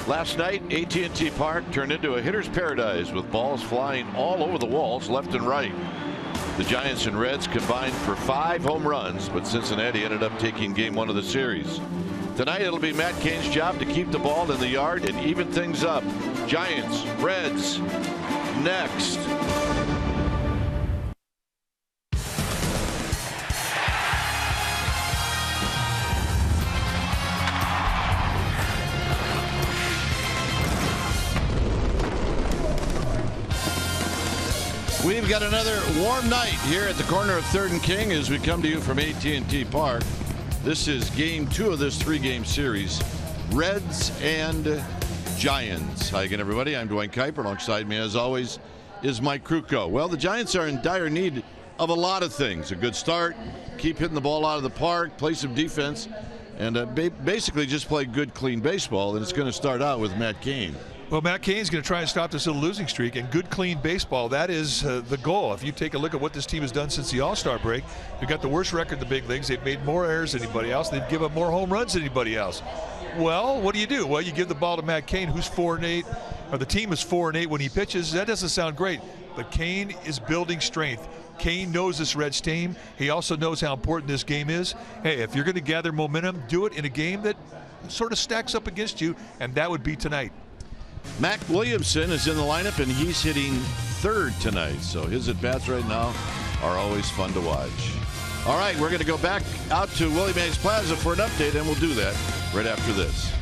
Last night, AT&T Park turned into a hitter's paradise with balls flying all over the walls left and right. The Giants and Reds combined for 5 home runs, but Cincinnati ended up taking game 1 of the series. Tonight it'll be Matt Kane's job to keep the ball in the yard and even things up. Giants, Reds, next. We've got another warm night here at the corner of 3rd and King as we come to you from AT&T Park. This is game 2 of this 3-game series. Reds and Giants. Hi again, everybody. I'm Dwayne Kuiper. Alongside me, as always, is Mike Krukow. Well, the Giants are in dire need of a lot of things. A good start, keep hitting the ball out of the park, play some defense, and basically just play good, clean baseball. And it's going to start out with Matt Kane. Well, Matt Kane's going to try and stop this little losing streak, and good, clean baseball, that is the goal. If you take a look at what this team has done since the All-Star break, they've got the worst record in the big leagues. They've made more errors than anybody else. They've given up more home runs than anybody else. Well, what do? Well, you give the ball to Matt Kane, who's 4-8, or the team is 4-8 when he pitches. That doesn't sound great, but Kane is building strength. Kane knows this Reds team. He also knows how important this game is. Hey, if you're going to gather momentum, do it in a game that sort of stacks up against you, and that would be tonight. Mac Williamson is in the lineup, and he's hitting 3rd tonight. So his at-bats right now are always fun to watch. All right, we're going to go back out to Willie Mays Plaza for an update, and we'll do that right after this.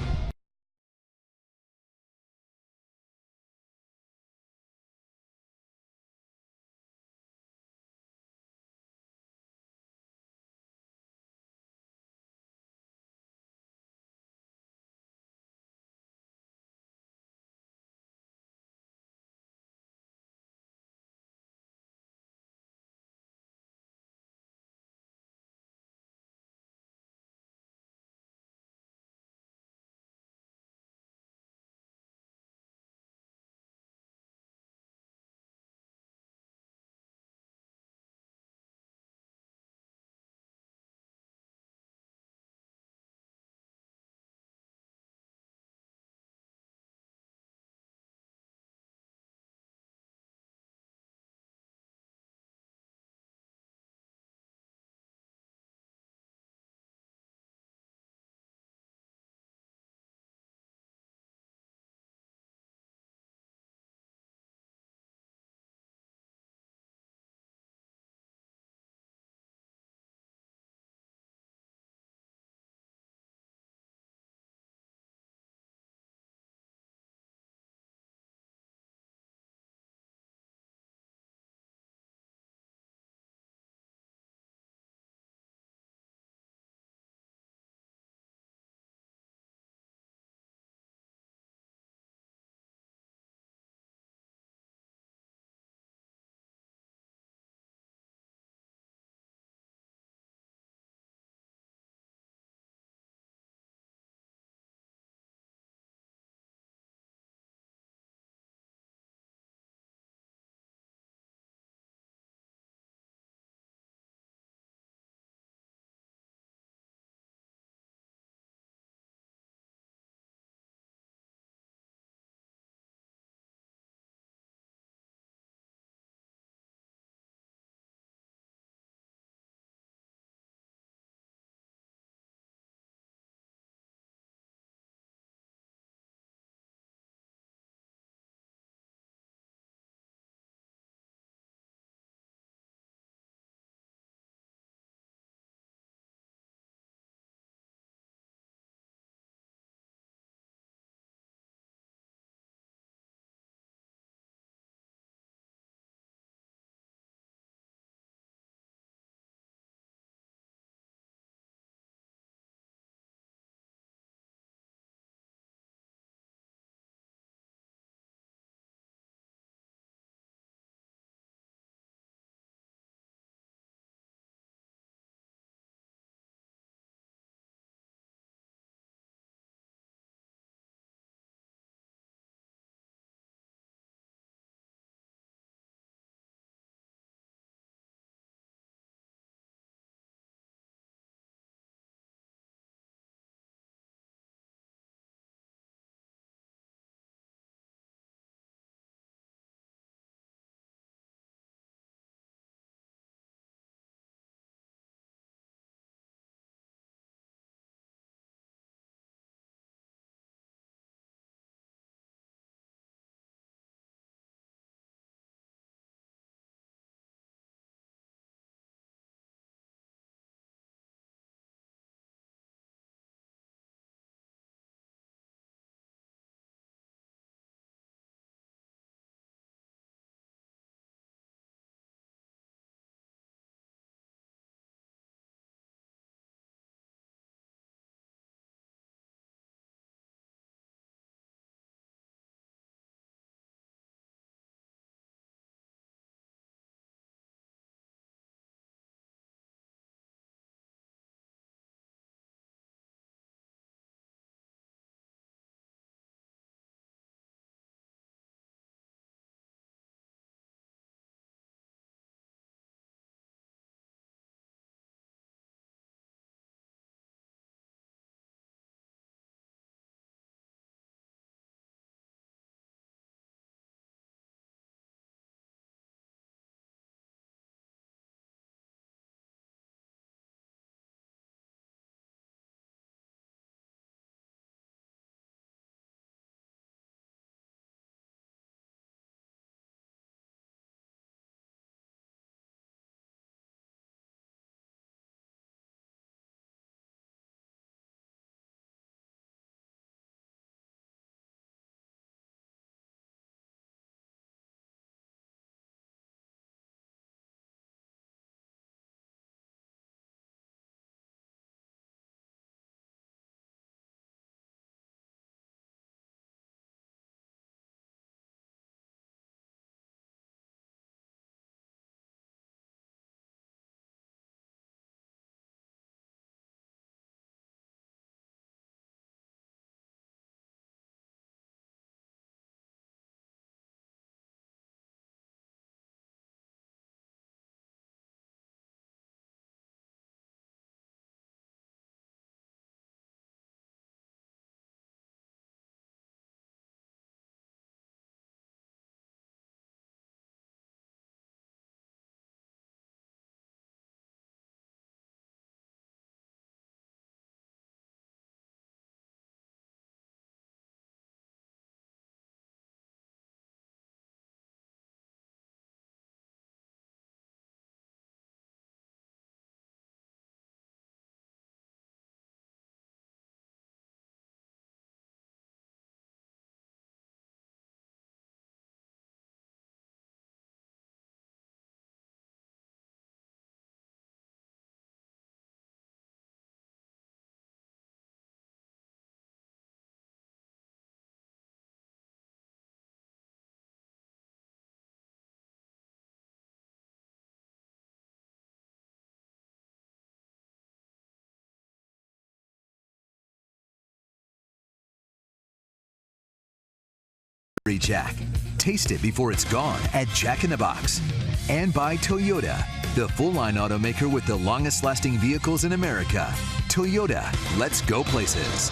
Jack. Taste it before it's gone at Jack in the Box. And by Toyota, the full-line automaker with the longest-lasting vehicles in America. Toyota, let's go places.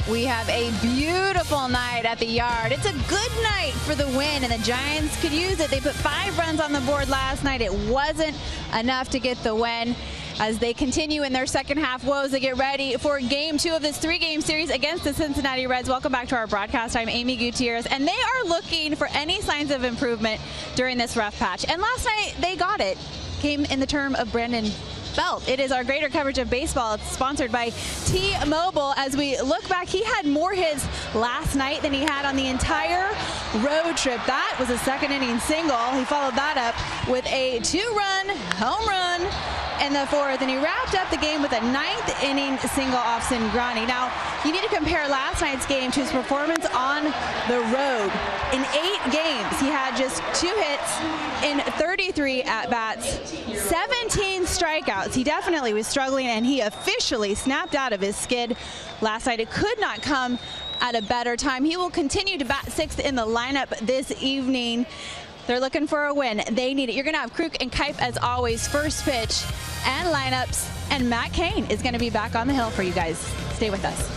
We have a beautiful night at the Yard. It's a good night for the win, and the Giants could use it. They put 5 runs on the board last night. It wasn't enough to get the win. As they continue in their second half woes, they get ready for game 2 of this 3-game series against the Cincinnati Reds. Welcome back to our broadcast. I'm Amy Gutierrez, and they are looking for any signs of improvement during this rough patch. And last night, they got it. Came in the term of Brandon Belt. It is our greater coverage of baseball. It's sponsored by T-Mobile. As we look back, he had more hits last night than he had on the entire road trip. That was a second-inning single. He followed that up with a 2-run home run in the 4th, and he wrapped up the game with a 9th-inning single off Cingrani. Now, you need to compare last night's game to his performance on the road. In 8 games, he had just 2 hits in 33 at-bats, 17 strikeouts. He definitely was struggling, and he officially snapped out of his skid last night. It could not come at a better time. He will continue to bat 6th in the lineup this evening. They're looking for a win. They need it. You're going to have Kruk and Kipe as always, first pitch and lineups. And Matt Kane is going to be back on the hill for you guys. Stay with us.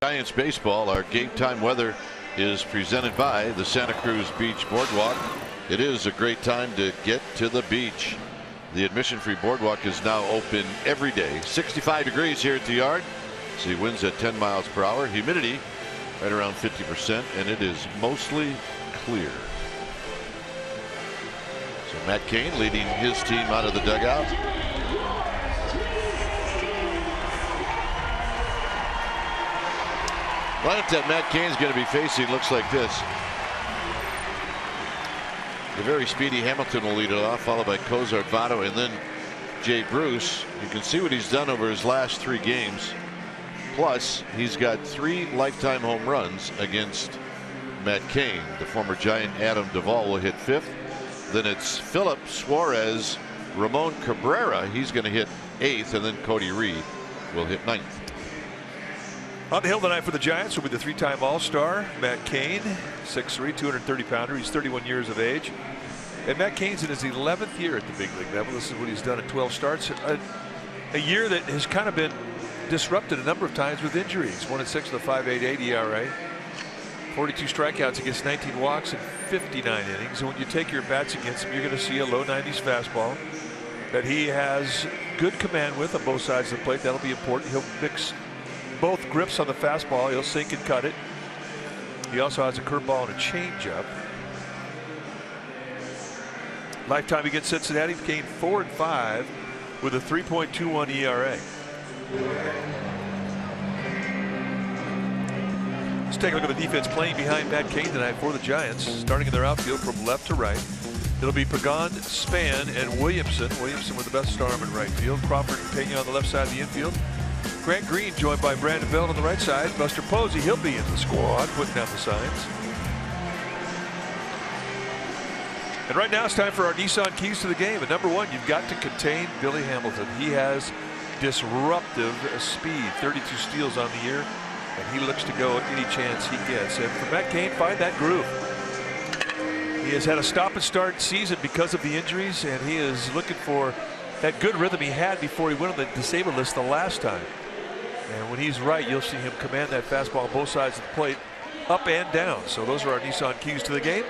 Giants baseball. Our game time weather is presented by the Santa Cruz Beach Boardwalk. It is a great time to get to the beach. The admission-free boardwalk is now open every day. 65 degrees here at the Yard. See winds at 10 miles per hour. Humidity right around 50%, and it is mostly clear. So Matt Kane leading his team out of the dugout. Lineup that Matt Kane's going to be facing looks like this. The very speedy Hamilton will lead it off, followed by Cozart, Votto, and then Jay Bruce. You can see what he's done over his last 3 games. Plus, he's got 3 lifetime home runs against Matt Kane. The former Giant Adam Duvall will hit 5th. Then it's Phillip, Suarez, Ramon Cabrera. He's going to hit 8th, and then Cody Reed will hit 9th. On the hill tonight for the Giants will be the 3-time All-Star Matt Kane, 6'3", 230-pounder. He's 31 years of age. And Matt Kane's in his 11th year at the big league level. This is what he's done in 12 starts. A year that has kind of been disrupted a number of times with injuries. 1-6 with a 5.88 ERA. 42 strikeouts against 19 walks in 59 innings. And when you take your bats against him, you're going to see a low 90s fastball that he has good command with on both sides of the plate. That'll be important. He'll mix both grips on the fastball. He'll sink and cut it. He also has a curveball and a changeup. Lifetime against Cincinnati, Kane 4-5 with a 3.21 ERA. Let's take a look at the defense playing behind Matt Kane tonight for the Giants. Starting in their outfield from left to right, it'll be Pagan, Span, and Williamson. Williamson with the best arm in right field. Crawford and Pena on the left side of the infield. Grant Green joined by Brandon Belt on the right side. Buster Posey, he'll be in the squad, putting down the signs. And right now it's time for our Nissan keys to the game. And number 1, you've got to contain Billy Hamilton. He has disruptive speed, 32 steals on the year, and he looks to go any chance he gets. And for Matt Kane, find that groove. He has had a stop and start season because of the injuries, and he is looking for that good rhythm he had before he went on the disabled list the last time. And when he's right, you'll see him command that fastball on both sides of the plate, up and down. So those are our Nissan keys to the game.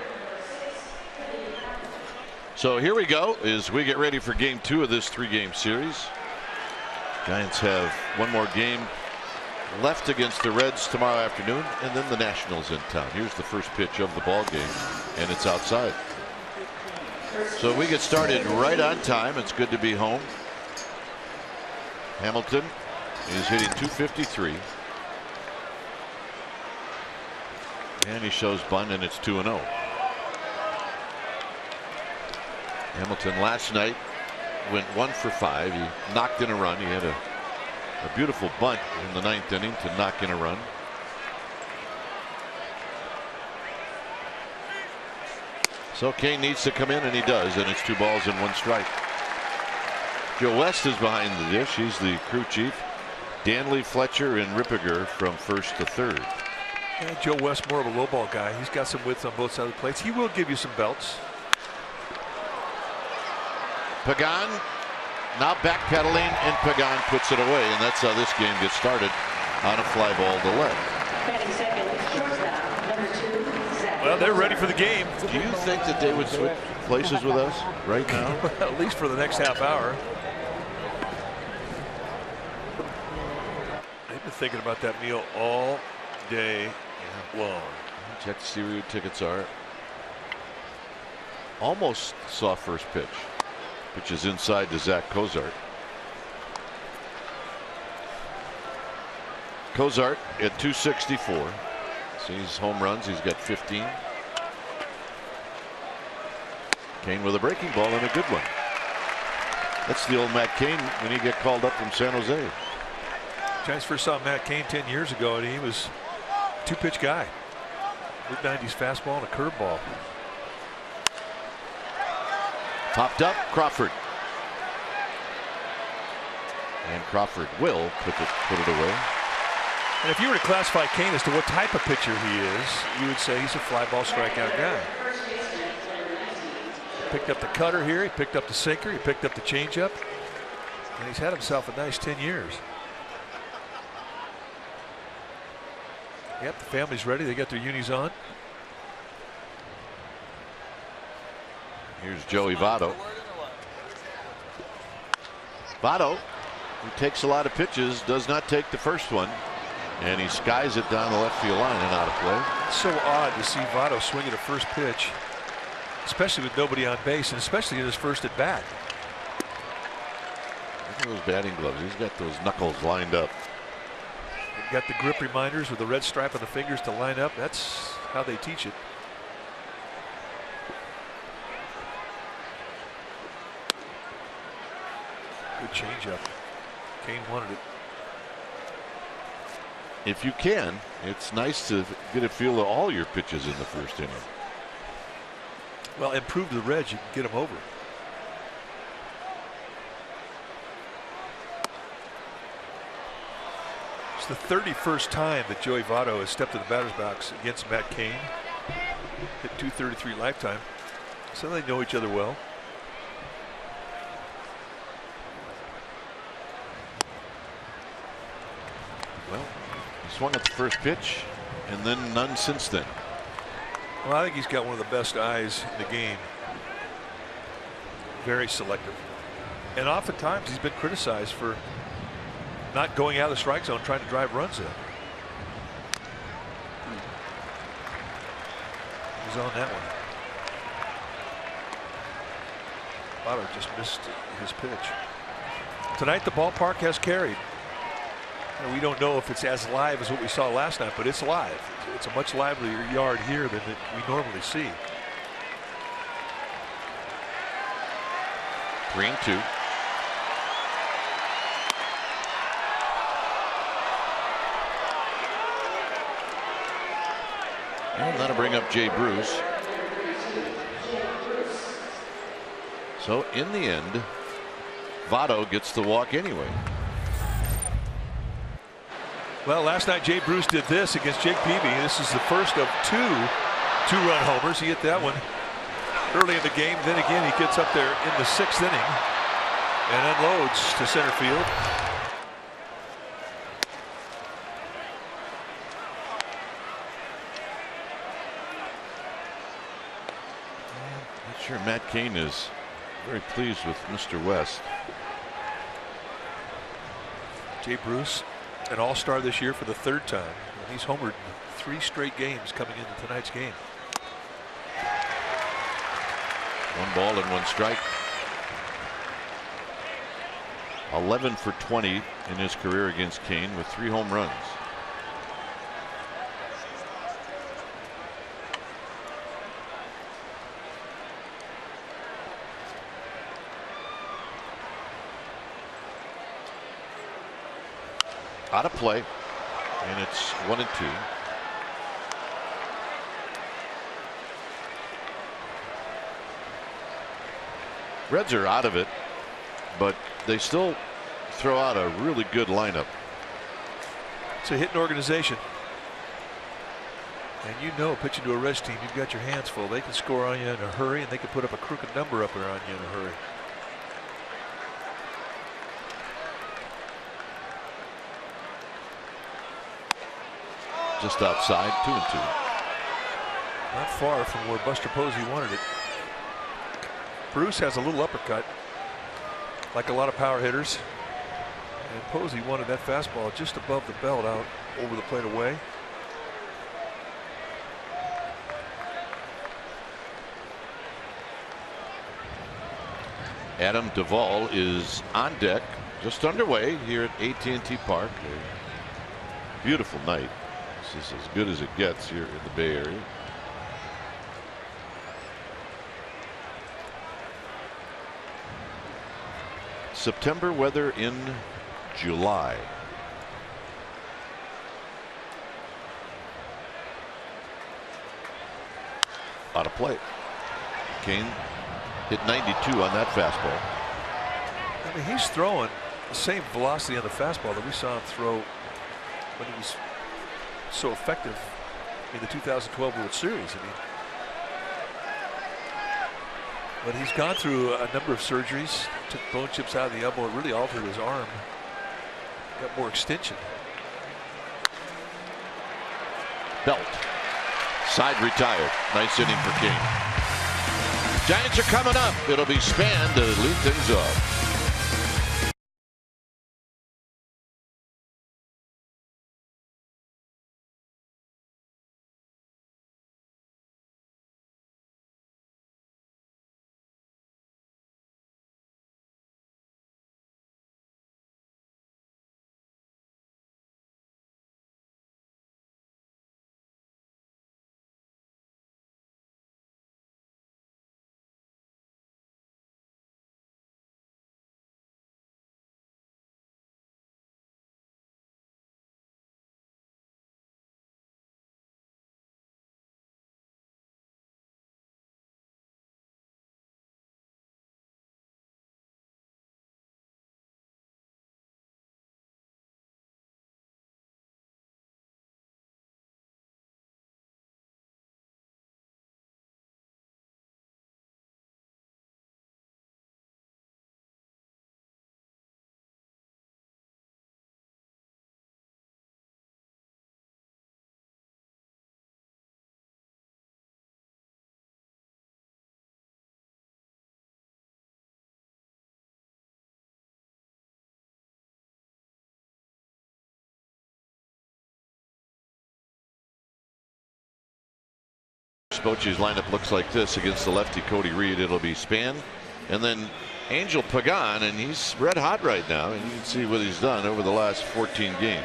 So here we go as we get ready for game 2 of this 3-game series. Giants have one more game left against the Reds tomorrow afternoon, and then the Nationals in town. Here's the first pitch of the ball game, and it's outside. So we get started right on time. It's good to be home. Hamilton is hitting .253, and he shows bunt, and it's 2-0. Hamilton last night went 1 for 5. He knocked in a run. He had a beautiful bunt in the 9th inning to knock in a run. So Kane needs to come in, and he does, and it's 2 balls and 1 strike. Joe West is behind the dish. He's the crew chief. Danley, Fletcher, and Rippiger from first to third. Yeah, Joe West, more of a low ball guy. He's got some width on both sides of the plates. He will give you some belts. Pagan now backpedaling, and Pagan puts it away, and that's how this game gets started, on a fly ball to left. Well, they're ready for the game. Do you think that they would switch places with us right now? At least for the next half hour. They've been thinking about that meal all day long. Check to see where your tickets are. Almost saw first pitch, which is inside to Zach Cozart. Cozart at .264. He's home runs. He's got 15. Kane with a breaking ball, and a good one. That's the old Matt Kane when he got called up from San Jose. Giants first saw Matt Kane 10 years ago, and he was a 2-pitch guy. Mid-90s fastball and a curveball. Popped up, Crawford. And Crawford will put it away. And if you were to classify Kane as to what type of pitcher he is, you would say he's a fly ball strikeout guy. He picked up the cutter here, he picked up the sinker, he picked up the changeup, and he's had himself a nice 10 years. Yep, the family's ready. They got their unis on. Here's Joey Votto. Votto, who takes a lot of pitches, does not take the first one. And he skies it down the left field line and out of play. It's so odd to see Votto swing at a first pitch, especially with nobody on base, and especially in his first at bat. Look at those batting gloves. He's got those knuckles lined up. They've got the grip reminders with the red stripe on the fingers to line up. That's how they teach it. Good changeup. Kane wanted it. If you can, it's nice to get a feel of all your pitches in the first inning. Well, improve the Reds, you can get them over. It's the 31st time that Joey Votto has stepped to the batter's box against Matt Kane. Hit .233 lifetime, so they know each other well. Well, he swung at the first pitch, and then none since then. Well, I think he's got one of the best eyes in the game. Very selective. And oftentimes he's been criticized for not going out of the strike zone trying to drive runs in. He's on that one. Votto just missed his pitch. Tonight the ballpark has carried. And we don't know if it's as live as what we saw last night, but it's live. It's a much livelier yard here than we normally see. 3-2. And that'll bring up Jay Bruce. So in the end, Votto gets the walk anyway. Well, last night Jay Bruce did this against Jake Peavy. This is the first of two-run homers. He hit that one early in the game. Then again, he gets up there in the 6th inning and unloads to center field. Not sure Matt Kane is very pleased with Mr. West. Jay Bruce, an all-star this year for the 3rd time. He's homered 3 straight games coming into tonight's game. 1 ball and 1 strike. 11 for 20 in his career against Kane with 3 home runs. Out of play, and it's 1-2. Reds are out of it, but they still throw out a really good lineup. It's a hitting organization, and you know, pitching to a Reds team, you've got your hands full. They can score on you in a hurry, and they can put up a crooked number up there on you in a hurry. Just outside, 2-2. Not far from where Buster Posey wanted it. Bruce has a little uppercut, like a lot of power hitters. And Posey wanted that fastball just above the belt out over the plate away. Adam Duvall is on deck, just underway here at AT&T Park. A beautiful night. This is as good as it gets here in the Bay Area. September weather in July. Out of play. Kane hit 92 on that fastball. I mean, he's throwing the same velocity on the fastball that we saw him throw when he was so effective in the 2012 World Series. I mean, but he's gone through a number of surgeries, took bone chips out of the elbow. It really altered his arm, got more extension. Belt side retired. Nice inning for King. Giants are coming up. It'll be Span to lead things off. Coach Bochy's lineup looks like this against the lefty Cody Reed. It'll be Span and then Angel Pagan, and he's red hot right now, and you can see what he's done over the last 14 games.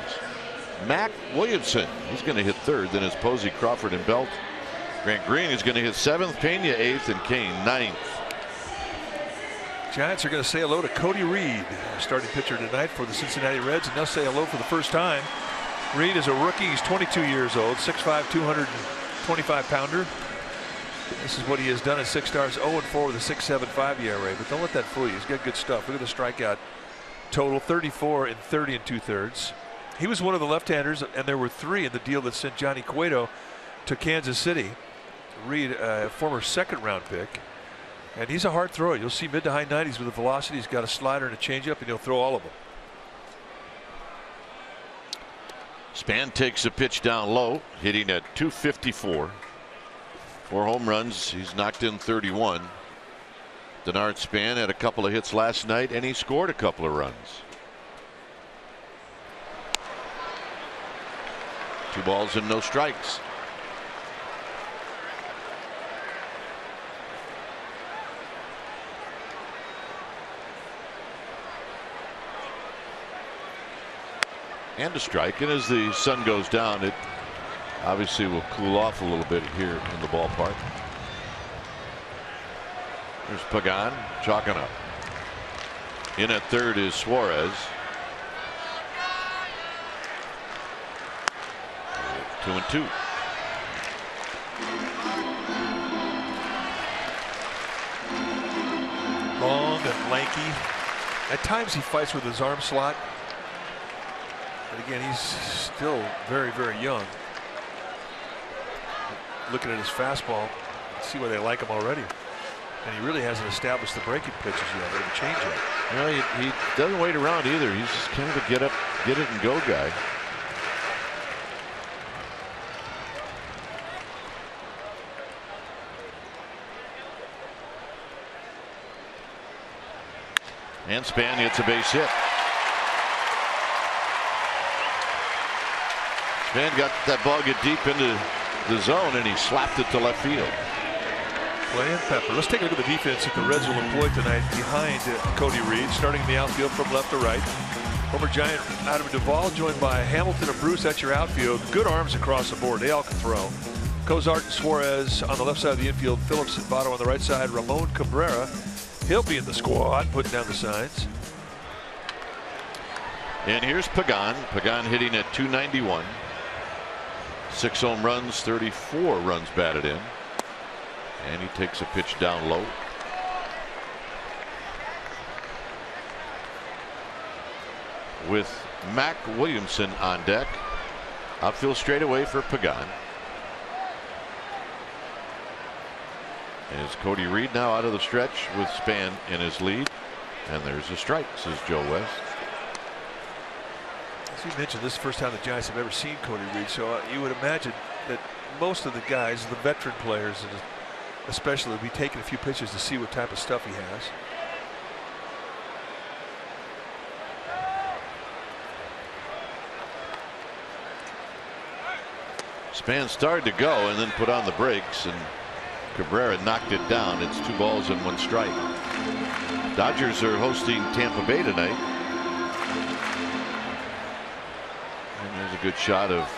Mac Williamson, he's going to hit third. Then it's Posey, Crawford, and Belt. Grant Green is going to hit seventh, Pena eighth, and Kane ninth. Giants are going to say hello to Cody Reed, starting pitcher tonight for the Cincinnati Reds, and they'll say hello for the first time. Reed is a rookie. He's 22 years old, 6'5", 225-pounder. This is what he has done at 6 starts, 0-4 with a 6.75 ERA. But don't let that fool you. He's got good stuff. Look at the strikeout total, 34 in 30 2/3. He was one of the left-handers, and there were 3 in the deal that sent Johnny Cueto to Kansas City. Reed, a former second-round pick, and he's a hard thrower. You'll see mid to high 90s with a velocity. He's got a slider and a changeup, and he'll throw all of them. Span takes a pitch down low, hitting at 254. 4 home runs. He's knocked in 31. Denard Span had a couple of hits last night, and he scored a couple of runs. 2 balls and no strikes. And a strike, and as the sun goes down, it obviously will cool off a little bit here in the ballpark. There's Pagan chalking up. In at third is Suarez. 2-2. Long and lanky. At times he fights with his arm slot. But again, he's still very, very young. Looking at his fastball, see why they like him already. And he really hasn't established the breaking pitches yet, or the changeup. No, he doesn't wait around either. He's just kind of a get up, get it and go guy. And Span hits a base hit. Span got that ball get deep into the zone, and he slapped it to left field. Well, Pepper. Let's take a look at the defense that the Reds will employ tonight behind Cody Reed, starting in the outfield from left to right. Former Giant Adam Duvall, joined by Hamilton and Bruce at your outfield. Good arms across the board. They all can throw. Cozart and Suarez on the left side of the infield. Phillips and Votto on the right side. Ramon Cabrera, he'll be in the squad, putting down the signs. And here's Pagan. Pagan hitting at 291. 6 home runs, 34 runs batted in. And he takes a pitch down low. With Mac Williamson on deck. Outfield straightaway for Pagan. As Cody Reed now out of the stretch with Span in his lead. And there's a strike, says Joe West. As you mentioned, this is the first time the Giants have ever seen Cody Reed, so you would imagine that most of the guys, the veteran players especially, will be taking a few pitches to see what type of stuff he has. Span started to go and then put on the brakes, and Cabrera knocked it down. It's 2 balls and 1 strike. Dodgers are hosting Tampa Bay tonight. And there's a good shot of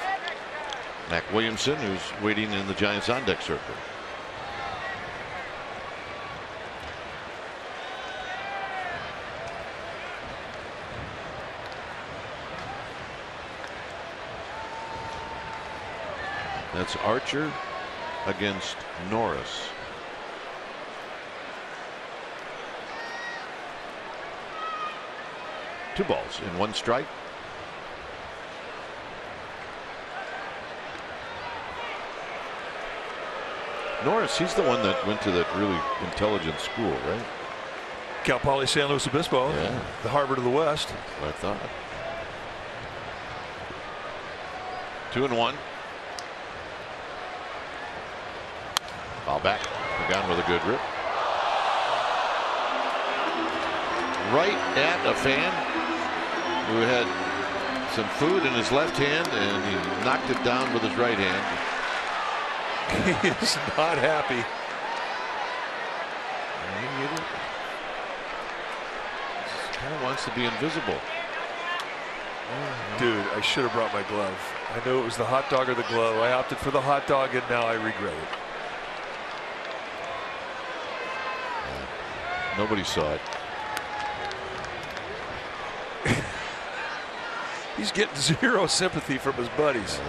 Mac Williamson, who's waiting in the Giants on deck circle. That's Archer against Norris. Two balls and 1 strike. Norris, he's the one that went to that really intelligent school, right? Cal Poly San Luis Obispo, yeah. The Harvard of the West. That's what I thought. 2-1. Ball back. Pagan with a good rip. Right at a fan who had some food in his left hand, and he knocked it down with his right hand. He is not happy. He kind of wants to be invisible. Dude, I should have brought my glove. I knew it was the hot dog or the glove. I opted for the hot dog, and now I regret it. Nobody saw it. He's getting zero sympathy from his buddies.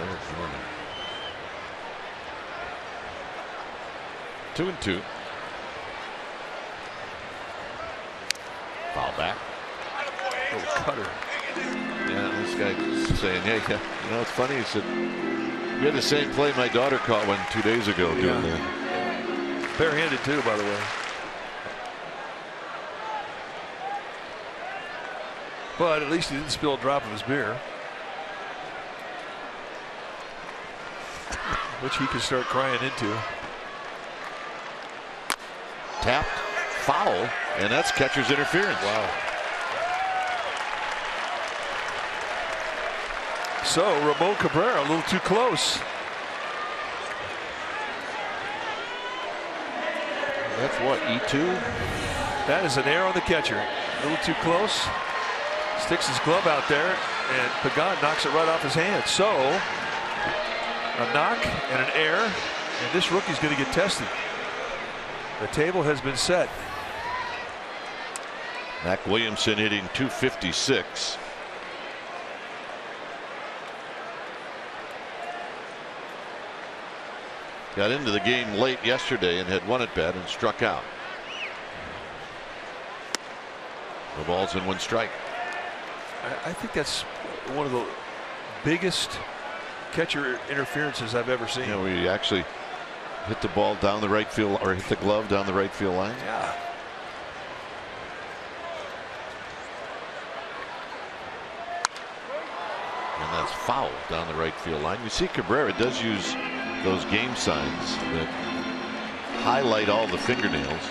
2-2. Foul back. Oh, cutter. Yeah, this guy saying, hey, you know, it's funny. He said, we had the same play my daughter caught one 2 days ago doing that. Barehanded too, by the way. But at least he didn't spill a drop of his beer, which he can start crying into. Tapped, foul, and that's catcher's interference. Wow. So Ramon Cabrera a little too close. That's what, E2? That is an error on the catcher. A little too close. Sticks his glove out there, and Pagan knocks it right off his hand. So a knock and an error, and this rookie's going to get tested. The table has been set. Mac Williamson hitting .256. Got into the game late yesterday and had one at bat and struck out. The ball's in one strike. I think that's one of the biggest catcher interferences I've ever seen. You know, we actually hit the ball down the right field, or hit the glove down the right field line. Yeah. And that's foul down the right field line. You see Cabrera does use those game signs that highlight all the fingernails.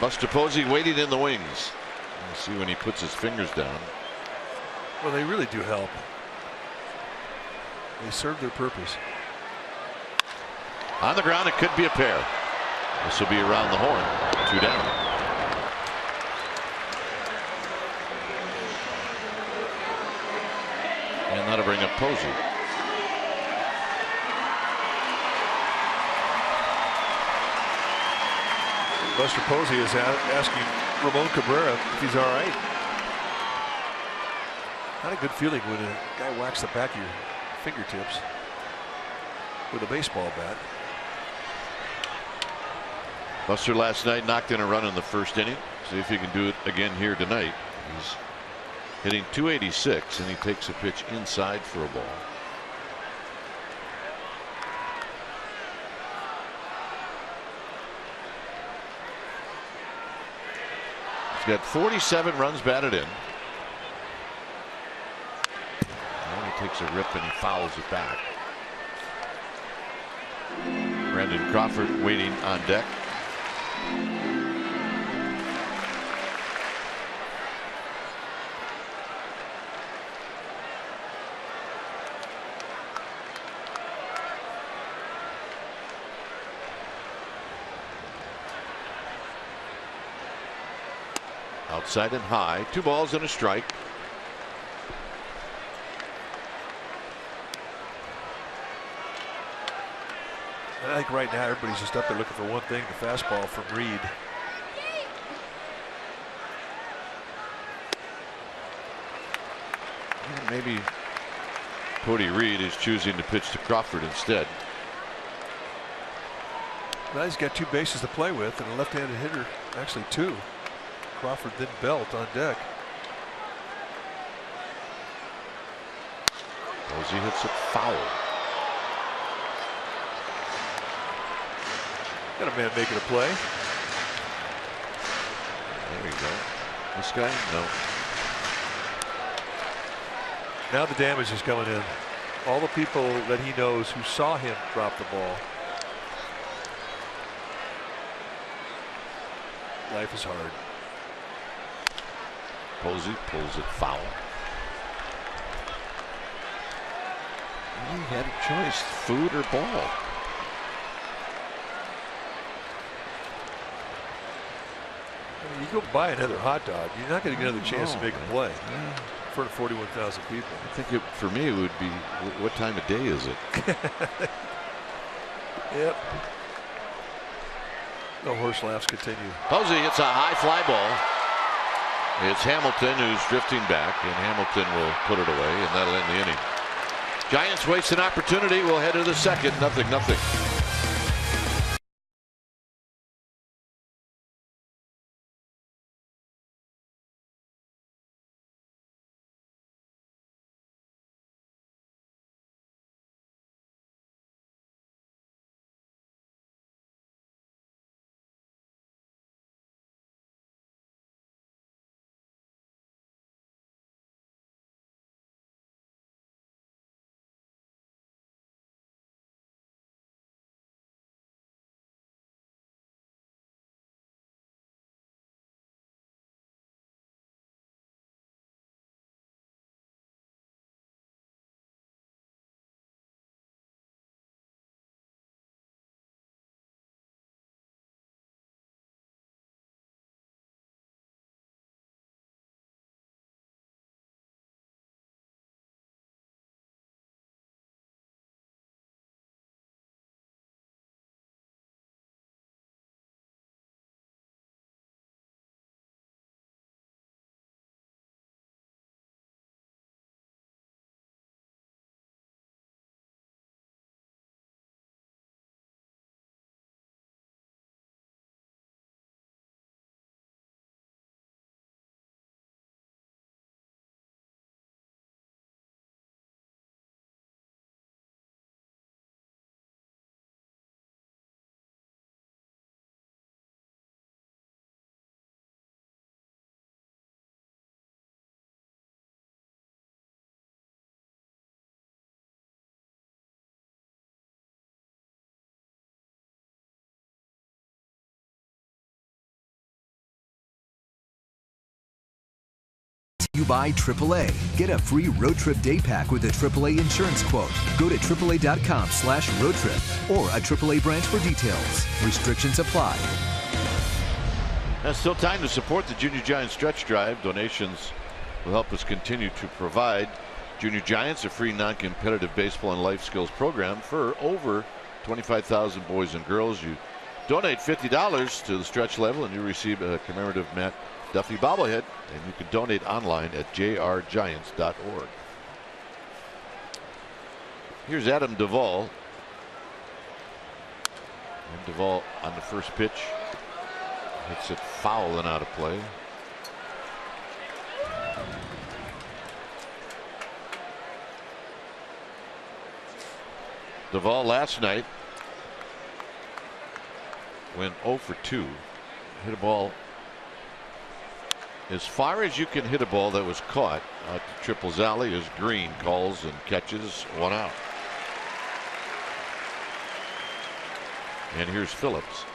Buster Posey waiting in the wings. We'll see when he puts his fingers down. Well, they really do help. They serve their purpose. On the ground, it could be a pair. This will be around the horn. 2 down. And that'll bring up Posey. Buster Posey is asking Ramon Cabrera if he's all right. Not a good feeling when a guy whacks the back of your fingertips with a baseball bat. Buster last night knocked in a run in the first inning. See if he can do it again here tonight. He's hitting .286, and he takes a pitch inside for a ball. He's got 47 runs batted in. And he takes a rip and he fouls it back. Brandon Crawford waiting on deck. Outside and high. 2 balls and a strike. I think right now everybody's just up there looking for one thing, the fastball from Reed. And maybe Cody Reed is choosing to pitch to Crawford instead. Well, he's got 2 bases to play with and a left-handed hitter, actually 2. Crawford then Belt on deck. Posey hits it foul. Got a man making a play. There you go. This guy? No. Now the damage is coming in. All the people that he knows who saw him drop the ball. Life is hard. Posey pulls it foul. He had a choice, food or ball. You go buy another hot dog, you're not going to get another chance to make a play in front of 41,000 people. I think for me it would be, what time of day is it? Yep. No horse laughs continue. Posey hits a high fly ball. It's Hamilton who's drifting back, and Hamilton will put it away, and that'll end the inning. Giants waste an opportunity. We'll head to the second. 0-0. You buy AAA. Get a free road trip day pack with a AAA insurance quote. Go to AAA.com/road trip or a AAA branch for details. Restrictions apply. There's still time to support the Junior Giants stretch drive. Donations will help us continue to provide Junior Giants a free non-competitive baseball and life skills program for over 25,000 boys and girls. You donate $50 to the stretch level and you receive a commemorative Matt Duffy bobblehead, and you can donate online at jrgiants.org. Here's Adam Duvall. And Duvall on the first pitch hits it foul and out of play. Duvall last night went 0 for 2. Hit a ball as far as you can hit a ball that was caught out to Triple's alley as Green calls and catches one out. And here's Phillips.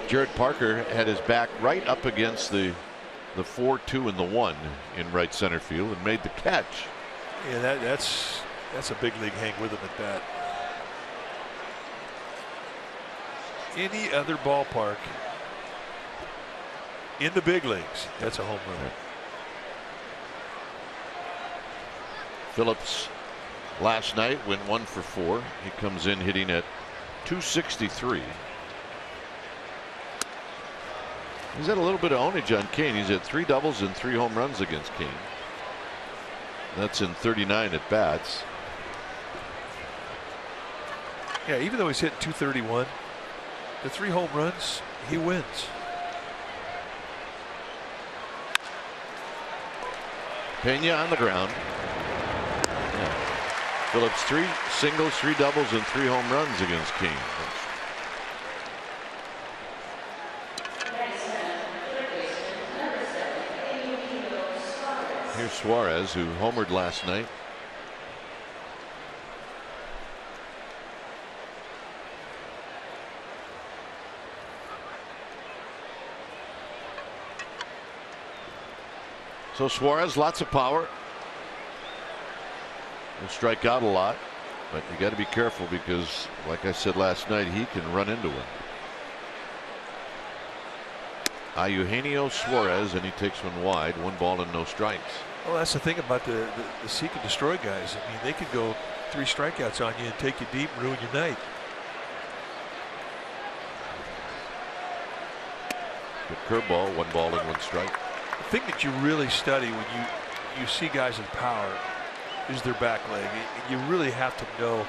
Jared Parker had his back right up against the 4-2 and the 1 in right center field and made the catch. Yeah, that's a big league hang with him at that. Any other ballpark in the big leagues, that's a home run. Phillips last night went 1 for 4. He comes in hitting at .263. He's had a little bit of ownage on Kane. He's had 3 doubles and 3 home runs against Kane. That's in 39 at bats. Yeah, even though he's hit .231, the 3 home runs, he wins. Pena on the ground. Yeah. Phillips 3 singles, 3 doubles, and 3 home runs against Kane. Here's Suarez, who homered last night. So Suarez, lots of power. He'll strike out a lot, but you got to be careful because, like I said last night, he can run into him. Eugenio Suarez, and he takes one wide. 1 ball and no strikes. Well, that's the thing about the seek and destroy guys. I mean, they could go 3 strikeouts on you and take you deep and ruin your night. Good curveball, 1 ball and 1 strike. The thing that you really study when you see guys in power is their back leg. You really have to know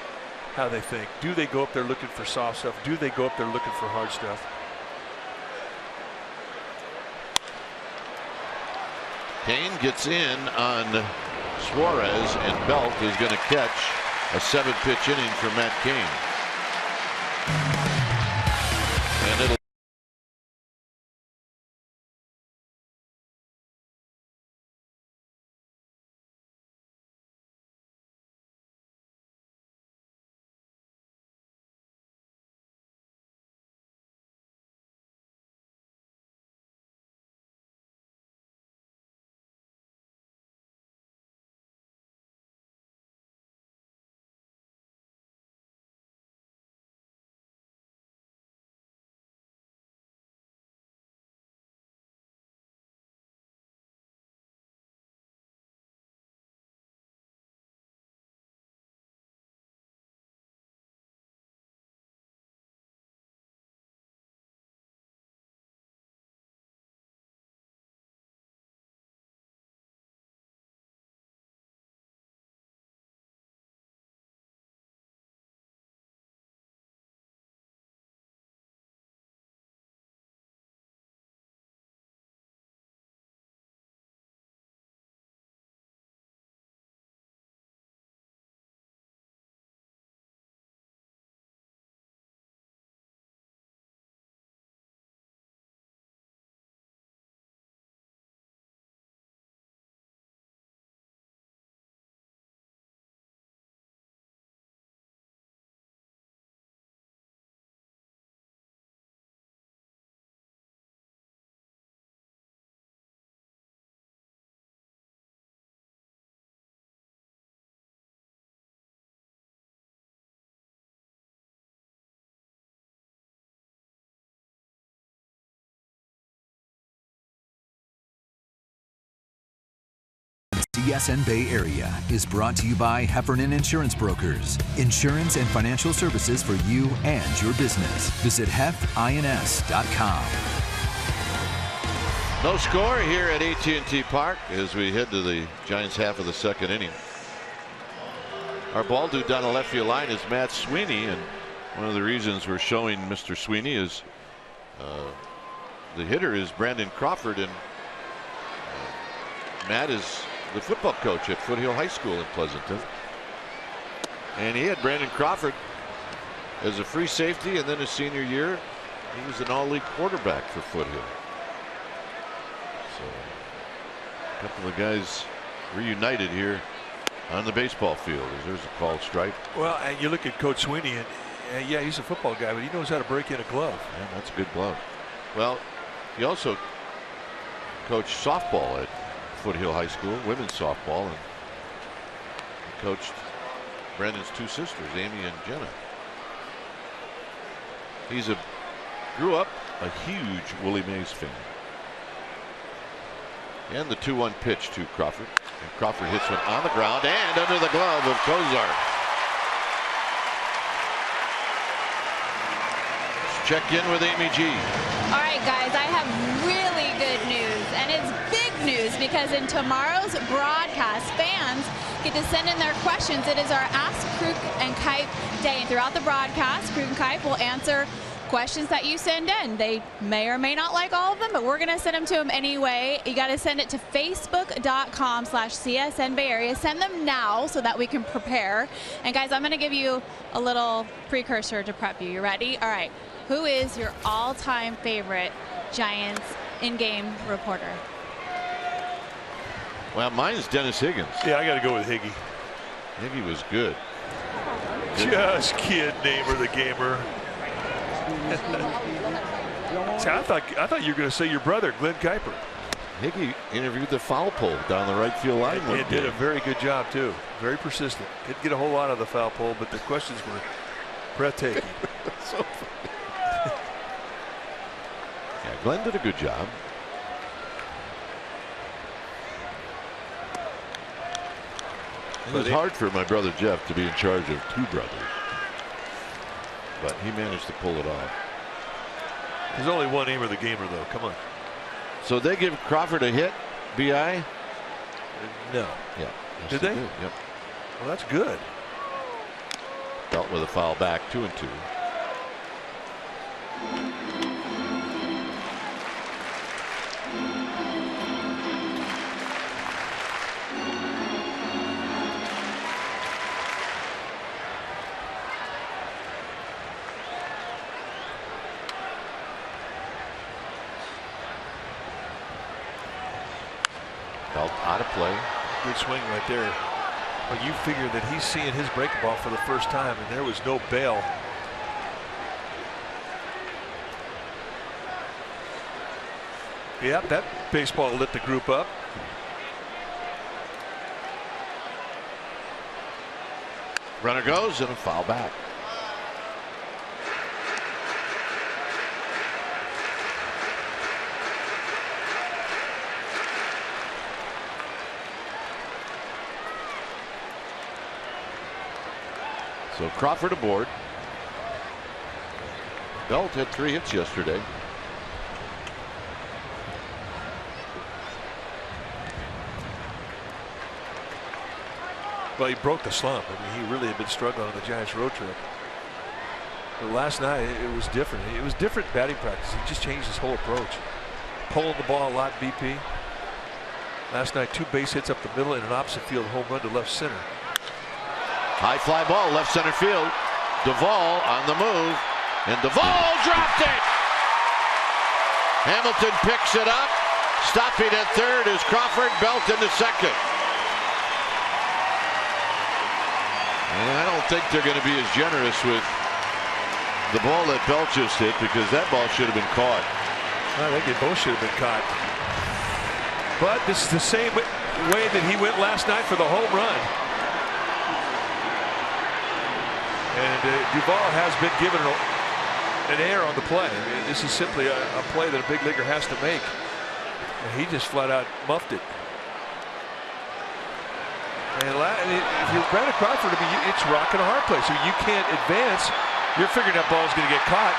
how they think. Do they go up there looking for soft stuff? Do they go up there looking for hard stuff? Kane gets in on Suarez, and Belt is going to catch a 7-pitch inning for Matt Kane. And it'll CSN Bay Area is brought to you by Heffernan Insurance Brokers. Insurance and financial services for you and your business. Visit hefins.com. no score here at AT&T Park as we head to the Giants' half of the 2nd inning. Our ball dude down the left field line is Matt Sweeney, and one of the reasons we're showing Mr. Sweeney is the hitter is Brandon Crawford, and Matt is the football coach at Foothill High School in Pleasanton, and he had Brandon Crawford as a free safety, and then his senior year he was an all-league quarterback for Foothill. So a couple of guys reunited here on the baseball field as there's a called strike. Well, and you look at Coach Sweeney, and yeah, he's a football guy, but he knows how to break in a glove. Yeah, that's a good glove. Well, he also coached softball at Foothill High School, women's softball, and he coached Brandon's 2 sisters, Amy and Jenna. Grew up a huge Willie Mays fan. And the 2-1 pitch to Crawford, and Crawford hits one on the ground and under the glove of Kozar. Let's check in with Amy G. All right, guys, I have really good news, and it's big news because in tomorrow's broadcast, fans get to send in their questions. It is our Ask Kruk and Kipe day, and throughout the broadcast, Kruk and Kipe will answer questions that you send in. They may or may not like all of them, but we're going to send them to them anyway. You got to send it to facebook.com/CSN Bay Area. Send them now so that we can prepare. And guys, I'm going to give you a little precursor to prep you. You ready? All right. Who is your all-time favorite Giants in-game reporter? Well, mine's Dennis Higgins. Yeah, I got to go with Higgy. Higgy was good. Just kid namer the gamer. See, I thought you were going to say your brother, Glenn Kuiper. Higgy interviewed the foul pole down the right field line. It did a very good job too. Very persistent. Didn't get a whole lot of the foul pole, but the questions were breathtaking. So funny. Yeah, Glenn did a good job. It was hard for my brother Jeff to be in charge of two brothers, but he managed to pull it off. There's only one aim of the gamer, though. Come on. So they give Crawford a hit, BI? No. Yeah. Yes, Did they? Yep. Well, that's good. Dealt with a foul back, 2-2. Belt out of play. Good swing right there. But you figure that he's seeing his breaking ball for the first time, and there was no bail. Yep, that baseball lit the group up. Runner goes and a foul back. So Crawford aboard. Belt had 3 hits yesterday. Well, he broke the slump. I mean, he really had been struggling on the Giants road trip. But last night it was different. It was different batting practice. He just changed his whole approach. Pulling the ball a lot, BP. Last night 2 base hits up the middle and an opposite field home run to left center. High fly ball left center field. Duvall on the move, and Duvall dropped it. Hamilton picks it up. Stopping at third is Crawford. Belt into second. And I don't think they're going to be as generous with the ball that Belt just hit, because that ball should have been caught. I think it both should have been caught. But this is the same way that he went last night for the home run. And Duvall has been given an error on the play. I mean, this is simply a play that a big leaguer has to make. And he just flat out muffed it. And if you're Brandon Crawford, I mean, it's rock and a hard place. So you can't advance. You're figuring that ball's going to get caught.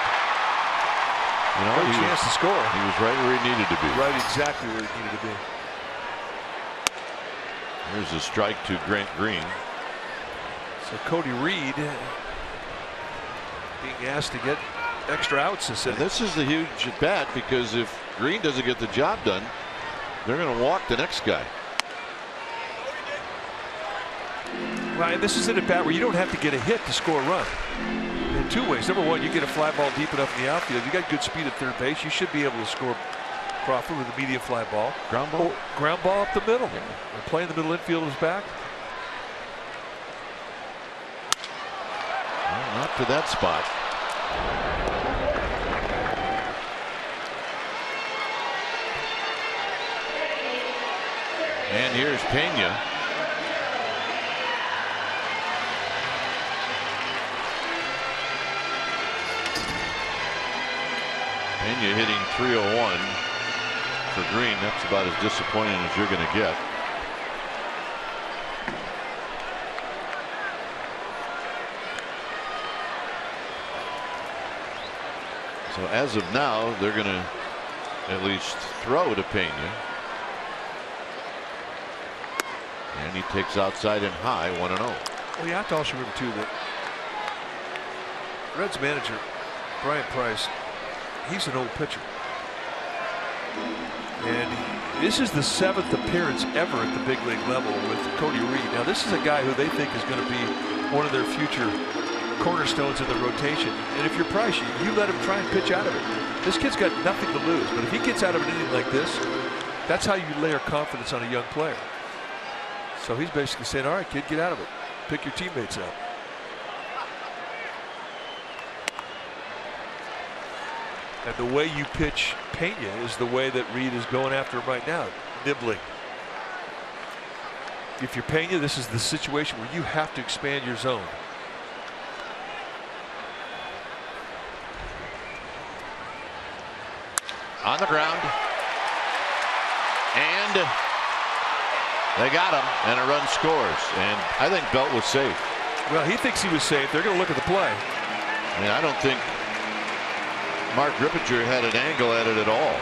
You know, no chance to score. He was right where he needed to be. Right, exactly where he needed to be. Here's a strike to Grant Green. So Cody Reed being asked to get extra outs this inning. This is the huge at bat, because if Green doesn't get the job done, they're going to walk the next guy. Right, and this is an at bat where you don't have to get a hit to score a run. In 2 ways. Number one, you get a fly ball deep enough in the outfield. You got good speed at third base. You should be able to score Crawford with a medium fly ball. Ground ball? Ground ball up the middle. Yeah. And playing the middle infield is back. Well, not to that spot. And here's Pena. Pena hitting .301 for Green. That's about as disappointing as you're going to get. So as of now, they're going to at least throw to Pena. And he takes outside and high, 1-0. Well, you have to also remember, too, that Reds manager, Brian Price, he's an old pitcher. And this is the 7th appearance ever at the big league level with Cody Reed. Now, this is a guy who they think is going to be one of their future cornerstones in the rotation. And if you're Price, you let him try and pitch out of it. This kid's got nothing to lose. But if he gets out of an inning like this, that's how you layer confidence on a young player. So he's basically saying, all right, kid, get out of it. Pick your teammates up. And the way you pitch Pena is the way that Reed is going after him right now, nibbling. If you're Pena, this is the situation where you have to expand your zone. On the ground. And they got him, and a run scores. And I think Belt was safe. Well, he thinks he was safe. They're going to look at the play. I mean, I don't think Mark Rippinger had an angle at it at all.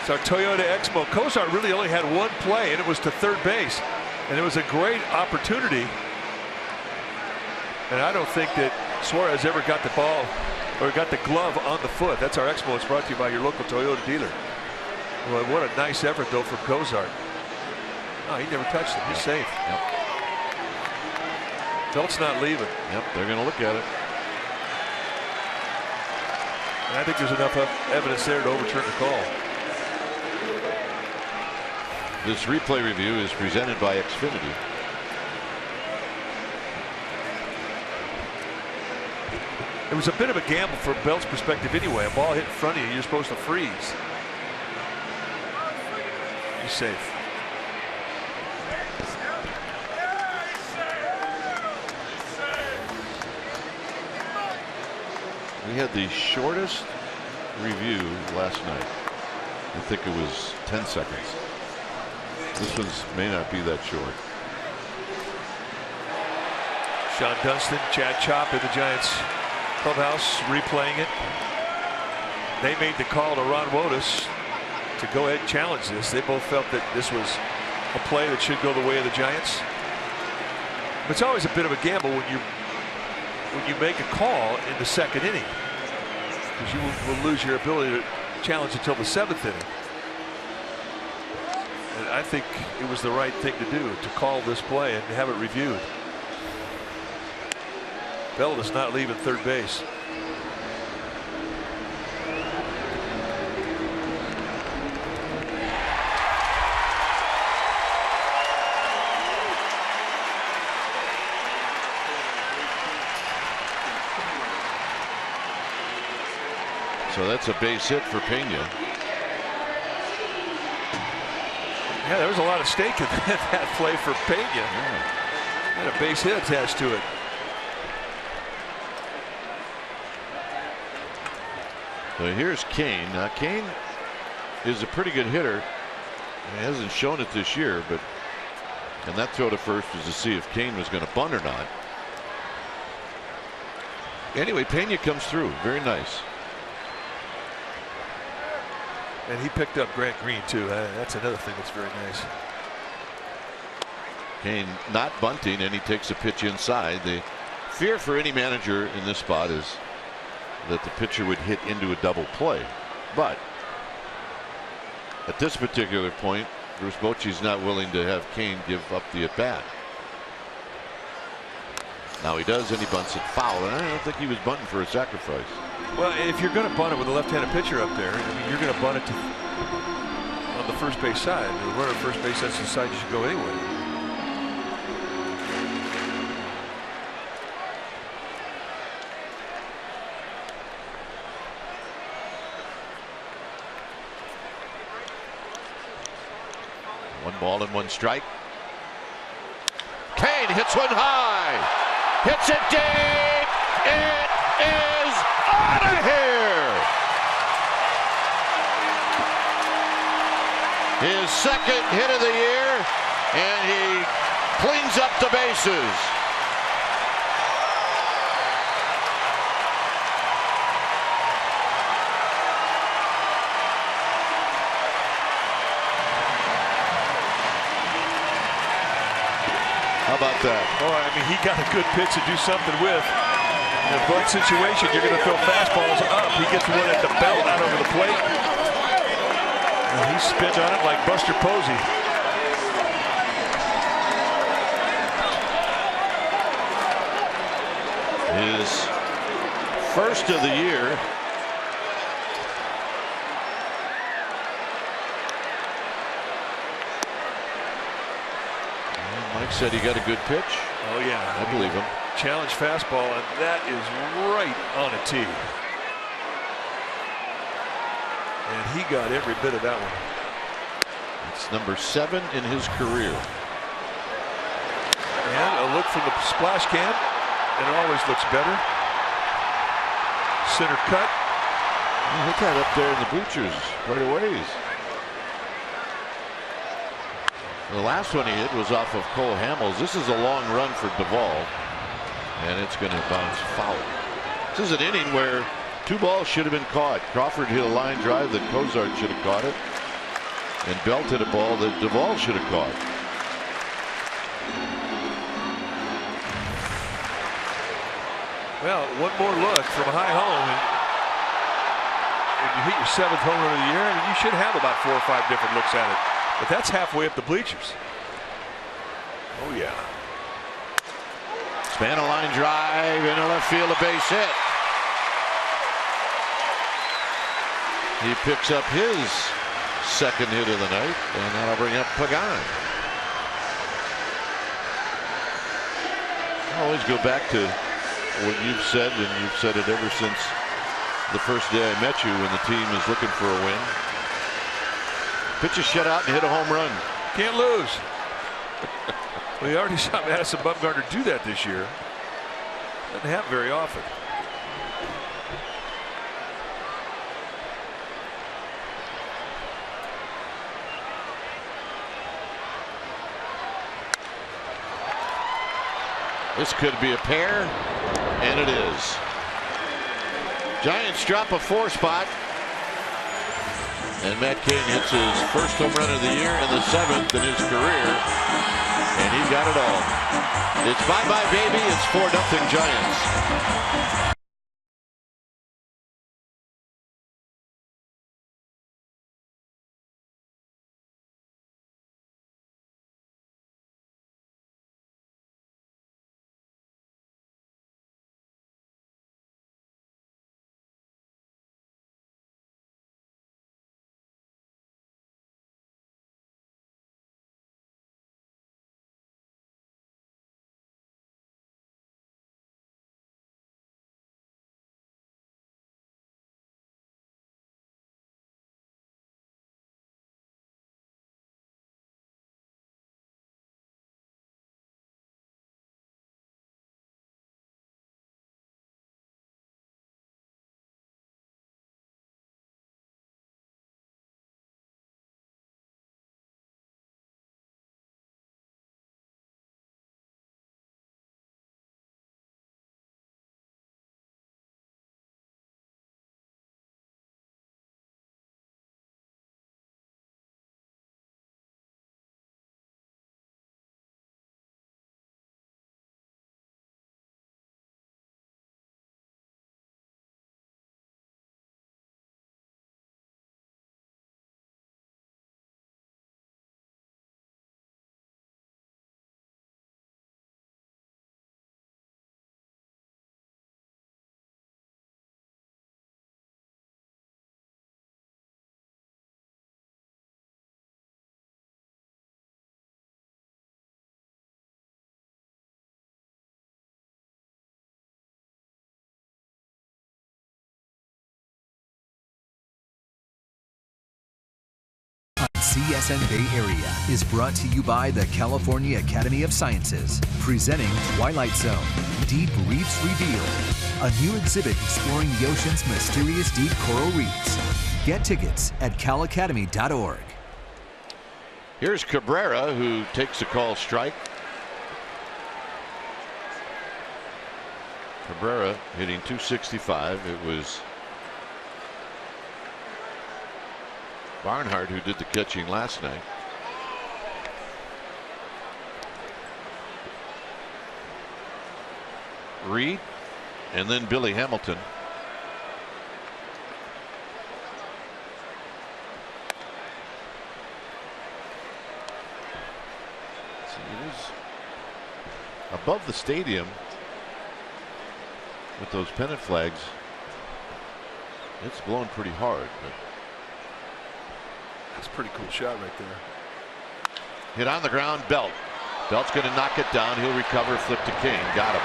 It's our Toyota Expo. Cozart really only had one play, and it was to third base. And it was a great opportunity. And I don't think that Suarez ever got the ball or got the glove on the foot. That's our Expo. It's brought to you by your local Toyota dealer. Well, what a nice effort, though, from Cozart. Oh, he never touched him. He's safe. Yep. Belt's not leaving. Yep, they're going to look at it. And I think there's enough evidence there to overturn the call. This replay review is presented by Xfinity. It was a bit of a gamble from Belt's perspective anyway. A ball hit in front of you, you're supposed to freeze. He's safe. We had the shortest review last night. I think it was 10 seconds. This one may not be that short. Sean Dunston, Chad Chopp in the Giants clubhouse replaying it. They made the call to Ron Wotus to go ahead and challenge this. They both felt that this was a play that should go the way of the Giants. But it's always a bit of a gamble when you make a call in the second inning, because you will lose your ability to challenge until the 7th inning. And I think it was the right thing to do, to call this play and have it reviewed. Bell is not leaving third base. So that's a base hit for Pena. Yeah, there was a lot of stake in that play for Pena. Yeah. And a base hit attached to it. So here's Kane. Now Kane is a pretty good hitter. He hasn't shown it this year, but and that throw to first was to see if Kane was going to bunt or not. Anyway, Pena comes through. Very nice. And he picked up Grant Green too. That's another thing that's very nice. Kane not bunting, and he takes a pitch inside. The fear for any manager in this spot is that the pitcher would hit into a double play. But at this particular point, Bruce Bochy's not willing to have Kane give up the at bat. Now he does, and he bunts it foul. And I don't think he was bunting for a sacrifice. Well, if you're going to bunt it with a left-handed pitcher up there, I mean, you're going to bunt it on the first base side. The runner at first base, that's the side you should go anyway. One ball and one strike. Kane hits one high. Hits it deep. It is out of here. His second hit of the year, and he cleans up the bases. How about that? Oh, I mean, he got a good pitch to do something with. In a bunt situation, you're going to throw fastballs up. He gets one at the belt out over the plate. And he spins on it like Buster Posey. His first of the year. Mike said he got a good pitch. Oh, yeah. I believe him. Challenge fastball, and that is right on a tee. And he got every bit of that one. It's number 7 in his career. And a look from the splash can. It always looks better. Center cut. Hit that up there in the bleachers right away. The last one he hit was off of Cole Hamels. This is a long run for Duvall, and it's going to bounce foul. This is an inning where 2 balls should have been caught. Crawford hit a line drive that Cozart should have caught it, and Belt hit a ball that Duvall should have caught. Well, one more look from high home, and you hit your 7th home run of the year, and you should have about 4 or 5 different looks at it. But that's halfway up the bleachers. Oh yeah. Span a line drive into left field, a base hit. He picks up his 2nd hit of the night, and that'll bring up Pagan. I always go back to what you've said, and you've said it ever since the first day I met you, when the team is looking for a win. Pitch a shutout and hit a home run. Can't lose. We already saw Madison Bumgarner do that this year. Doesn't happen very often. This could be a pair, and it is. Giants drop a 4 spot. And Matt Kane hits his first home run of the year and the 7th in his career. And he got it all. It's bye-bye, baby. It's 4-0 Giants. CSN Bay Area is brought to you by the California Academy of Sciences, presenting Twilight Zone, Deep Reefs Revealed, a new exhibit exploring the ocean's mysterious deep coral reefs. Get tickets at calacademy.org. Here's Cabrera, who takes a call strike. Cabrera hitting .265. It was Barnhart who did the catching last night. Reed and then Billy Hamilton. See, it is above the stadium with those pennant flags. It's blowing pretty hard, but that's a pretty cool shot right there. Hit on the ground, Belt. Belt's going to knock it down. He'll recover, flip to Kane. Got him.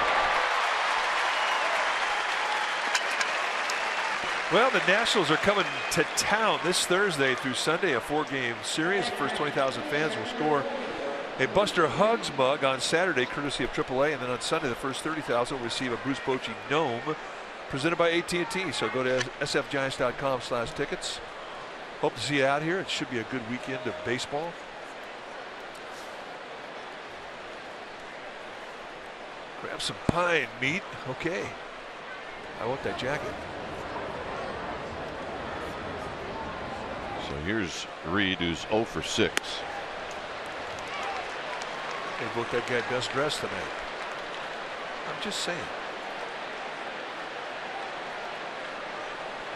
Well, the Nationals are coming to town this Thursday through Sunday, a 4-game series. The first 20,000 fans will score a Buster Hugs mug on Saturday, courtesy of AAA, and then on Sunday, the first 30,000 will receive a Bruce Bochy gnome presented by AT&T. So go to sfgiants.com/tickets. Hope to see you out here. It should be a good weekend of baseball. Grab some pine meat. Okay. I want that jacket. So here's Reed, who's 0 for 6. They booked that guy best dressed tonight. I'm just saying.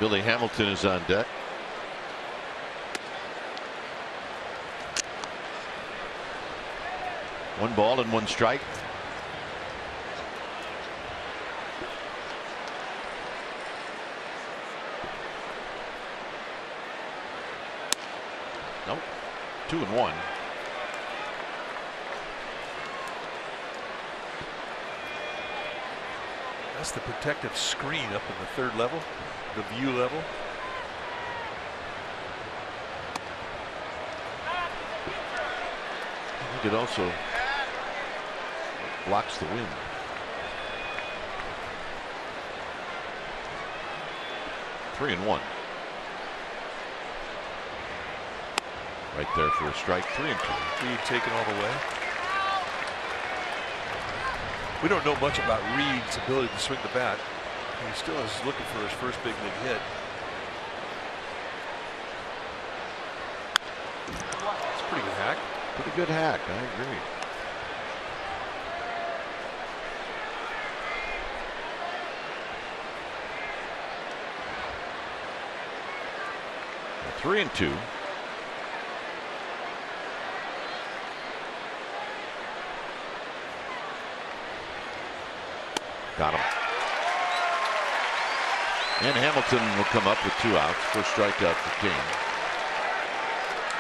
Billy Hamilton is on deck. One ball and one strike. Nope. 2-1. That's the protective screen up in the third level, the view level. I think it also blocks the wind. Three and one. Right there for a strike. 3-2. Reed taken all the way. We don't know much about Reed's ability to swing the bat. He still is looking for his first big league hit. It's a pretty good hack. Pretty good hack. I agree. Now 3-2. Got him. And Hamilton will come up with 2 outs. First strikeout for Kane.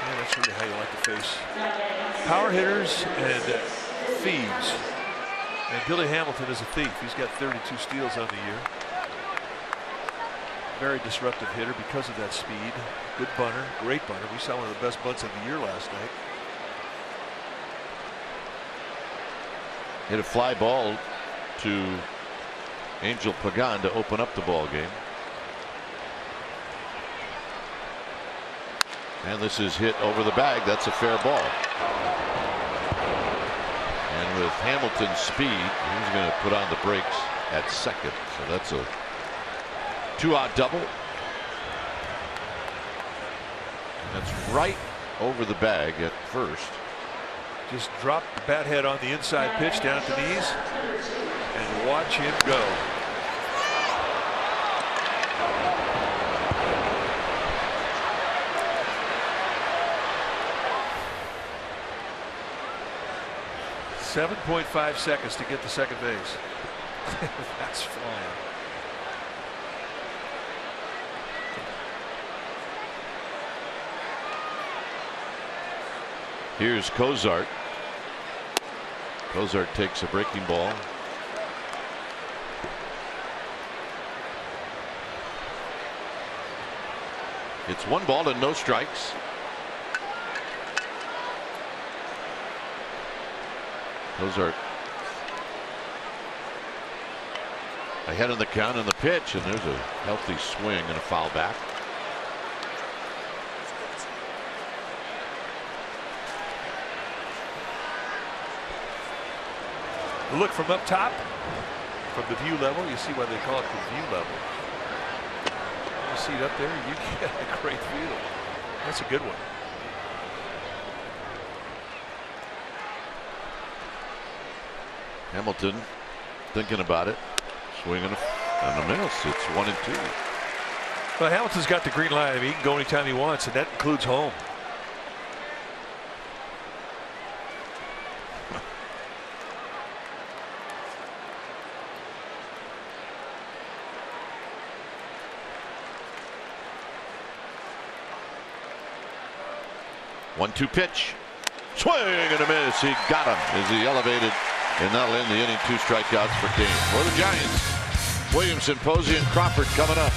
Yeah, that's really how you like to face power hitters and thieves. And Billy Hamilton is a thief. He's got 32 steals on the year. Very disruptive hitter because of that speed. Good bunter, great bunter. We saw one of the best bunts of the year last night. Hit a fly ball to Angel Pagan to open up the ball game. And this is hit over the bag. That's a fair ball. And with Hamilton's speed, he's going to put on the brakes at second. So that's a 2-out double. And that's right over the bag at first. Just drop the bat head on the inside pitch down at the knees and watch him go. .5 seconds to get to second base. That's flying. Here's Cozart. Cozart takes a breaking ball. It's 1 ball and no strikes. Cozart ahead of the count on the pitch, and there's a healthy swing and a foul back. Look from up top, from the view level. You see why they call it the view level. You see it up there, you get a great view. That's a good one. Hamilton thinking about it, swinging on a miss. It's 1-2. Well, Hamilton's got the green light. I mean, he can go anytime he wants, and that includes home. One-two pitch. Swing and a miss. He got him as he elevated, and that'll end the inning. 2 strikeouts for Kane. For the Giants, Williamson, Posey, and Crawford coming up.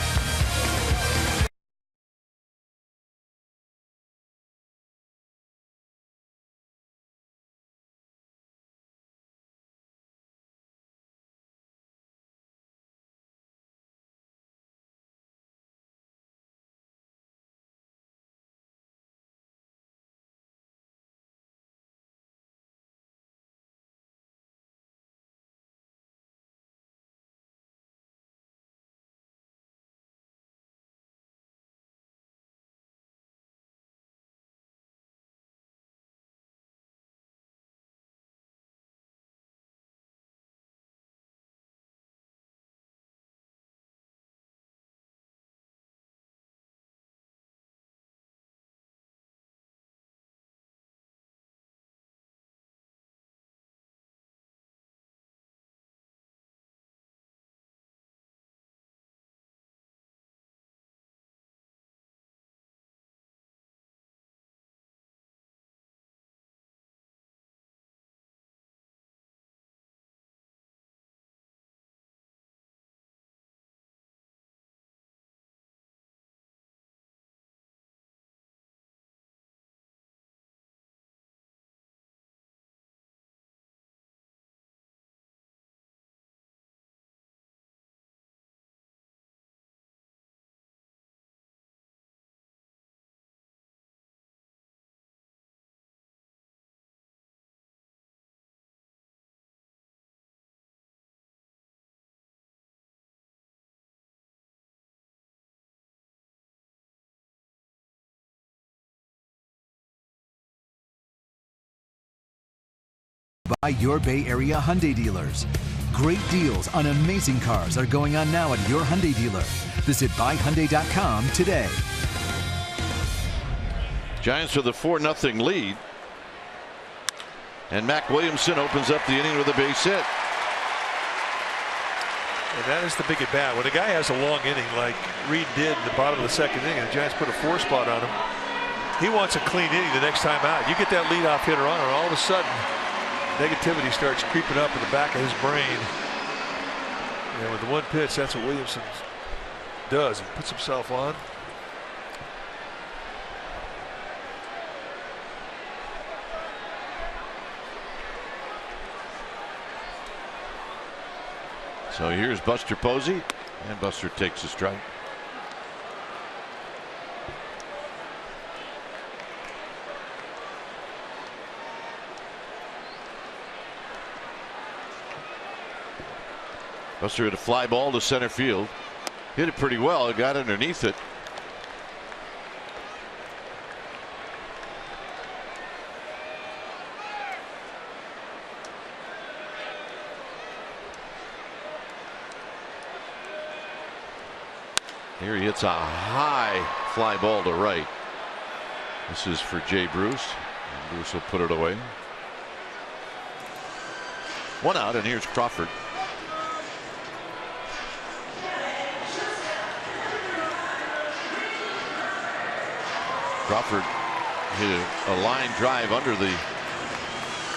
by your Bay Area Hyundai dealers. Great deals on amazing cars are going on now at your Hyundai dealer. Visit buyhyundai.com today. Giants with a 4-0 lead. And Mac Williamson opens up the inning with a base hit. And that is the big at bat. When a guy has a long inning like Reed did in the bottom of the second inning, and the Giants put a 4 spot on him, he wants a clean inning the next time out. You get that leadoff hitter on, and all of a sudden, negativity starts creeping up in the back of his brain. And with the one pitch, that's what Williamson does. He puts himself on. So here's Buster Posey, and Buster takes a strike. Buster hit a fly ball to center field. Hit it pretty well. It got underneath it. Here he hits a high fly ball to right. This is for Jay Bruce. And Bruce will put it away. 1 out, and here's Crawford. Crawford hit a line drive under the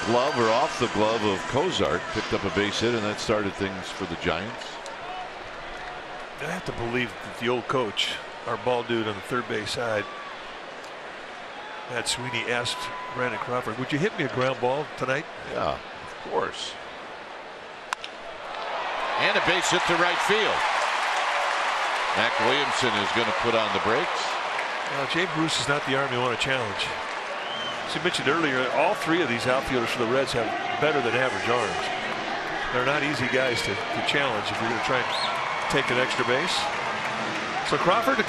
glove or off the glove of Cozart. Picked up a base hit, and that started things for the Giants. I have to believe that the old coach, our ball dude on the third base side, Matt Sweeney, asked Brandon Crawford, "Would you hit me a ground ball tonight?" Yeah, of course. And a base hit to right field. Mac Williamson is going to put on the brakes. Well, Jay Bruce is not the arm you want to challenge. As you mentioned earlier, all 3 of these outfielders for the Reds have better than average arms. They're not easy guys to challenge if you're going to try and take an extra base. So Crawford,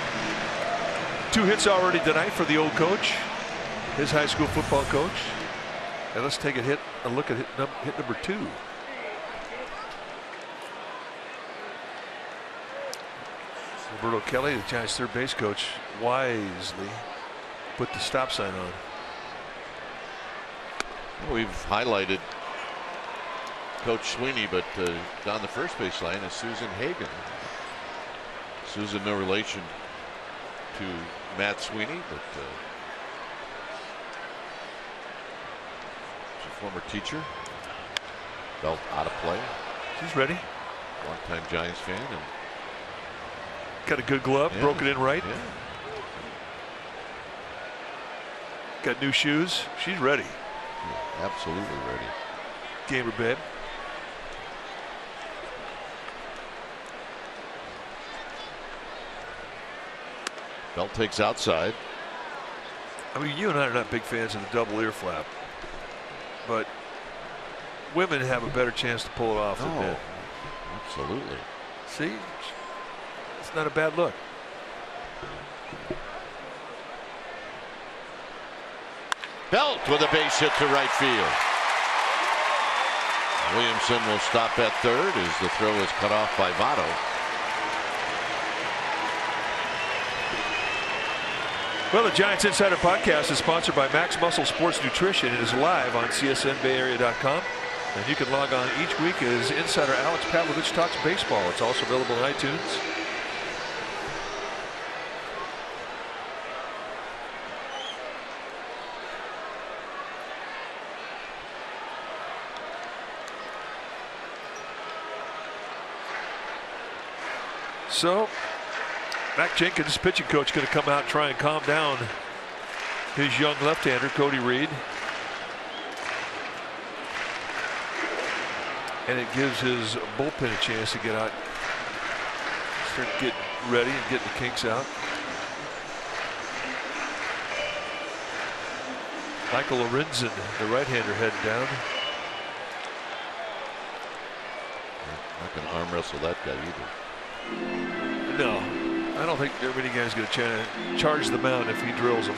2 hits already tonight for the old coach, his high school football coach. And let's take a look at hit number 2. Roberto Kelly, the Giants' third base coach, wisely put the stop sign on. We've highlighted Coach Sweeney, but down the first base line is Susan Hagen. Susan, no relation to Matt Sweeney, but she's a former teacher. Belt out of play. She's ready. Longtime Giants fan, and got a good glove. Yeah. Broke it in right. Yeah. Got new shoes. She's ready. Yeah, absolutely ready. Gamer babe. Belt takes outside. I mean, you and I are not big fans of the double ear flap, but women have a better chance to pull it off than men. Absolutely. See, it's not a bad look. Belt with a base hit to right field. Williamson will stop at third as the throw is cut off by Votto. Well, the Giants Insider Podcast is sponsored by Max Muscle Sports Nutrition. It is live on CSNBayArea.com. And you can log on each week as Insider Alex Pavlovich talks baseball. It's also available on iTunes. So, Mac Jenkins, pitching coach, going to come out and try and calm down his young left-hander, Cody Reed. And it gives his bullpen a chance to get out, start getting ready and getting the kinks out. Michael Lorenzen, the right-hander, heading down. Not going to arm wrestle that guy either. No, I don't think very many guys going to charge the mound if he drills them.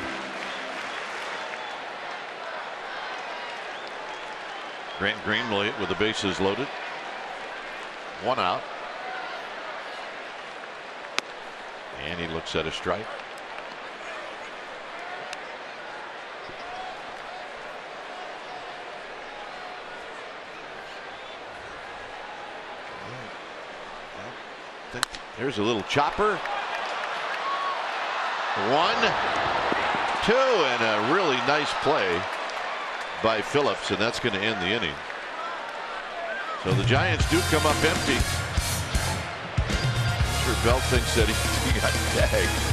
Grant Green will hit with the bases loaded. 1 out. And he looks at a strike. Here's a little chopper. 1, 2, and a really nice play by Phillips, and that's going to end the inning. So the Giants do come up empty. I'm sure Bell thinks that he got tagged.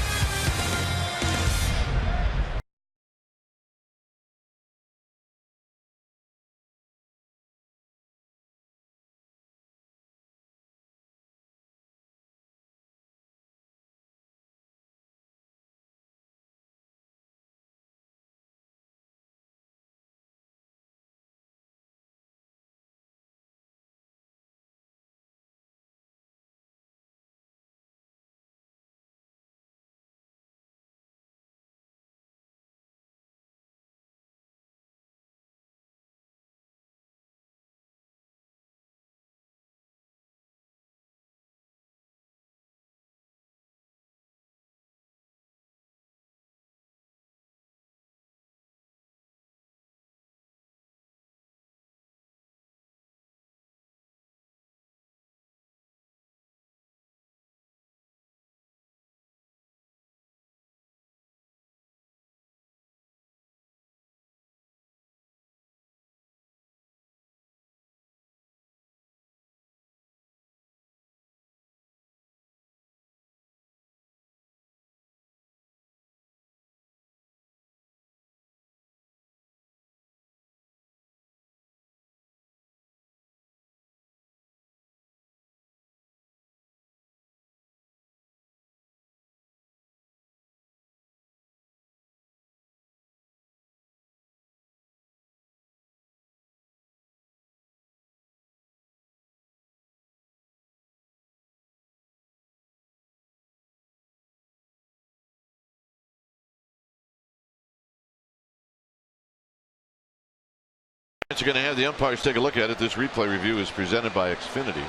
You're going to have the umpires take a look at it. This replay review is presented by Xfinity.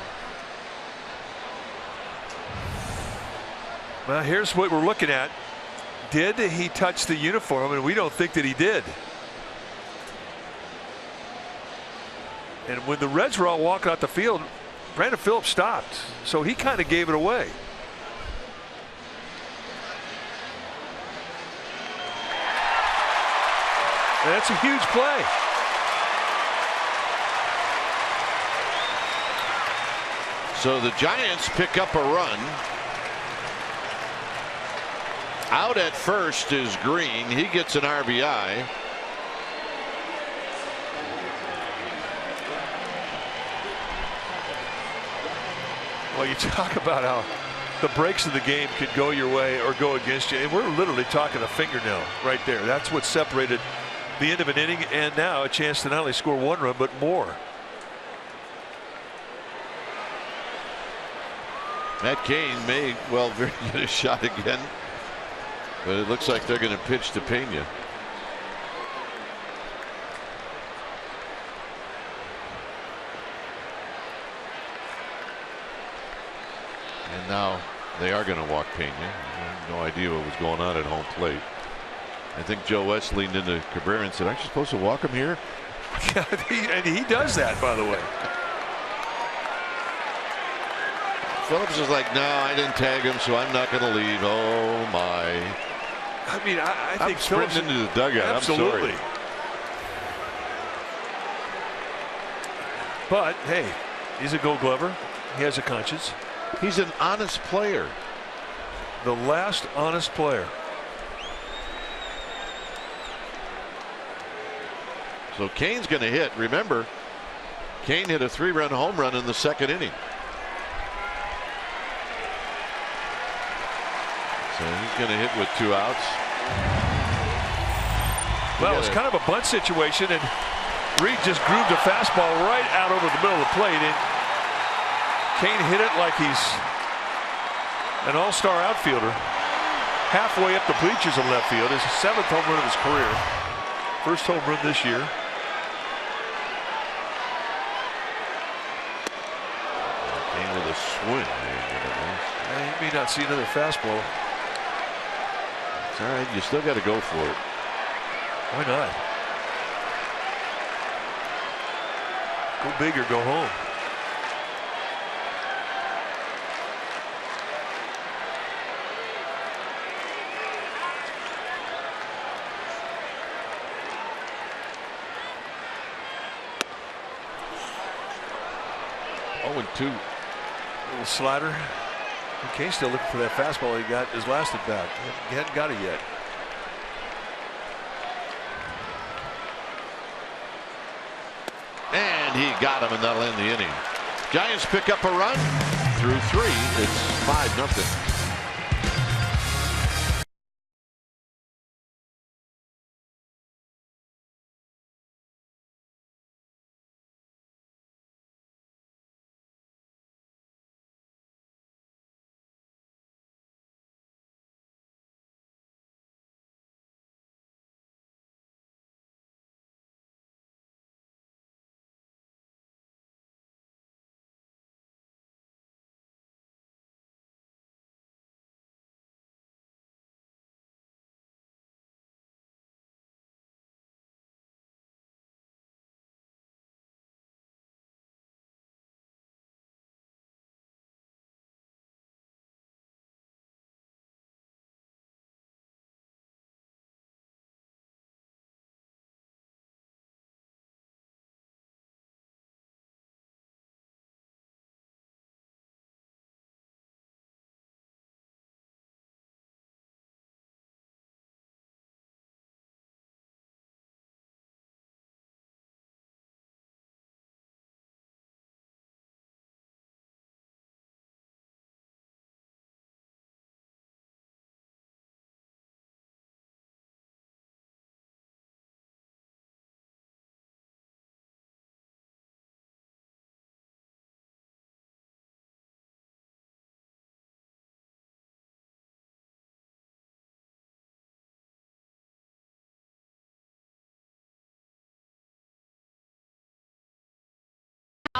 Well, here's what we're looking at. Did he touch the uniform? And we don't think that he did. And when the Reds were all walking out the field, Brandon Phillips stopped. So he kind of gave it away. And that's a huge play. So the Giants pick up a run. Out at first is Green. He gets an RBI. Well, you talk about how the breaks of the game could go your way or go against you. And we're literally talking a fingernail right there. That's what separated the end of an inning, and now a chance to not only score 1 run, but more. Matt Kane may well get a shot again, but it looks like they're going to pitch to Pena. And now they are going to walk Pena. I have no idea what was going on at home plate. I think Joe West leaned into Cabrera and said, "Aren't you supposed to walk him here?" Yeah, and he does that, by the way. Phillips is like, "No, I didn't tag him, so I'm not going to leave." Oh my! I mean, I think Phillips into the dugout. Absolutely. I'm sorry. But hey, he's a Gold Glover. He has a conscience. He's an honest player. The last honest player. So Kane's going to hit. Remember, Kane hit a 3-run home run in the 2nd inning. So he's going to hit with 2 outs. Well, it's kind of a bunt situation, and Reed just grooved a fastball right out over the middle of the plate, and Kane hit it like he's an all-star outfielder. Halfway up the bleachers in left field. His 7th home run of his career. First home run this year. swing. You may not see another fastball. It's all right. You still got to go for it. Why not? Go big or go home. Oh, and 2. Little slider. Kane's still looking for that fastball he got his last at bat. He hadn't got it yet. And he got him, and that'll end the inning. Giants pick up a run through 3. It's 5-0.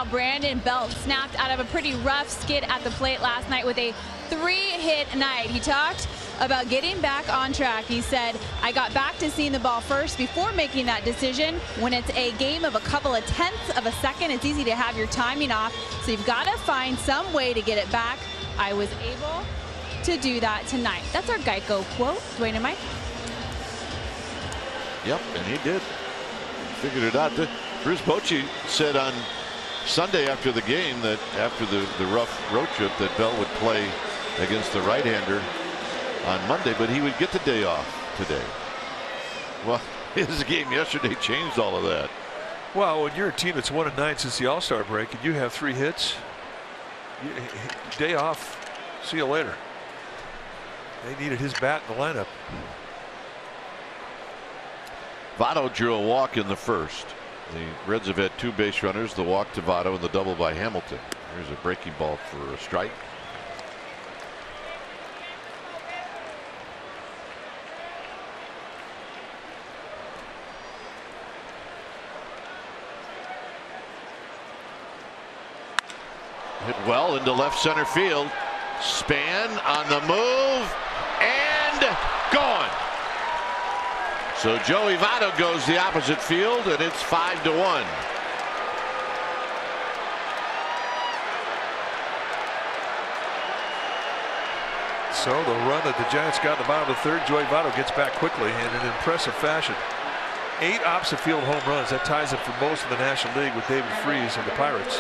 Brandon Belt snapped out of a pretty rough skid at the plate last night with a 3-hit night. He talked about getting back on track. He said, I got back to seeing the ball first before making that decision. When it's a game of a couple of tenths of a second, it's easy to have your timing off. So you've got to find some way to get it back. I was able to do that tonight. That's our Geico quote. Dwayne and Mike. Yep, and he did. Figured it out. Bruce Bochy said on Sunday after the game that after the rough road trip that Bell would play against the right-hander on Monday, but he would get the day off today. Well, his game yesterday changed all of that. Well, when you're a team that's 1-9 since the All-Star break and you have 3 hits, day off, see you later. They needed his bat in the lineup. Votto drew a walk in the first. The Reds have had 2 base runners, the walk to Votto and the double by Hamilton. Here's a breaking ball for a strike. Hit well into left center field. Span on the move and gone. So Joey Votto goes the opposite field, and it's 5-1. So the run that the Giants got in the bottom of the 3rd, Joey Votto gets back quickly in an impressive fashion. 8 opposite field home runs. That ties it for most in the National League with David Freese and the Pirates.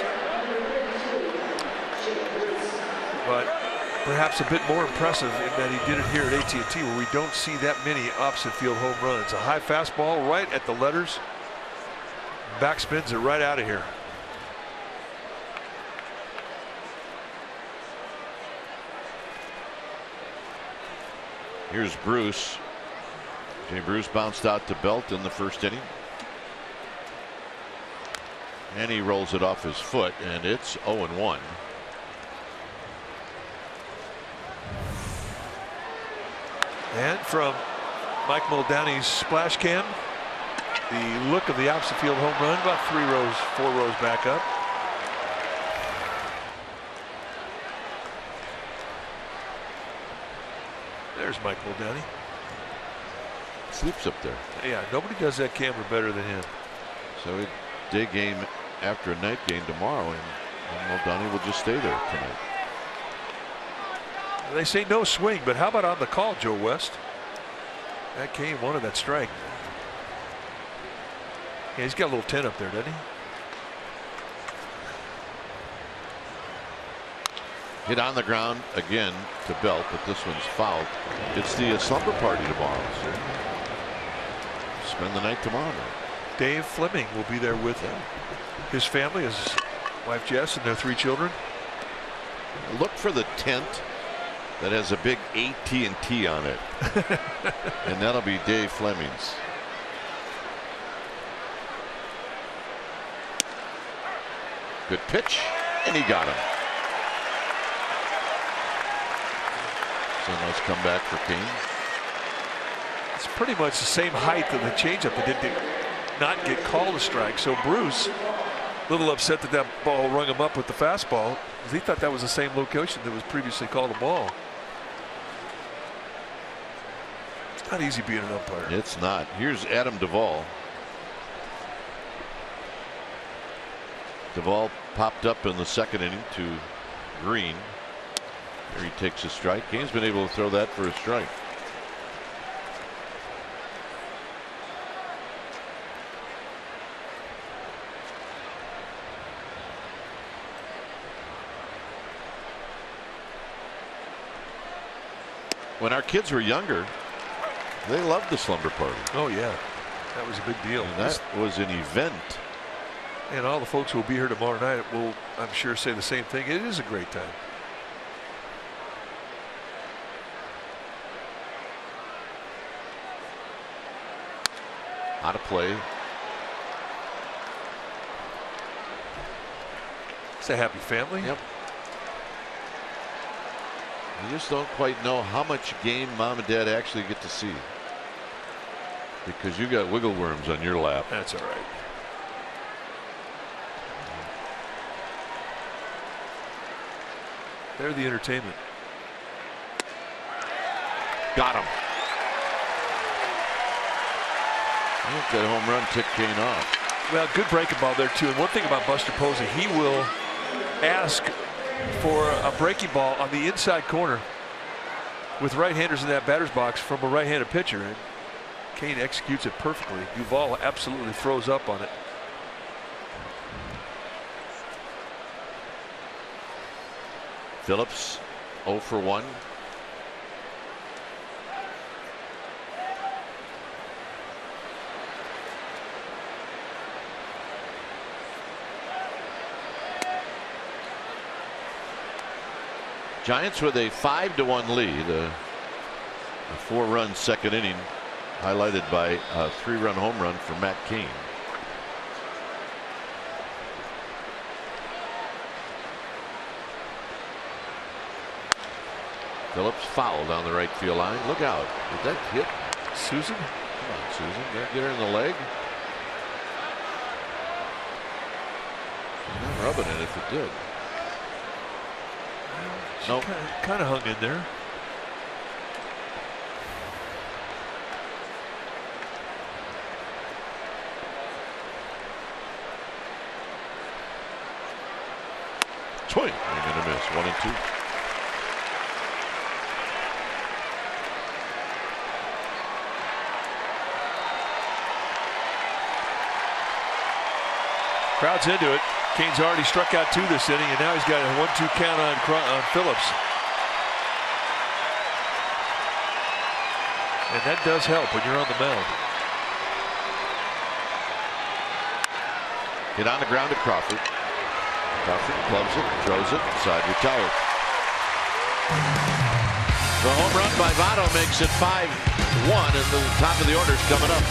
But perhaps a bit more impressive in that he did it here at AT&T, where we don't see that many opposite field home runs. A high fastball right at the letters, backspins it right out of here. Here's Bruce. Jay Bruce bounced out to Belt in the first inning, and he rolls it off his foot, and it's 0-1. And from Mike Muldowney's splash cam, the look of the opposite field home run, about 4 rows back up. There's Mike Muldowney. Sleeps up there. Yeah, nobody does that camera better than him. So a day game after a night game tomorrow, and Muldowney will just stay there tonight. They say no swing, but how about on the call, Joe West? That Kane wanted that strike. Yeah, he's got a little 10 up there, doesn't he? Hit on the ground again to Belt, but this one's fouled. It's the slumber party tomorrow. So spend the night tomorrow night. Dave Fleming will be there with his family, his wife Jess, and their 3 children. Look for the tent that has a big AT&T on it. And that'll be Dave Fleming's. Good pitch, and he got him. So nice comeback for Kane. It's pretty much the same height of the changeup that did not get called a strike. So Bruce, a little upset that that ball rung him up with the fastball, because he thought that was the same location that was previously called a ball. It's not easy being an umpire. It's not. Here's Adam Duvall. Duvall popped up in the second inning to Green. There he takes a strike. Kane's been able to throw that for a strike. When our kids were younger, they loved the slumber party. Oh yeah, that was a big deal. And that was an event. And all the folks who will be here tomorrow night will, I'm sure, say the same thing. It is a great time. Out of play. It's a happy family. Yep. You just don't quite know how much game mom and dad actually get to see, because you got wiggle worms on your lap. That's all right. They're the entertainment. Got him. I think that home run ticked Kane off. Well, good breaking ball there too. And one thing about Buster Posey, he will ask for a breaking ball on the inside corner with right-handers in that batter's box from a right-handed pitcher, and Kane executes it perfectly. Duvall absolutely froze up on it. Phillips 0 for 1. Giants with a 5-1 lead, a 4-run second inning, highlighted by a 3-run home run for Matt Kane. Phillips foul down the right field line. Look out. Did that hit Susan? Come on, Susan. Did that get her in the leg? She's not rubbing it if it did. She kind of hung in there. Swing. They're going to miss. 1 and 2. Crowd's into it. Kane's already struck out 2 this inning, and now he's got a 1-2 count on Phillips. And that does help when you're on the mound. Hit on the ground to Crawford. Crawford gloves it, throws it, side retired. The home run by Votto makes it 5-1, and the top of the order is coming up.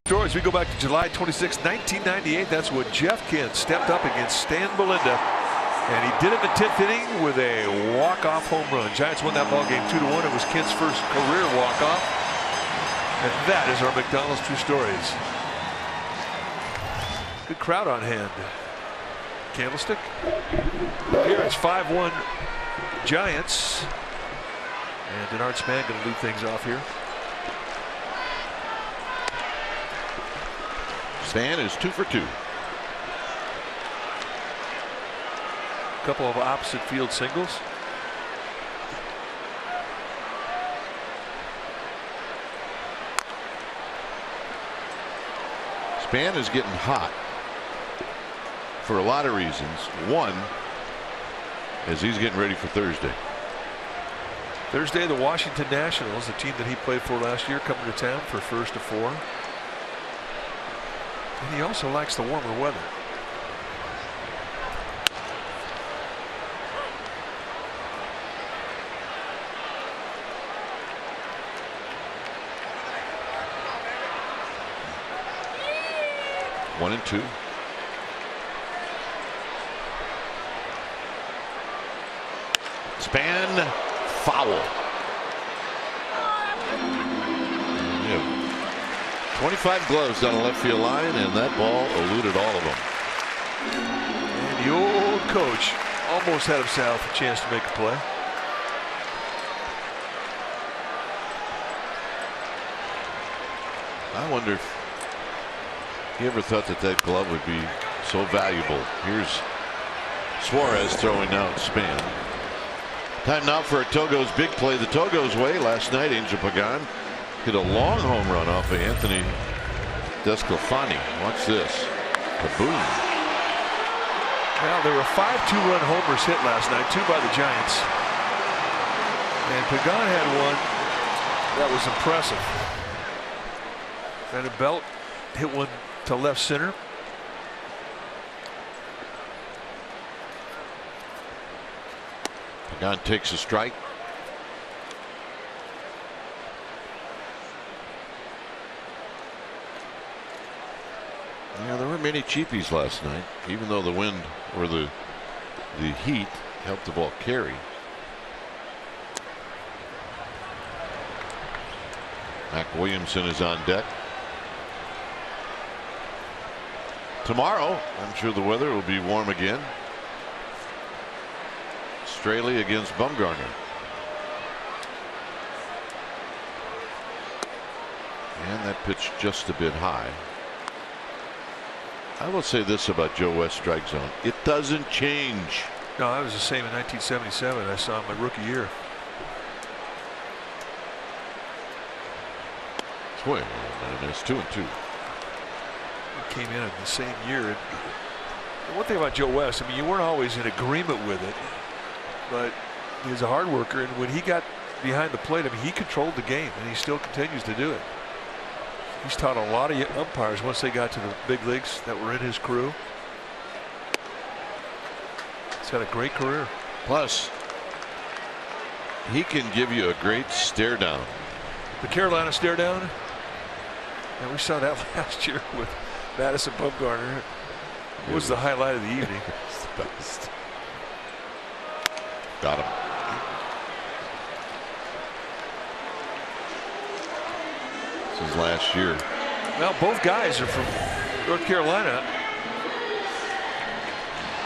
Stories. We go back to July 26, 1998. That's when Jeff Kent stepped up against Stan Belinda, and he did it in the 10th inning with a walk-off home run. Giants won that ball game 2-1. It was Kent's first career walk-off, and that is our McDonald's True Stories. Good crowd on hand. Candlestick. Here it's 5-1 Giants, and Denard Span going to lead things off here. Stan is 2 for 2. Couple of opposite field singles. Span is getting hot for a lot of reasons. One, as he's getting ready for Thursday. Thursday, the Washington Nationals, the team that he played for last year, coming to town for first of 4. And he also likes the warmer weather. One and 2. Span, foul. 25 gloves down the left field line, and that ball eluded all of them. And the old coach almost had himself a chance to make a play. I wonder if he ever thought that that glove would be so valuable. Here's Suarez throwing out Span. Time now for a Togo's big play the Togo's way. Last night, Angel Pagan hit a long home run off of Anthony Desclafani. Watch this. Kaboom. Now, there were 5 2-run homers hit last night, 2 by the Giants. And Pagan had one that was impressive. Brandon Belt hit one to left center. Pagan takes a strike. Yeah, there weren't many cheapies last night, even though the wind or the heat helped the ball carry. Mac Williamson is on deck. Tomorrow, I'm sure the weather will be warm again. Straley against Bumgarner. And that pitch just a bit high. I will say this about Joe West strike zone. It doesn't change. No, that was the same in 1977. I saw him my rookie year. Swing. And it's 2 and 2. He came in the same year. And one thing about Joe West, I mean, you weren't always in agreement with it, but he's a hard worker. And when he got behind the plate, I mean, he controlled the game, and he still continues to do it. He's taught a lot of umpires once they got to the big leagues that were in his crew. He's had a great career. Plus, he can give you a great stare down. The Carolina stare down. And we saw that last year with Madison Bumgarner. It was the highlight of the evening. It's the best. Got him. His last year. Well, both guys are from North Carolina.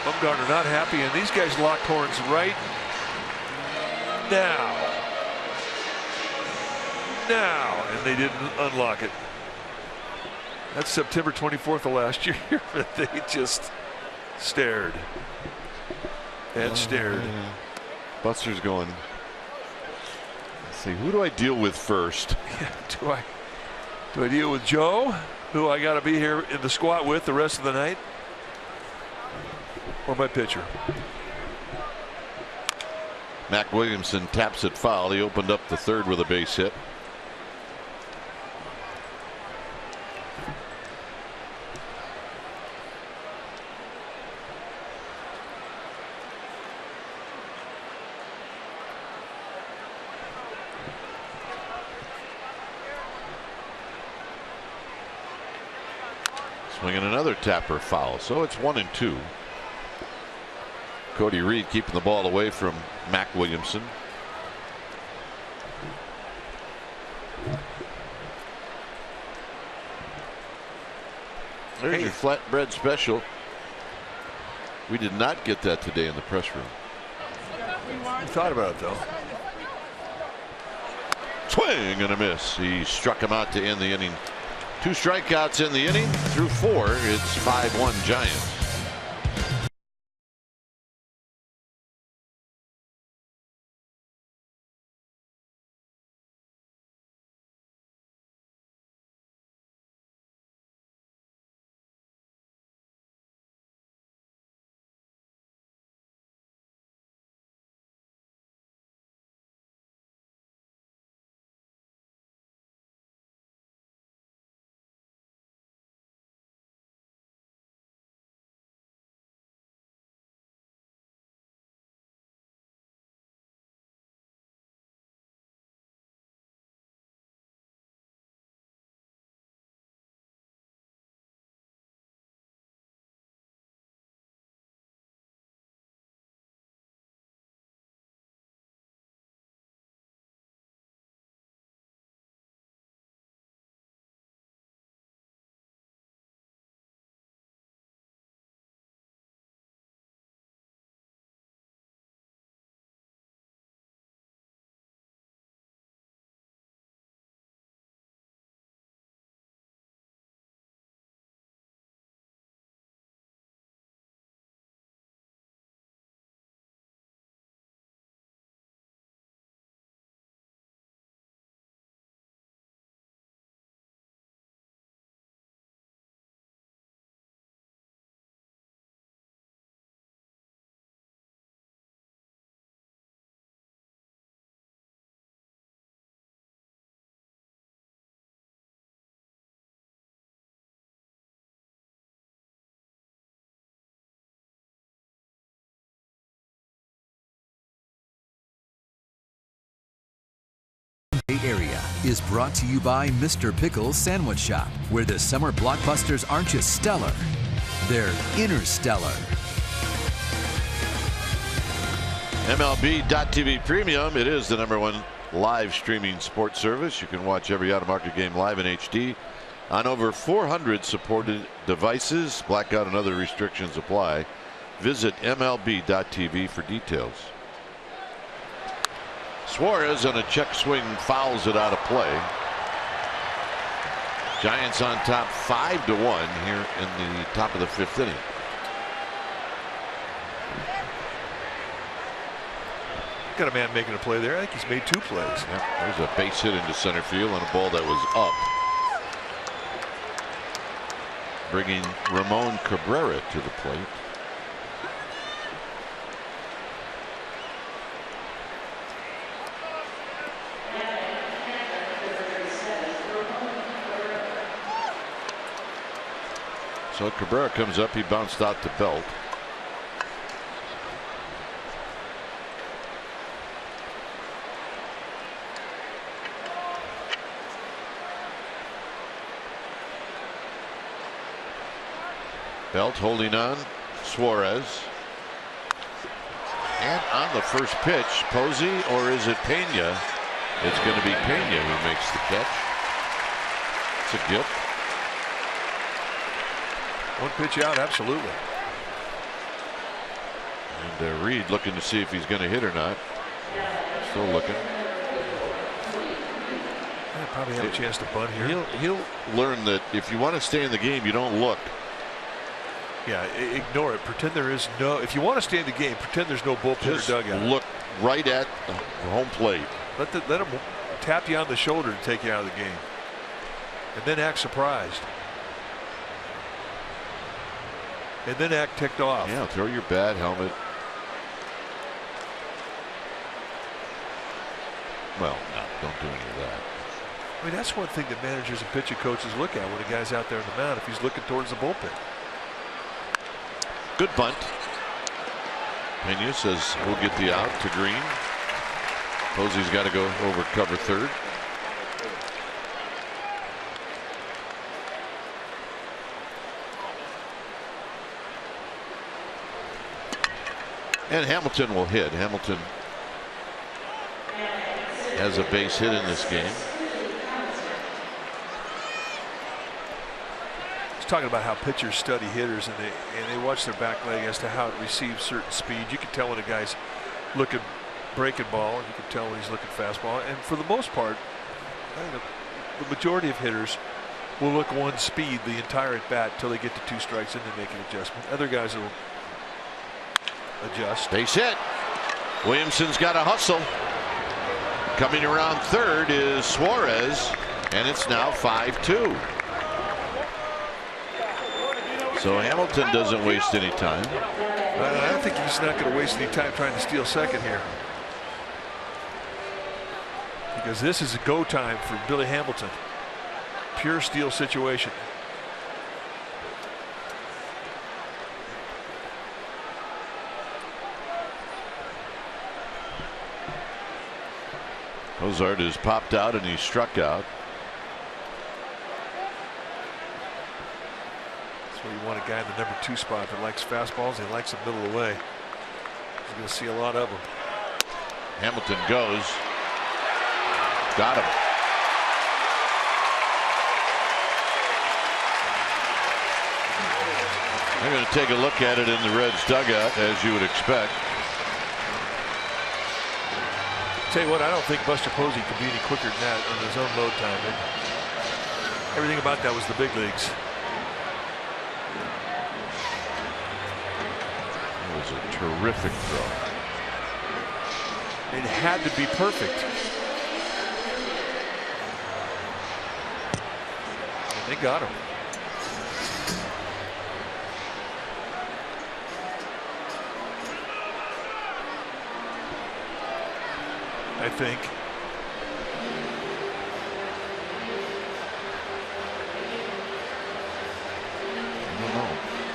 Bumgarner not happy, and these guys locked horns right now. And they didn't unlock it. That's September 24th of last year, but they just stared and stared. Buster's going, let's see, who do I deal with first? Yeah, do I deal with Joe, who I got to be here in the squat with the rest of the night, or my pitcher? Mac Williamson taps it foul. He opened up the third with a base hit. Swinging another tapper foul. So it's 1-2. Cody Reed keeping the ball away from Mac Williamson. There's your flatbread special. We did not get that today in the press room. We thought about it though. Swing and a miss. He struck him out to end the inning. 2 strikeouts in the inning through 4. It's 5-1 Giants. Area is brought to you by Mr. Pickle's Sandwich Shop, where the summer blockbusters aren't just stellar, they're interstellar. MLB.TV Premium, it is the #1 live streaming sports service. You can watch every out-of-market game live in HD on over 400 supported devices. Blackout and other restrictions apply. Visit MLB.TV for details. Suarez on a check swing fouls it out of play. Giants on top 5-1 here in the top of the 5th inning. Got a man making a play there. I think he's made 2 plays. Yep, there's a base hit into center field on a ball that was up, bringing Ramon Cabrera to the plate. So Cabrera comes up. He bounced out to Belt. Belt holding on. Suarez. And on the first pitch, Posey, or is it Pena? It's going to be Pena who makes the catch. It's a gift. 1 pitch out, absolutely. And Reed looking to see if he's going to hit or not. Still looking. Yeah, probably have a chance to bunt here. He'll learn that if you want to stay in the game, you don't look. Yeah, ignore it. Pretend there is no. If you want to stay in the game, pretend there's no bullpen or dugout. Look right at the home plate. Let him tap you on the shoulder to take you out of the game, and then act surprised. And then act ticked off. Yeah, throw your bat, helmet. Well, no, don't do any of that. I mean, that's one thing that managers and pitching coaches look at when a guy's out there in the mound, if he's looking towards the bullpen. Good bunt. Pena says we'll get the out to Green. Posey's got to go over cover third. And Hamilton will hit. Hamilton has a base hit in this game. He's talking about how pitchers study hitters and they watch their back leg as to how it receives certain speed. You can tell when a guy's looking breaking ball, and you can tell when he's looking fastball. And for the most part, the majority of hitters will look one speed the entire at bat until they get to 2 strikes and then make an adjustment. Other guys will adjust. Base hit. Williamson's got a hustle. Coming around third is Suarez, and it's now 5-2. So Hamilton doesn't waste any time. I don't think he's not going to waste any time trying to steal second here, because this is a go time for Billy Hamilton. Pure steal situation. Cozart has popped out and he struck out. That's where you want a guy in the number 2 spot that likes fastballs. He likes them middle of the way. You're going to see a lot of them. Hamilton goes. Got him. They're going to take a look at it in the Reds dugout, as you would expect. Tell you what, I don't think Buster Posey could be any quicker than that on his own load time. Everything about that was the big leagues. It was a terrific throw. It had to be perfect. And they got him. I think.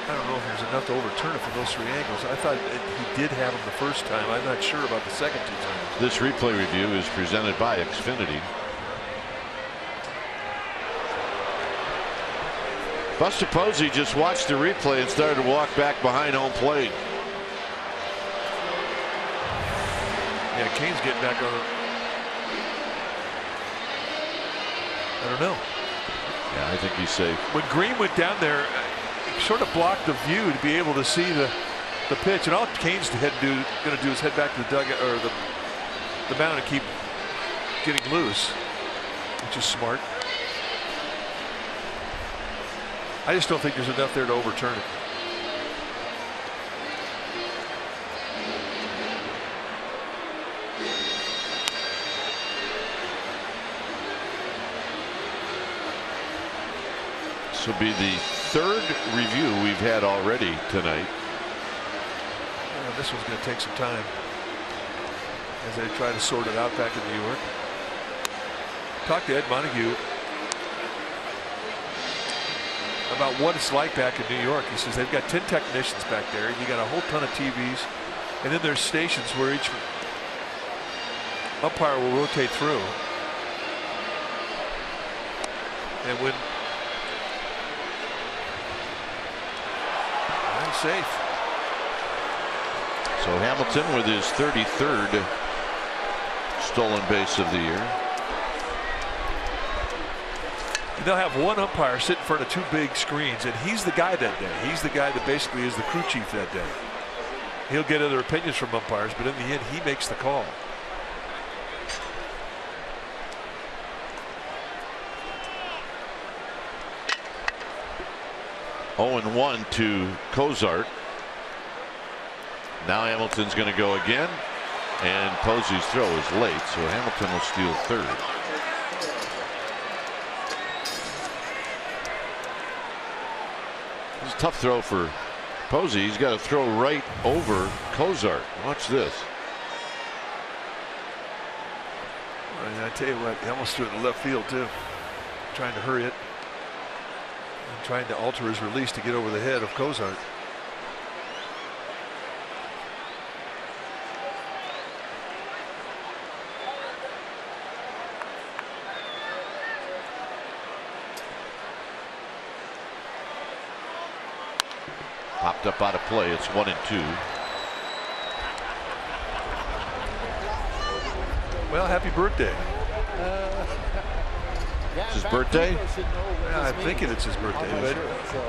I don't know if there's enough to overturn it from those 3 angles. I thought he did have him the first time. I'm not sure about the second 2 times. This replay review is presented by Xfinity. Buster Posey just watched the replay and started to walk back behind home plate. Yeah, Kane's getting back on it. I don't know. Yeah, I think he's safe. When Green went down there, he sort of blocked the view to be able to see the pitch, and all Kane's going to do is head back to the dugout or the mound and keep getting loose, which is smart. I just don't think there's enough there to overturn it. This will be the 3rd review we've had already tonight. This one's going to take some time as they try to sort it out back in New York. Talk to Ed Montague about what it's like back in New York. He says they've got 10 technicians back there. You got a whole ton of TVs, and then there's stations where each umpire will rotate through. And when safe. So Hamilton with his 33rd stolen base of the year. They'll have one umpire sit in front of 2 big screens, and he's the guy that day. He's the guy that basically is the crew chief that day. He'll get other opinions from umpires, but in the end, he makes the call. Oh, 0-1 to Cozart. Now Hamilton's going to go again, and Posey's throw is late, so Hamilton will steal 3rd. It's a tough throw for Posey. He's got to throw right over Cozart. Watch this. And I tell you what, he almost threw it in left field too, trying to hurry it and trying to alter his release to get over the head of Cozart. Popped up out of play. It's 1-2. Well, happy birthday. It's his birthday? Yeah, I'm thinking it's his birthday. But So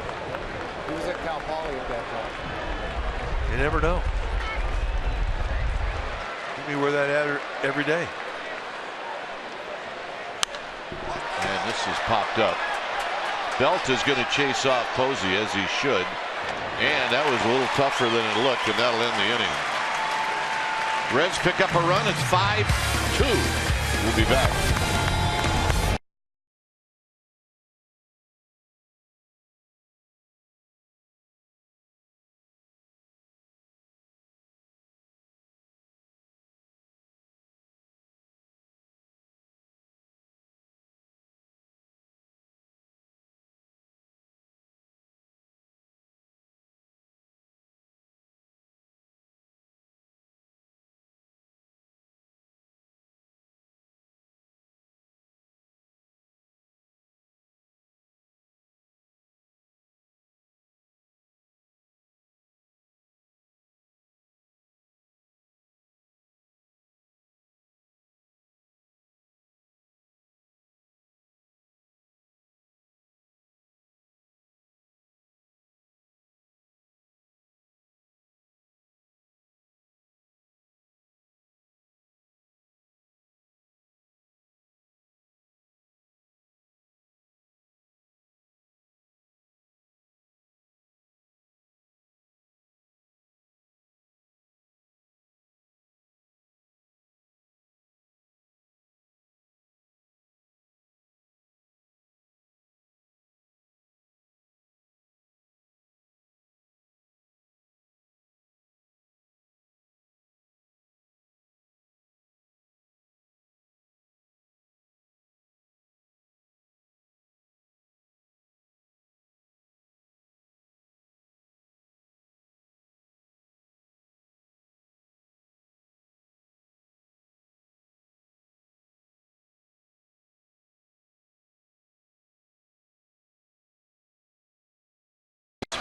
he was at Cal Poly at that time. you never know. You may wear that ad every day. And this is popped up. Belt is going to chase off Posey, as he should. And that was a little tougher than it looked, and that'll end the inning. Reds pick up a run. It's 5-2. We'll be back.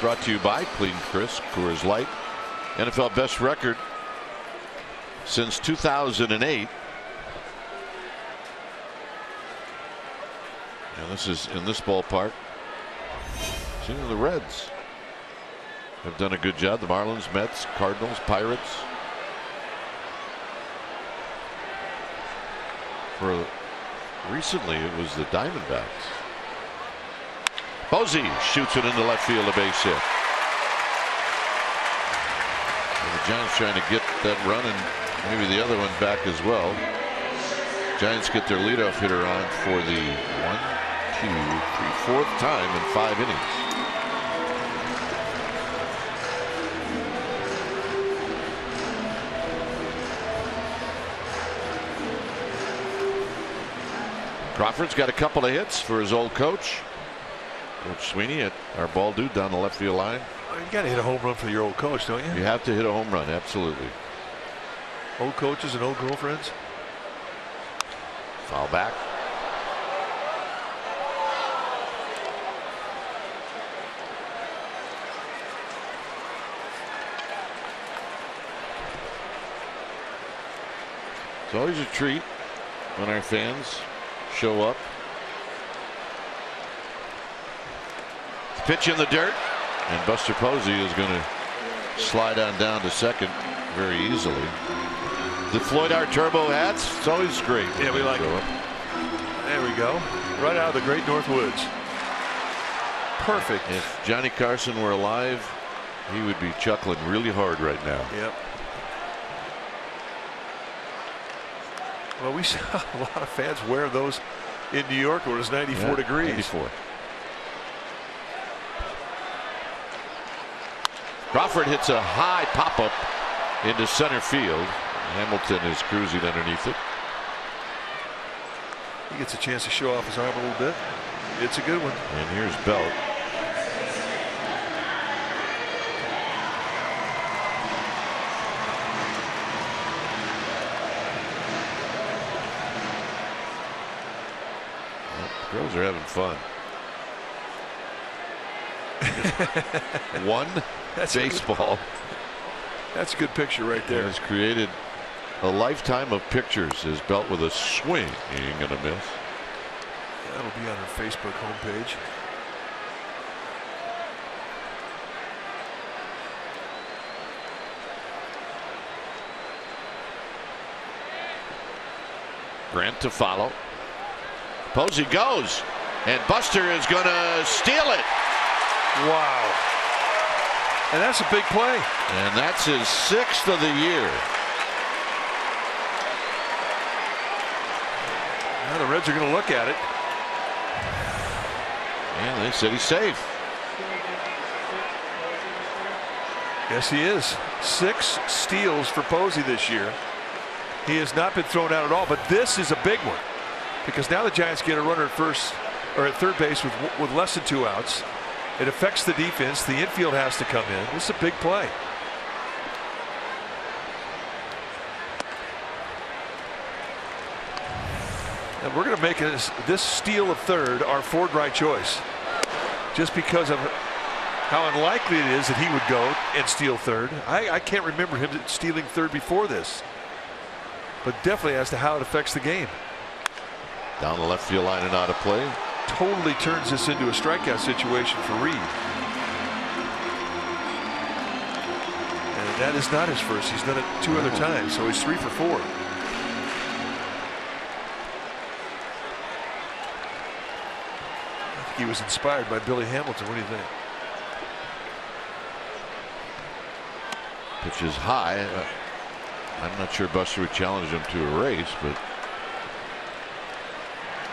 Brought to you by Clean Crisp, Coors Light. NFL best record since 2008. And this is in this ballpark. The Reds have done a good job. The Marlins, Mets, Cardinals, Pirates. For recently, it was the Diamondbacks. Posey shoots it into left field, a base hit. And the Giants trying to get that run and maybe the other one back as well. Giants get their leadoff hitter on for the 4th time in 5 innings. Crawford's got a couple of hits for his old coach. Coach Sweeney at our ball dude down the left field line. You got to hit a home run for your old coach, don't you? You have to hit a home run, absolutely. Old coaches and old girlfriends. Foul back. It's always a treat when our fans show up. Pitch in the dirt, and Buster Posey is going to slide on down to second very easily. The Floyd R. Turbo hats, it's always great. Yeah, we like it. There we go. Right out of the great North Woods. Perfect. If Johnny Carson were alive, he would be chuckling really hard right now. Yep. Well, we saw a lot of fans wear those in New York where it was 94 degrees. 94. Crawford hits a high pop-up into center field. Hamilton is cruising underneath it. He gets a chance to show off his arm a little bit. It's a good one. And here's Belt. The girls are having fun. One That's baseball. That's a good picture right there. Has created A lifetime of pictures is Belt with a swing and a miss. That'll be on her Facebook homepage. Grant to follow. Posey goes, and Buster is going to steal it. Wow. And that's a big play. And that's his 6th of the year. Now the Reds are going to look at it. And they said he's safe. Yes, he is. 6 steals for Posey this year. He has not been thrown out at all, but this is a big one because now the Giants get a runner at first or at third base with less than 2 outs. It affects the defense. The infield has to come in. This is a big play. And we're going to make this steal of third our Ford right choice, just because of how unlikely it is that he would go and steal third. I can't remember him stealing third before this, but definitely as to how it affects the game. Down the left field line and out of play. Totally turns this into a strikeout situation for Reed. And that is not his first. He's done it 2 other times, so he's 3 for 4. I think he was inspired by Billy Hamilton. What do you think? Pitch is high. I'm not sure Buster would challenge him to a race, but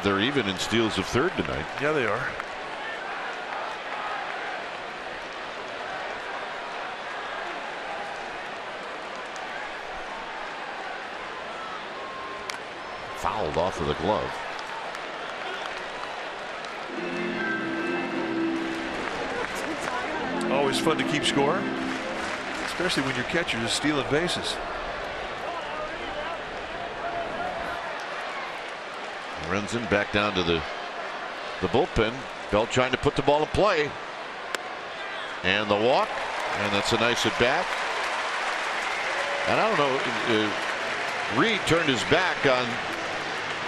they're even in steals of third tonight. Yeah, they are. Fouled off of the glove. Always fun to keep score, especially when your catcher is stealing bases. Runs in back down to the bullpen. Belt trying to put the ball in play. And the walk. And that's a nice at bat. And I don't know. Reed turned his back on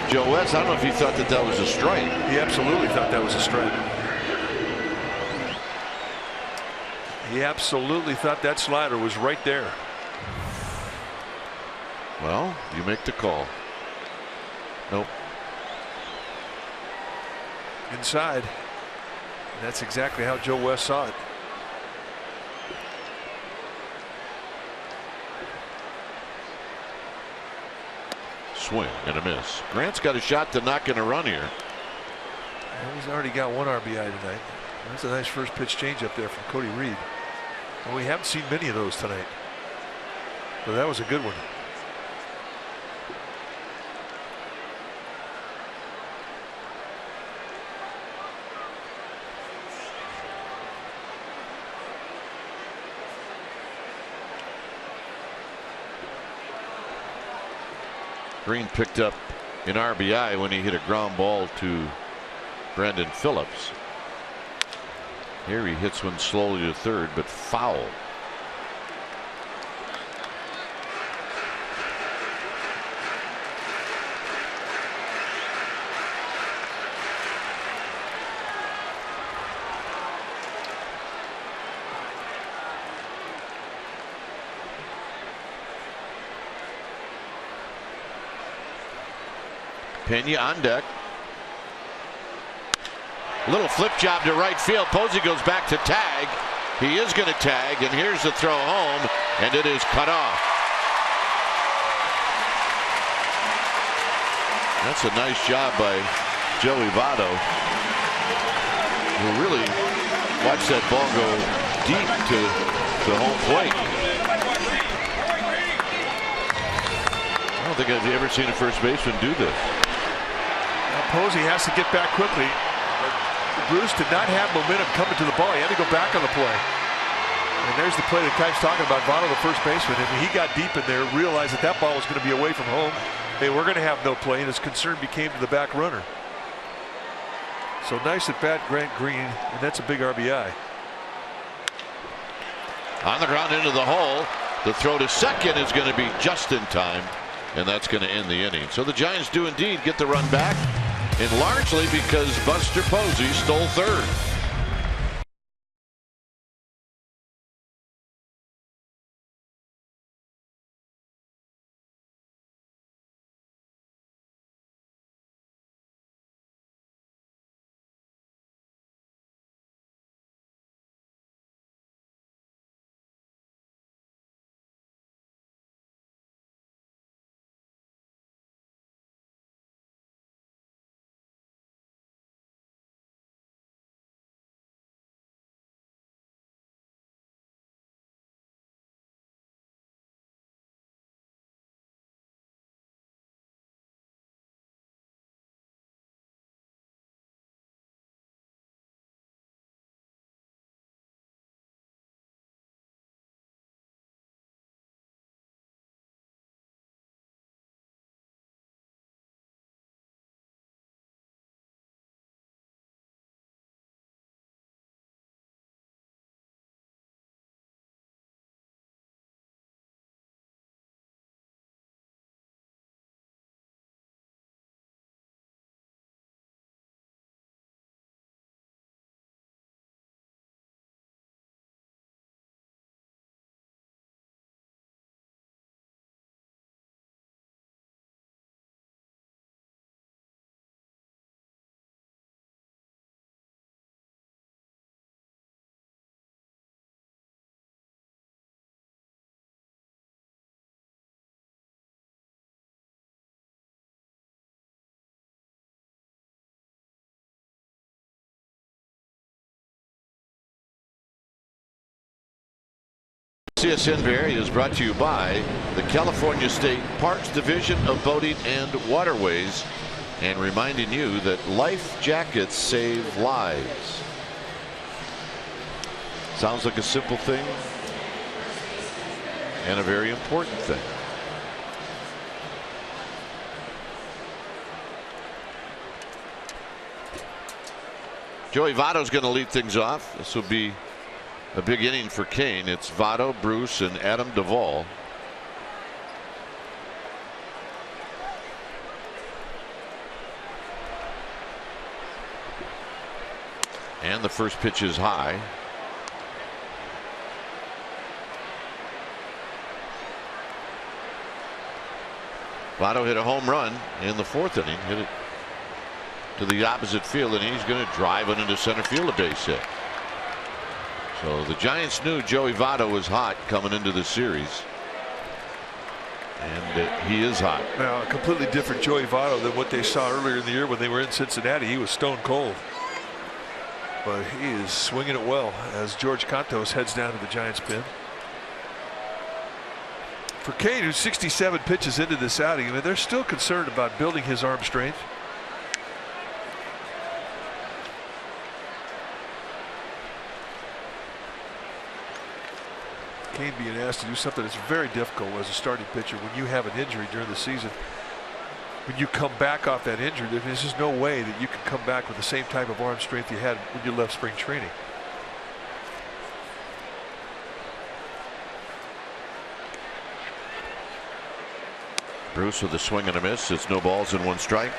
Joe West. I don't know if he thought that was a strike. He absolutely thought that was a strike. He absolutely thought that slider was right there. Well, you make the call. Nope. Inside. And that's exactly how Joe West saw it. Swing and a miss. Grant's got a shot to knock in a run here. Well, he's already got 1 RBI tonight. That's a nice first pitch change up there from Cody Reed. Well, we haven't seen many of those tonight, but that was a good one. Green picked up an RBI when he hit a ground ball to Brandon Phillips. Here he hits one slowly to third, but foul. Pena on deck. Little flip job to right field. Posey goes back to tag. He is going to tag, and here's the throw home, and it is cut off. That's a nice job by Joey Votto, who really watched that ball go deep to the home plate. I don't think I've ever seen a first baseman do this. Posey has to get back quickly. Bruce did not have momentum coming to the ball. He had to go back on the play. And there's the play that Kite's talking about. Votto, the first baseman, and he got deep in there, realized that that ball was going to be away from home. They were going to have no play, and his concern became to the back runner. So nice at bat, Grant Green, and that's a big RBI. On the ground into the hole. The throw to second is going to be just in time. and that's going to end the inning. So the Giants do indeed get the run back, and largely because Buster Posey stole third. CSN Bay is brought to you by the California State Parks Division of Boating and Waterways, and reminding you that life jackets save lives. Sounds like a simple thing and a very important thing. Joey Votto's going to lead things off. This will be a big inning for Kane. It's Votto, Bruce, and Adam Duvall. And the first pitch is high. Votto hit a home run in the fourth inning. Hit it to the opposite field, and he's going to drive it into center field, a base hit. So the Giants knew Joey Votto was hot coming into the series, and he is hot. Now, a completely different Joey Votto than what they saw earlier in the year when they were in Cincinnati. He was stone cold, but he is swinging it well as George Cantos heads down to the Giants pen. For Kane, who's 67 pitches into this outing, I mean, they're still concerned about building his arm strength. Kane being asked to do something that's very difficult as a starting pitcher when you have an injury during the season. When you come back off that injury, there's just no way that you can come back with the same type of arm strength you had when you left spring training. Bruce with a swing and a miss. It's no balls and one strike.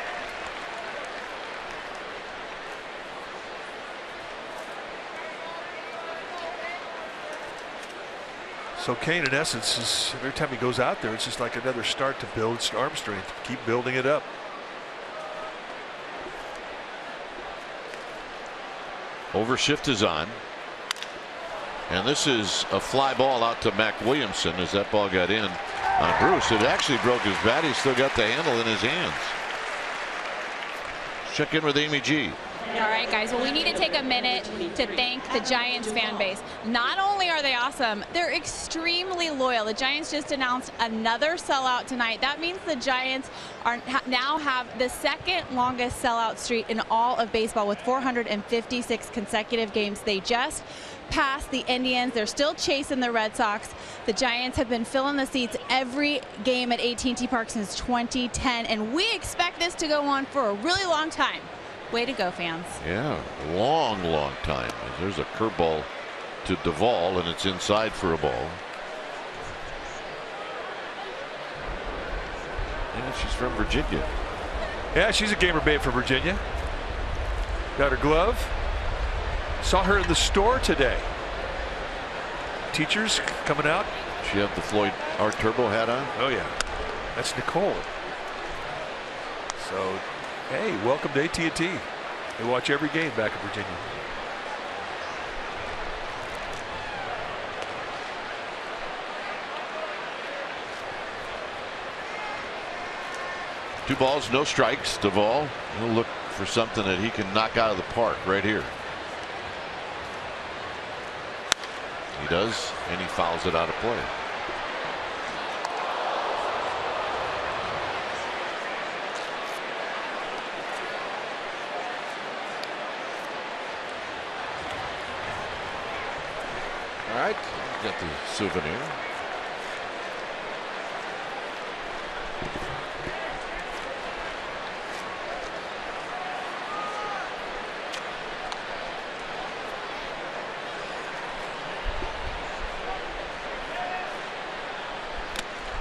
So Kane, in essence, is every time he goes out there, it's just like another start to build arm strength. Keep building it up. Overshift is on, and this is a fly ball out to Mac Williamson as that ball got in on Bruce. It actually broke his bat. He's still got the handle in his hands. Check in with Amy G. All right, guys. Well, we need to take a minute to thank the Giants fan base. Not only are they awesome, they're extremely loyal. The Giants just announced another sellout tonight. That means the Giants now have the second longest sellout streak in all of baseball with 456 consecutive games. They just passed the Indians. They're still chasing the Red Sox. The Giants have been filling the seats every game at AT&T Park since 2010, and we expect this to go on for a really long time. Way to go, fans. Yeah, long time. There's a curveball to Duvall, and it's inside for a ball. Yeah, she's from Virginia. Yeah, she's a gamer babe from Virginia. Got her glove. Saw her in the store today. Teachers coming out. She have the Floyd R Turbo hat on. Oh yeah, that's Nicole. So, hey, welcome to AT&T. They watch every game back in Virginia. Two balls, no strikes. Duvall will look for something that he can knock out of the park right here. He does, and he fouls it out of play. All right, got the souvenir.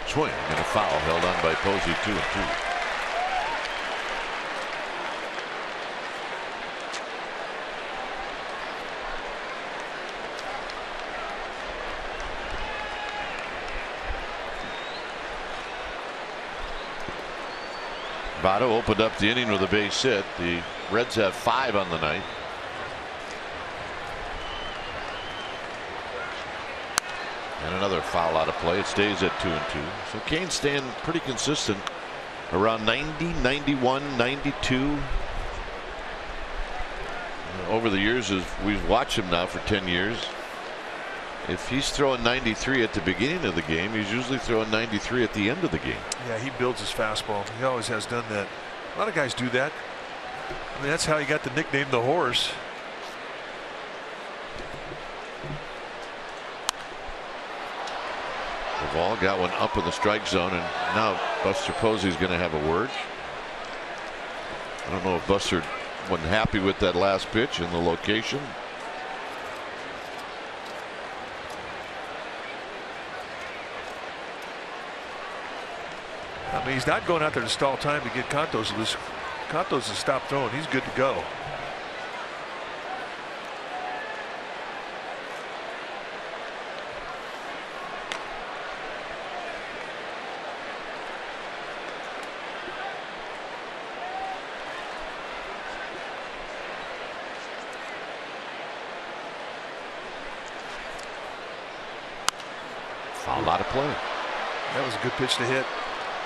Swing and a foul held on by Posey, 2-2. Votto opened up the inning with a base hit. The Reds have 5 on the night. And another foul out of play. It stays at 2-2. So Kane staying pretty consistent around 90, 91, 92. Over the years, as we've watched him now for 10 years, if he's throwing 93 at the beginning of the game, he's usually throwing 93 at the end of the game. Yeah, he builds his fastball. He always has done that. A lot of guys do that. I mean, that's how he got the nickname the Horse. The ball got one up in the strike zone, and now Buster Posey's going to have a word. I don't know if Buster wasn't happy with that last pitch and the location. I mean, he's not going out there to stall time to get Contos loose. Contos has stopped throwing. He's good to go. Foul out of play. That was a good pitch to hit.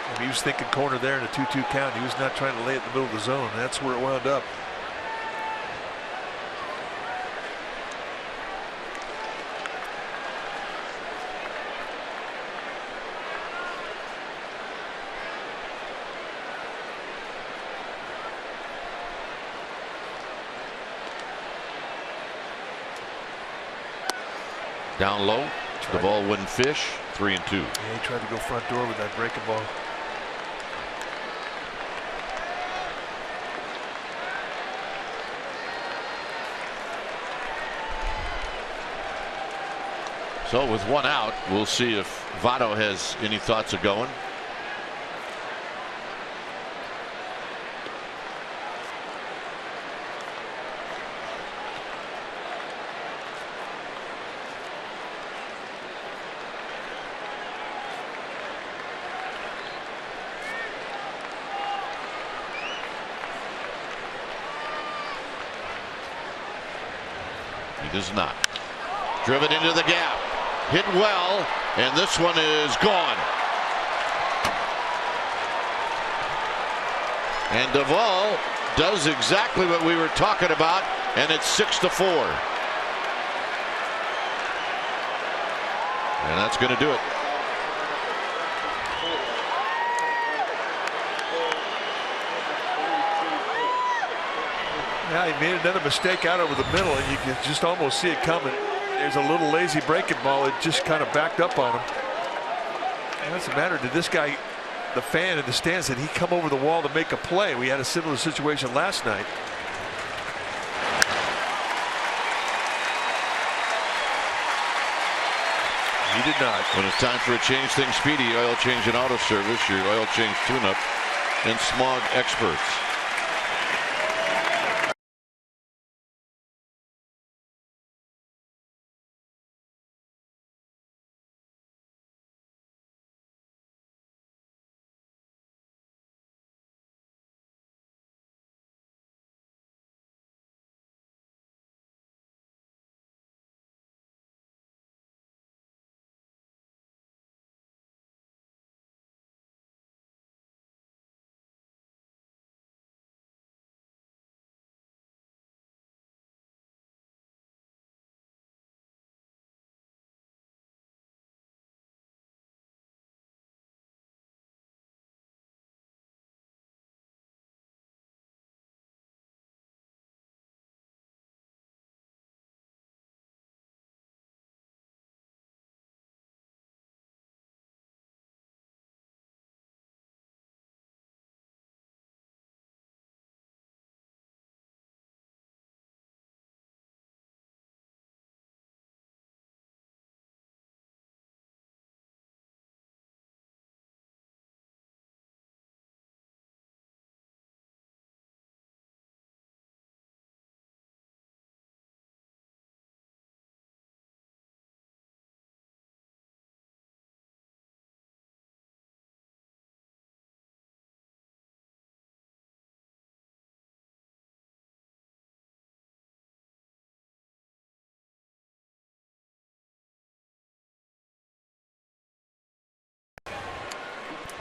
I mean, he was thinking corner there in a 2-2 count. He was not trying to lay it in the middle of the zone. That's where it wound up. Down low. The ball wouldn't fish. 3-2. Yeah, he tried to go front door with that breaking ball. So with one out, we'll see if Votto has any thoughts of going. Does not. Driven into the gap, hit well, and this one is gone. And Duvall does exactly what we were talking about, and it's 6-4. And that's going to do it. Yeah, he made another mistake out over the middle, and you can just almost see it coming. There's a little lazy breaking ball. It just kind of backed up on him. And what's the matter? Did this guy, the fan in the stands, did he come over the wall to make a play? We had a similar situation last night. He did not. When it's time for a change, think Speedy Oil Change and Auto Service, your oil change tune-up and smog experts.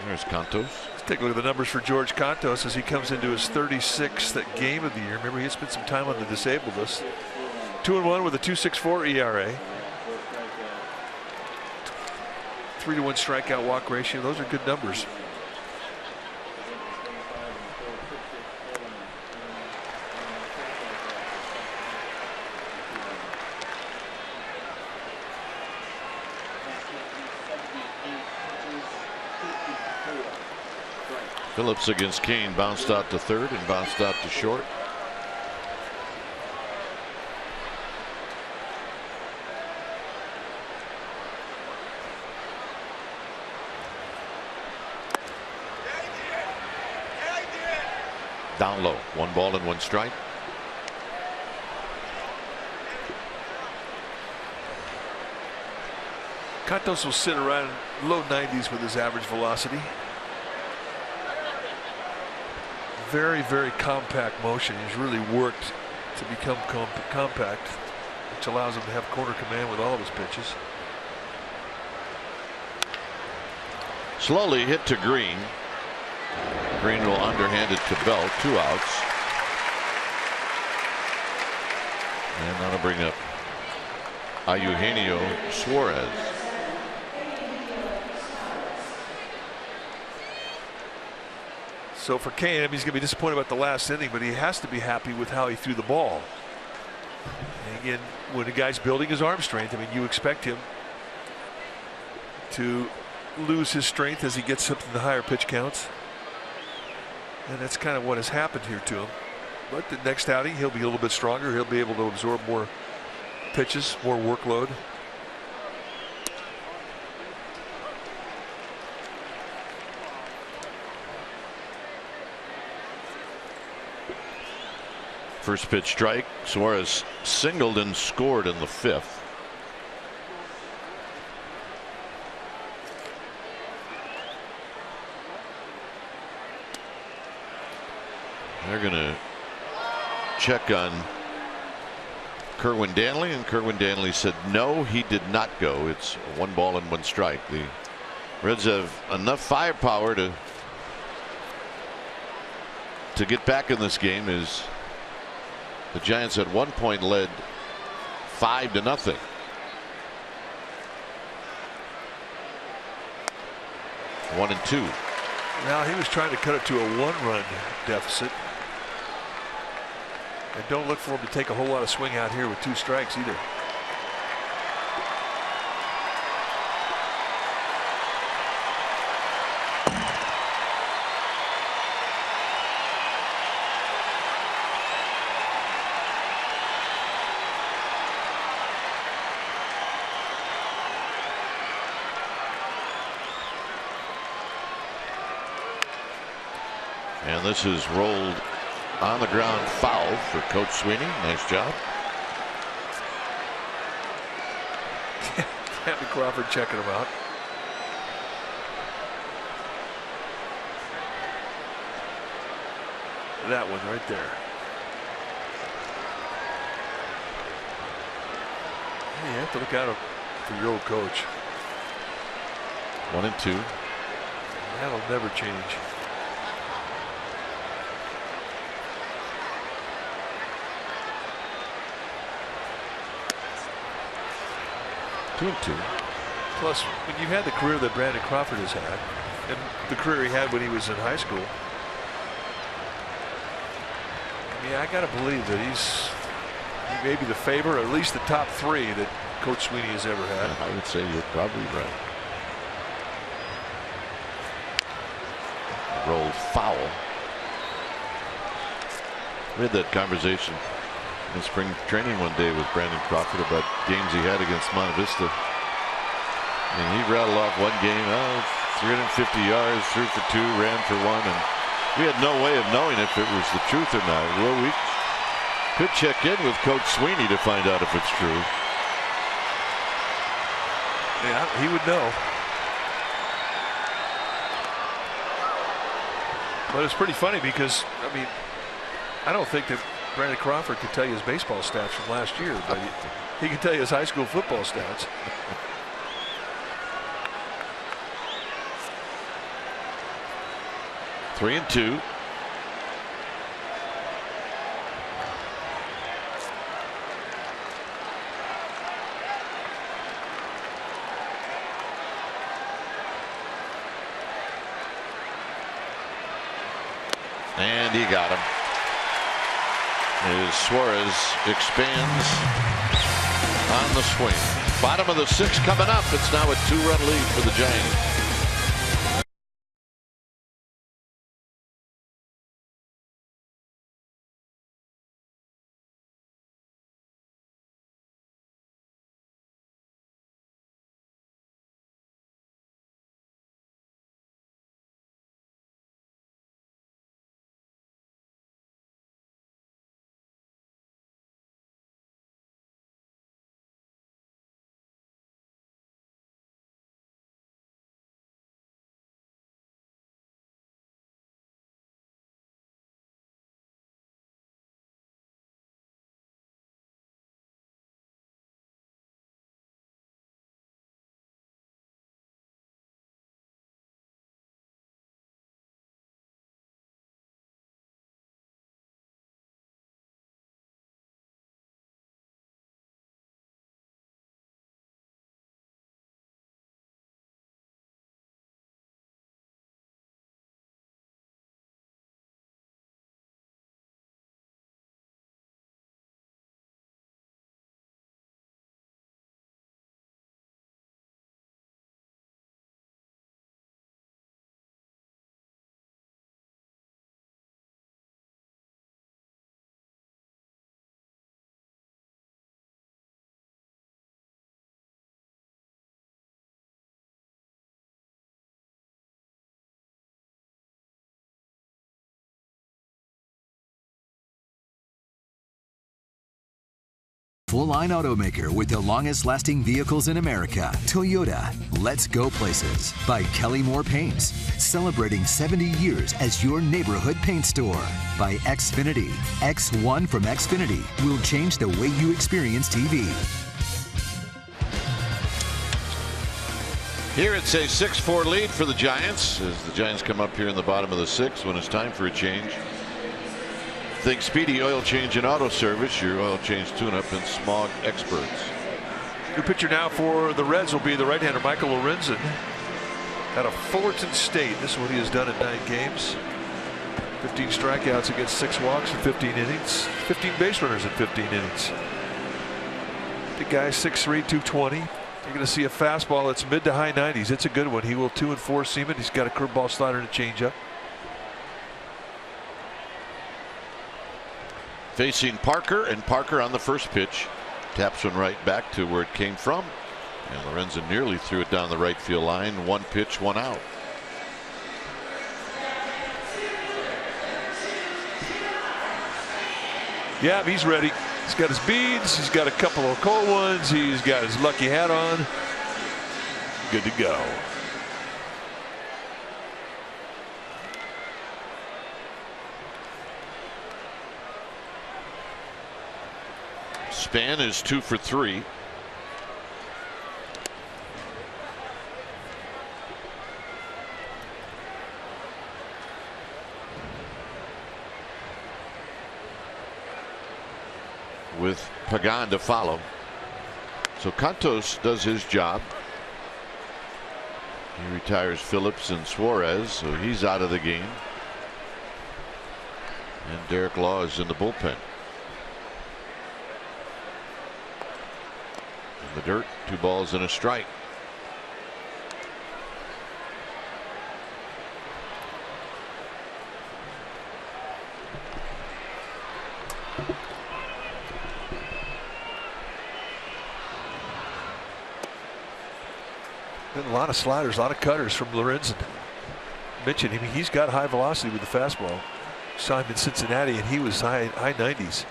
There's Cantos. Let's take a look at the numbers for George Cantos as he comes into his 36th game of the year. Remember, he had spent some time on the disabled list. 2-1 with a 2.64 ERA. 3-to-1 strikeout walk ratio. Those are good numbers. Phillips against Kane, bounced out to third and bounced out to short. Down low, 1 ball and 1 strike. Cantos will sit around low 90s with his average velocity. Very, very compact motion. He's really worked to become compact, which allows him to have corner command with all of his pitches. Slowly hit to Green. Green will underhand it to Bell. 2 outs. And that'll bring up Eugenio Suarez. So for Kane, I mean, he's going to be disappointed about the last inning, but he has to be happy with how he threw the ball. And again, when a guy's building his arm strength, I mean, you expect him to lose his strength as he gets up to the higher pitch counts. And that's kind of what has happened here to him. But the next outing, he'll be a little bit stronger. He'll be able to absorb more pitches, more workload. First pitch strike. Suarez singled and scored in the 5th. They're going to check on Kerwin Danley, and Kerwin Danley said no, he did not go. It's 1 ball and 1 strike. The Reds have enough firepower to get back in this game. As the Giants at one point led 5-0. One and 2. Now he was trying to cut it to a 1-run deficit. And don't look for him to take a whole lot of swing out here with 2 strikes either. And this is rolled on the ground foul for Coach Sweeney. Nice job. Andy Crawford checking him out. That one right there. You have to look out for your old coach. 1-2. That'll never change. Two and two. Plus, when you had the career that Brandon Crawford has had, and the career he had when he was in high school, I mean, I got to believe that he may be the favorite, or at least the top three that Coach Sweeney has ever had. I would say you're probably right. Rolled foul. We had that conversation in spring training one day with Brandon Crawford about games he had against Monte Vista. And he rattled off one game, 350 yards, 3 for 2, ran for 1, and we had no way of knowing if it was the truth or not. Well, we could check in with Coach Sweeney to find out if it's true. Yeah, he would know. But it's pretty funny because, I mean, I don't think that Brandon Crawford could tell you his baseball stats from last year, but he can tell you his high school football stats. Three and two. And he got him. As Suarez expands on the swing. Bottom of the 6th coming up. It's now a 2-run lead for the Giants. Full-line automaker with the longest-lasting vehicles in America. Toyota. Let's go places. By Kelly Moore Paints. Celebrating 70 years as your neighborhood paint store. By Xfinity. X1 from Xfinity will change the way you experience TV. Here it's a 6-4 lead for the Giants as the Giants come up here in the bottom of the 6th when it's time for a change. Think Speedy Oil Change and Auto Service, your oil change tune-up and smog experts. New pitcher now for the Reds will be the right-hander Michael Lorenzen out of Fullerton State. This is what he has done in 9 games. 15 strikeouts against 6 walks in 15 innings. 15 base runners in 15 innings. The guy 6'3", 220. You're going to see a fastball that's mid to high 90s. It's a good one. He will 2 and 4 seam it. He's got a curveball, slider, and a changeup. Facing Parker, and Parker on the first pitch taps one right back to where it came from, and Lorenzen nearly threw it down the right field line. 1 pitch, 1 out. Yeah, he's ready. He's got his beads. He's got a couple of cold ones. He's got his lucky hat on. Good to go. Span is 2 for 3. With Pagan to follow. So Cantos does his job. He retires Phillips and Suarez, so he's out of the game. And Derek Law is in the bullpen. In the dirt, 2 balls and a strike. And a lot of sliders, a lot of cutters from Lorenzen. Mentioned him, he's got high velocity with the fastball. Saw him in Cincinnati, and he was high 90s.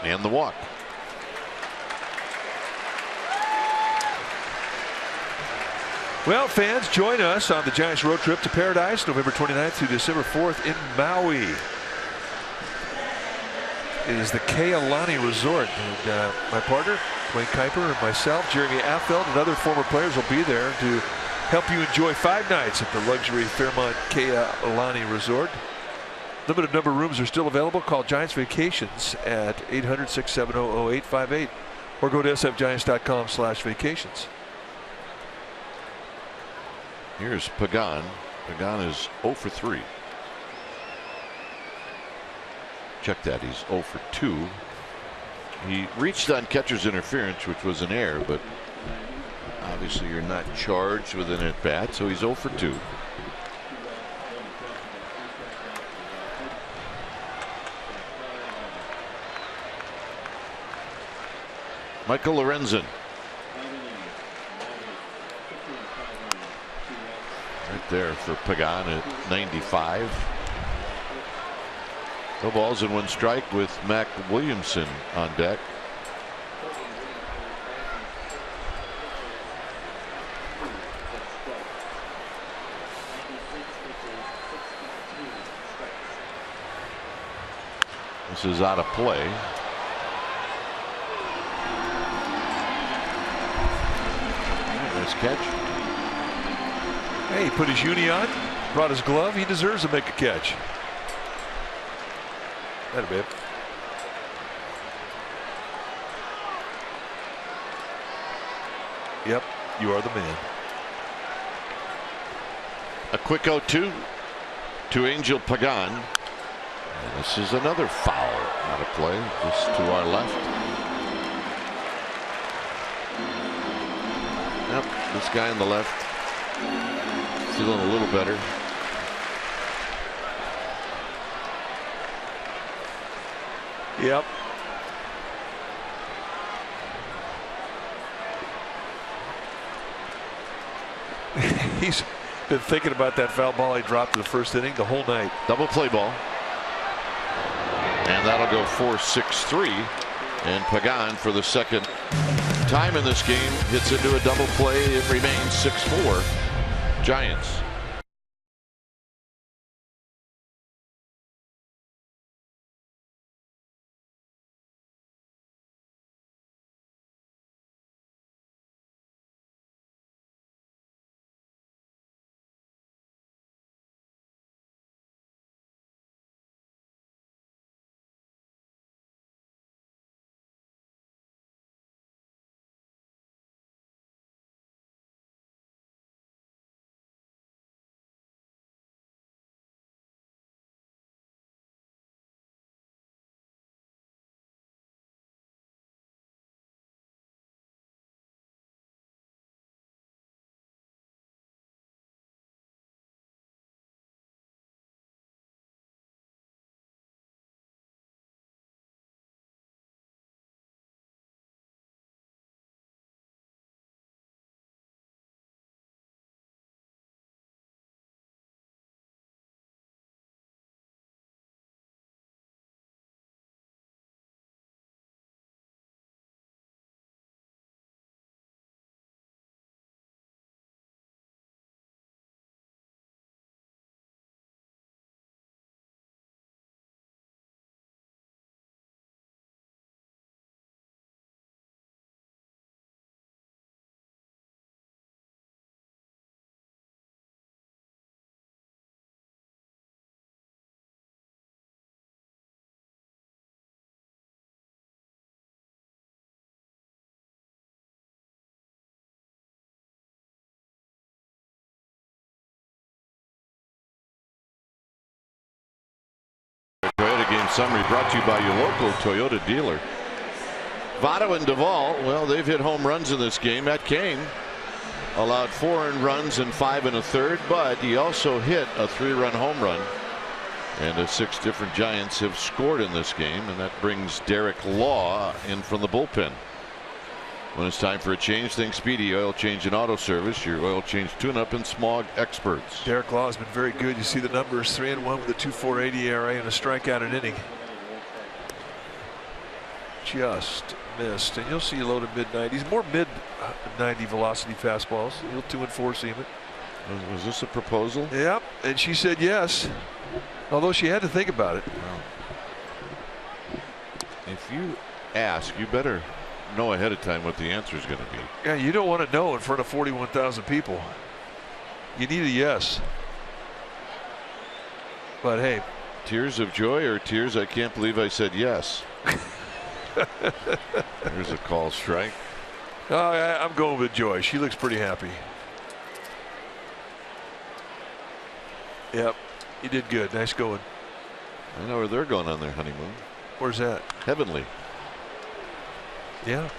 And the walk. Well, fans, join us on the Giants road trip to Paradise, November 29th through December 4th in Maui. It is the Kealani Resort, and my partner, Dwayne Kuiper, and myself, Jeremy Affeld, and other former players will be there to help you enjoy 5 nights at the luxury Fairmont Kealani Resort. Limited number of rooms are still available. Call Giants Vacations at 800-670-0858 or go to sfgiants.com/vacations. Here's Pagan. Pagan is 0 for 3. Check that, he's 0 for 2. He reached on catcher's interference, which was an error, but obviously you're not charged with an at bat, so he's 0 for 2. Michael Lorenzen. Right there for Pagan at 95. 2 balls and 1 strike with Mac Williamson on deck. This is out of play. Nice catch. Hey, he put his uni on, brought his glove. He deserves to make a catch. That a bit. Yep, you are the man. A quick 0-2 to Angel Pagan. And this is another foul out of play, just to our left. Yep, this guy on the left feeling a little better. Yep. He's been thinking about that foul ball he dropped in the first inning the whole night. Double play ball. And that'll go 4-6-3. And Pagan, for the second time in this game, hits into a double play. It remains 6-4 Giants. summary brought to you by your local Toyota dealer. Votto and Duvall, well, they've hit home runs in this game. Matt Kane allowed 4 earned runs and 5 1/3, but he also hit a 3-run home run. And 6 different Giants have scored in this game, and that brings Derek Law in from the bullpen. When it's time for a change, think Speedy Oil Change and Auto Service, your oil change tune-up and smog experts. Derek Law has been very good. You see the numbers: 3-1 with a 2.48 ERA and a strikeout an inning. Just missed, and you'll see low to mid-90s, more mid-90 velocity fastballs. You'll 2-4 seam it. Was this a proposal? Yep, and she said yes, although she had to think about it. Well, if you ask, you better know ahead of time what the answer is going to be. Yeah, you don't want to know in front of 41,000 people. You need a yes. But hey, tears of joy or tears I can't believe I said yes. There's a call strike. Oh, I'm going with joy. She looks pretty happy. Yep, you did good. Nice going. I know where they're going on their honeymoon. Where's that? Heavenly. Yeah.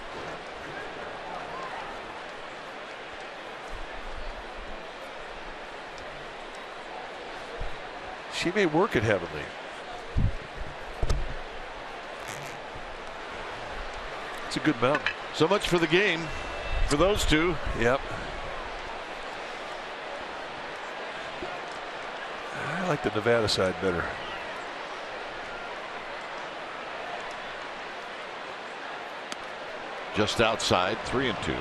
She may work at Heavenly. It's a good mountain. So much for the game for those two. Yep. I like the Nevada side better. Just outside, 3-2.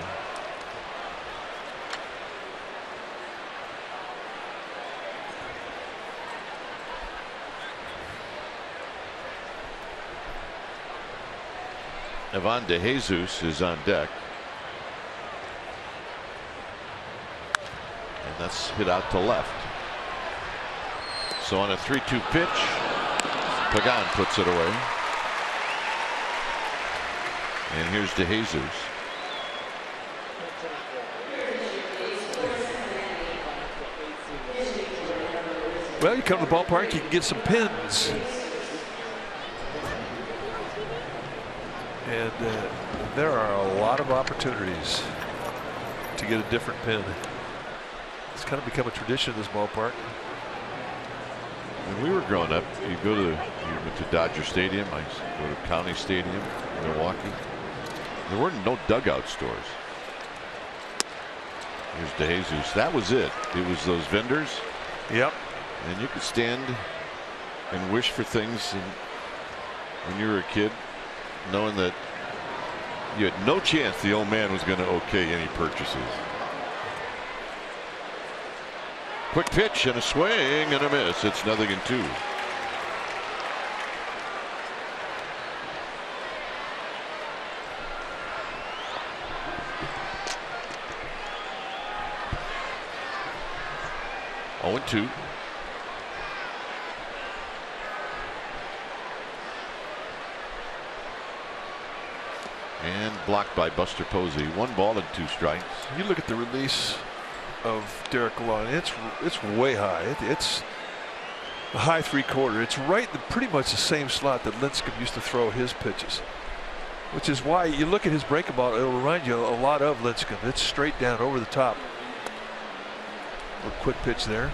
Ivan DeJesus is on deck. And that's hit out to left. So on a 3-2 pitch, Pagan puts it away. And here's DeJesus. Well, you come to the ballpark, you can get some pins. And there are a lot of opportunities to get a different pin. It's kind of become a tradition in this ballpark. When we were growing up, you went to Dodger Stadium. I used to go to County Stadium in Milwaukee. There weren't no dugout stores. Here's DeJesus. That was it. It was those vendors. Yep. And you could stand and wish for things when you were a kid, knowing that you had no chance the old man was going to okay any purchases. Quick pitch and a swing and a miss. It's 0-2. Oh, 2. And blocked by Buster Posey. 1 ball and 2 strikes. You look at the release of Derek Law. It's way high. It's a high 3/4. It's right in pretty much the same slot that Lincecum used to throw his pitches, which is why you look at his breaking ball. It'll remind you a lot of Lincecum. It's straight down over the top. A quick pitch there.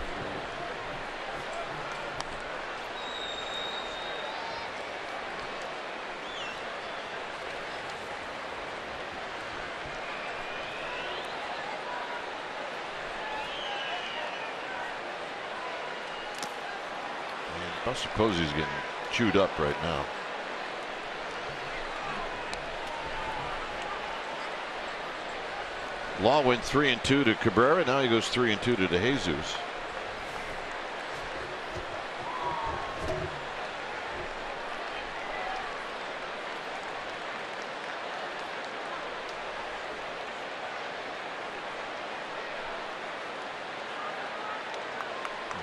Buster Posey's getting chewed up right now. Law went 3-2 to Cabrera. Now he goes 3-2 to DeJesus.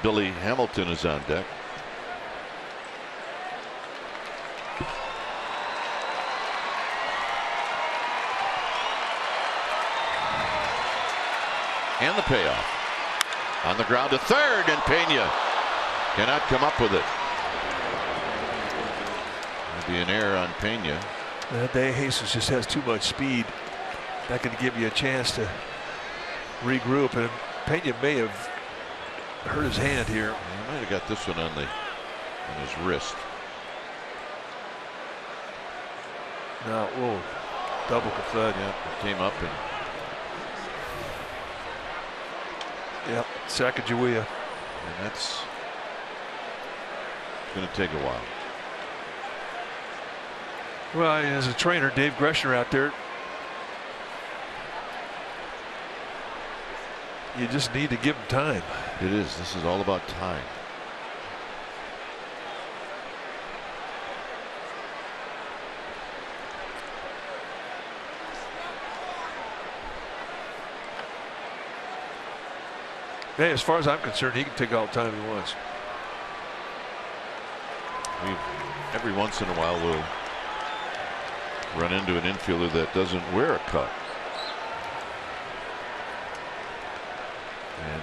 Billy Hamilton is on deck. And the payoff. On the ground to third, and Pena cannot come up with it. There'll be an error on Pena. That day Jesus just has too much speed. Not going to give you a chance to regroup, and Pena may have hurt his hand here. He might have got this one on his wrist. No, whoa, double thud. Yeah, it came up and. Yep, Sacagawea. And that's going to take a while. Well, as a trainer, Dave Greshner out there, you just need to give him time. It is. This is all about time. Hey, as far as I'm concerned, he can take all the time he wants. Every once in a while we'll run into an infielder that doesn't wear a cut. And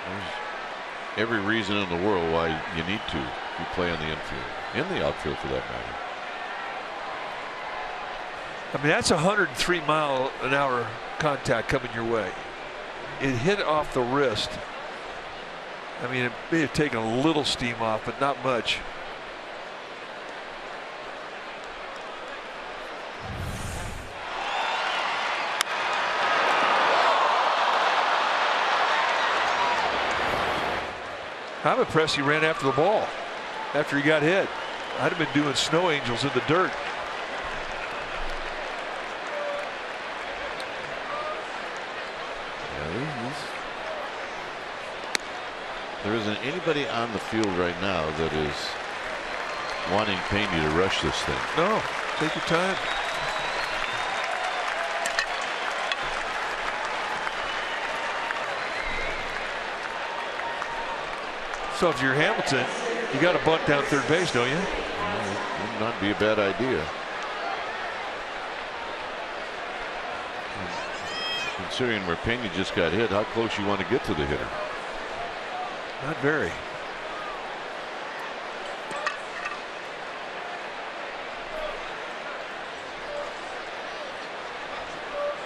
there's every reason in the world why you need to if you play on the infield, in the outfield for that matter. I mean, that's 103-mile-an-hour contact coming your way. It hit off the wrist. I mean, it may have taken a little steam off, but not much. I'm impressed he ran after the ball after he got hit. I'd have been doing snow angels in the dirt. There isn't anybody on the field right now that is wanting Pena to rush this thing. No, take your time. So if you're Hamilton, you got to bunt down third base, don't you? Well, it would not be a bad idea. Considering where Pena just got hit, how close you want to get to the hitter? Not very.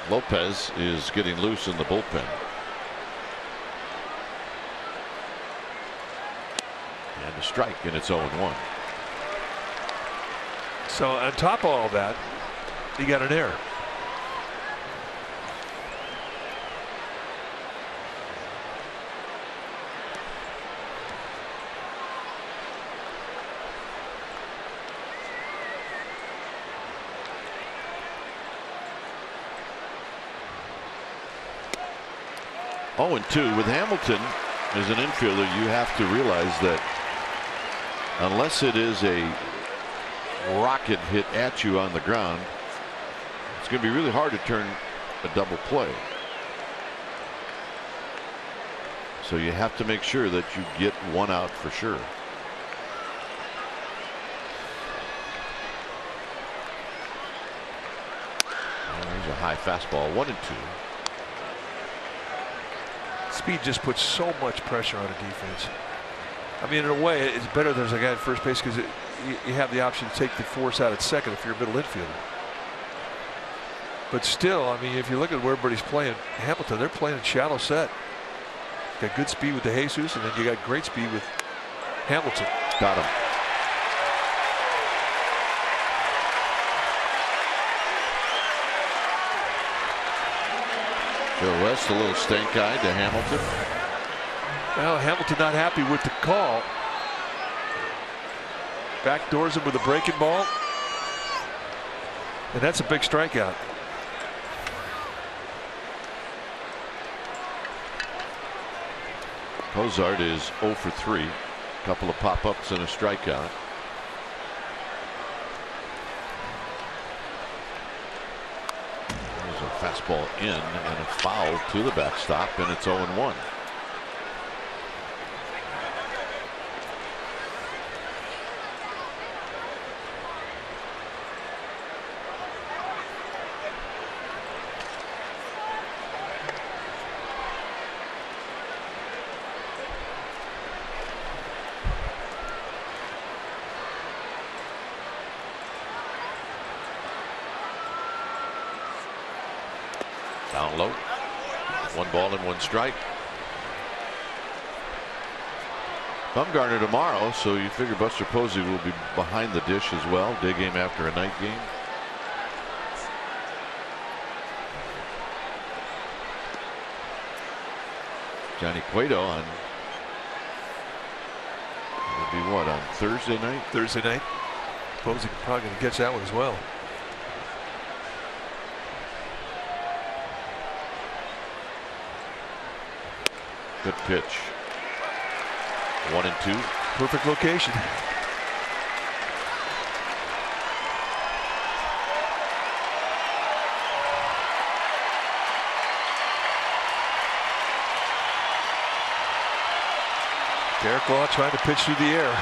Lopez is getting loose in the bullpen. And a strike, and it's 0-1. So on top of all that, he got an error. Oh, and 2 with Hamilton as an infielder, you have to realize that unless it is a rocket hit at you on the ground, it's going to be really hard to turn a double play. So you have to make sure that you get one out for sure. There's a high fastball, 1-2. Speed just puts so much pressure on a defense. I mean, in a way, it's better there's a guy at first base because you have the option to take the force out at second if you're a middle infielder. But still, I mean, if you look at where everybody's playing, Hamilton, they're playing in shallow set. Got good speed with the Jesus, and then you got great speed with Hamilton. Got him. Bill West, a little stink eye to Hamilton. Well, Hamilton not happy with the call. Backdoors him with a breaking ball. And that's a big strikeout. Cozart is 0 for 3. A couple of pop-ups and a strikeout. There's a fastball in and a foul to the backstop, and it's 0-1. Count low. 1 ball and 1 strike. Bumgarner tomorrow, so you figure Buster Posey will be behind the dish as well. Day game after a night game. Johnny Cueto on. It'll be what, on Thursday night? Thursday night. Posey probably going to catch that one as well. Good pitch. 1 and 2. Perfect location. Derek Law trying to pitch through the air.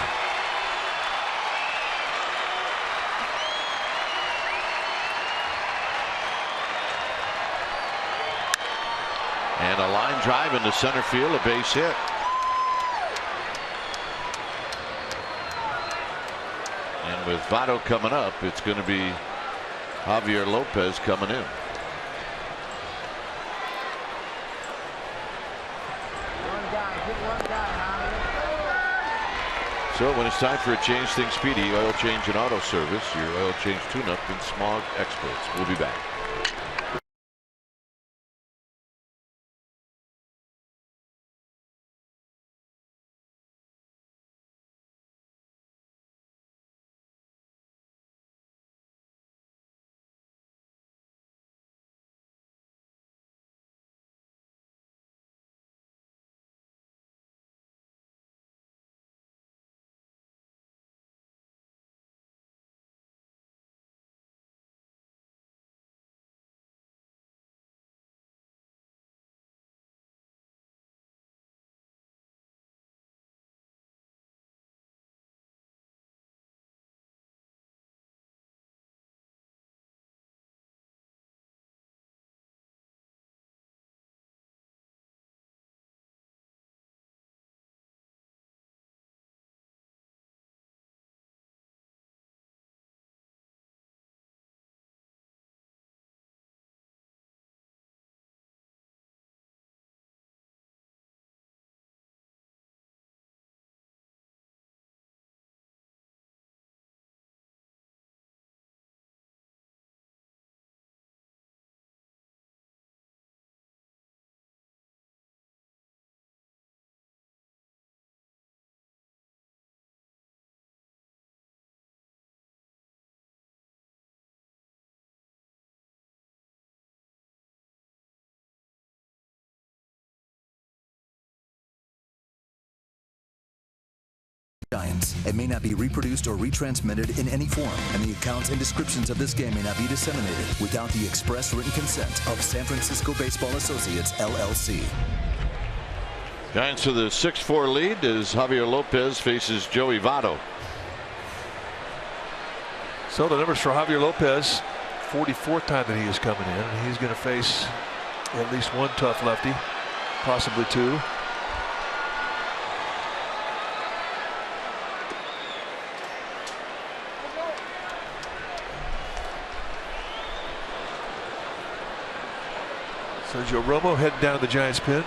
And a line drive into center field, a base hit. And with Votto coming up, it's going to be Javier Lopez coming in. So when it's time for a change, think Speedy Oil Change and Auto Service, your oil change tune-up and smog experts. We'll be back. Giants. It may not be reproduced or retransmitted in any form, and the accounts and descriptions of this game may not be disseminated without the express written consent of San Francisco Baseball Associates, LLC. Giants with a 6-4 lead as Javier Lopez faces Joey Votto. So the numbers for Javier Lopez, 44th time that he is coming in, and he's going to face at least one tough lefty, possibly two. Sergio Romo heading down to the Giants pen.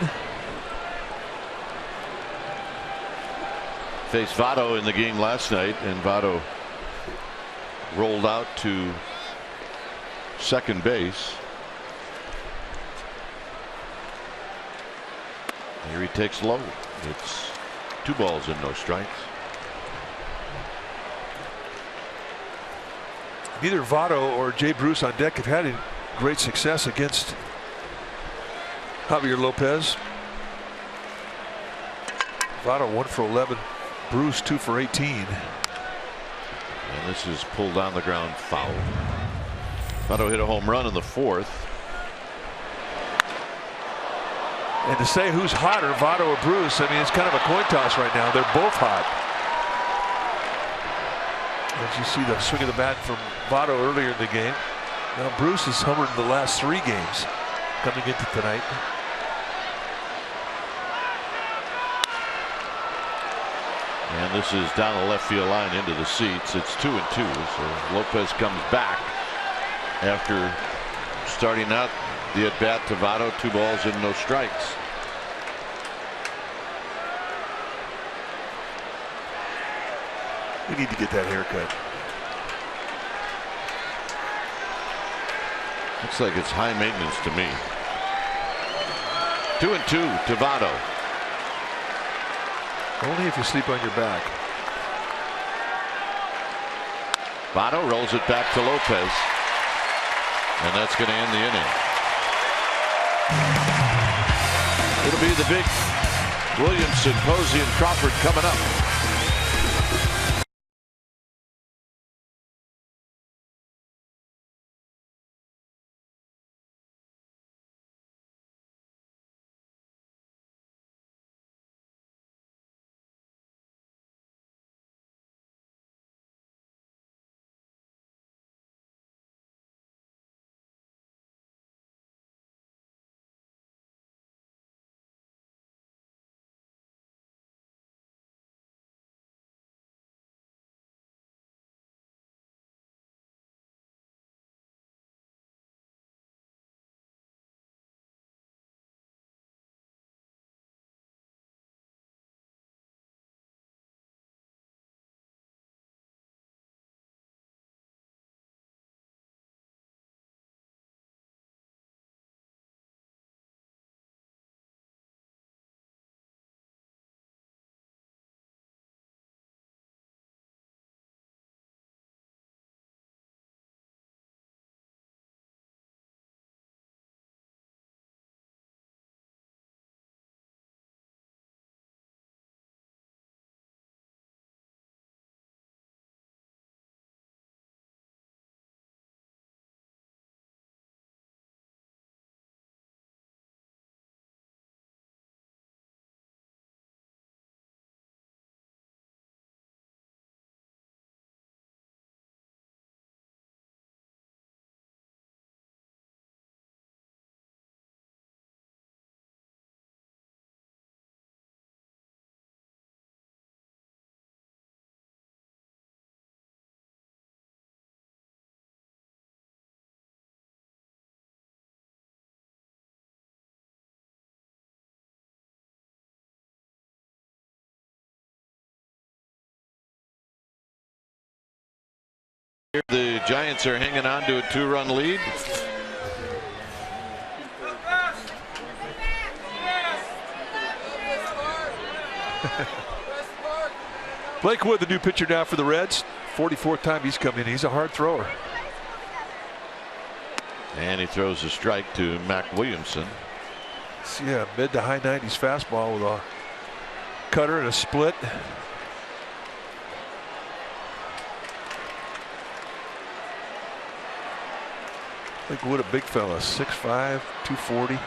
Faced Votto in the game last night, and Votto rolled out to second base. Here he takes low. It's 2 balls and no strikes. Neither Votto or Jay Bruce on deck have had any great success against Javier Lopez. Votto 1 for 11. Bruce 2 for 18. And this is pulled on the ground foul. Votto hit a home run in the 4th. And to say who's hotter, Votto or Bruce, I mean, it's kind of a coin toss right now. They're both hot. As you see the swing of the bat from Votto earlier in the game. Now Bruce has homered in the last 3 games coming into tonight. And this is down the left field line into the seats. It's 2-2. So Lopez comes back after starting out the at bat to Votto. 2 balls and no strikes. We need to get that haircut. Looks like it's high maintenance to me. 2-2 to Votto. Only if you sleep on your back. Votto rolls it back to Lopez, and that's going to end the inning. It'll be the big Williamson, Posey, and Crawford coming up. The Giants are hanging on to a 2-run lead. Blake Wood, the new pitcher now for the Reds. 44th time he's come in. He's a hard thrower. And he throws a strike to Mac Williamson. Yeah, mid to high 90s fastball with a cutter and a split. Blake Wood, a big fella, 6'5", 240.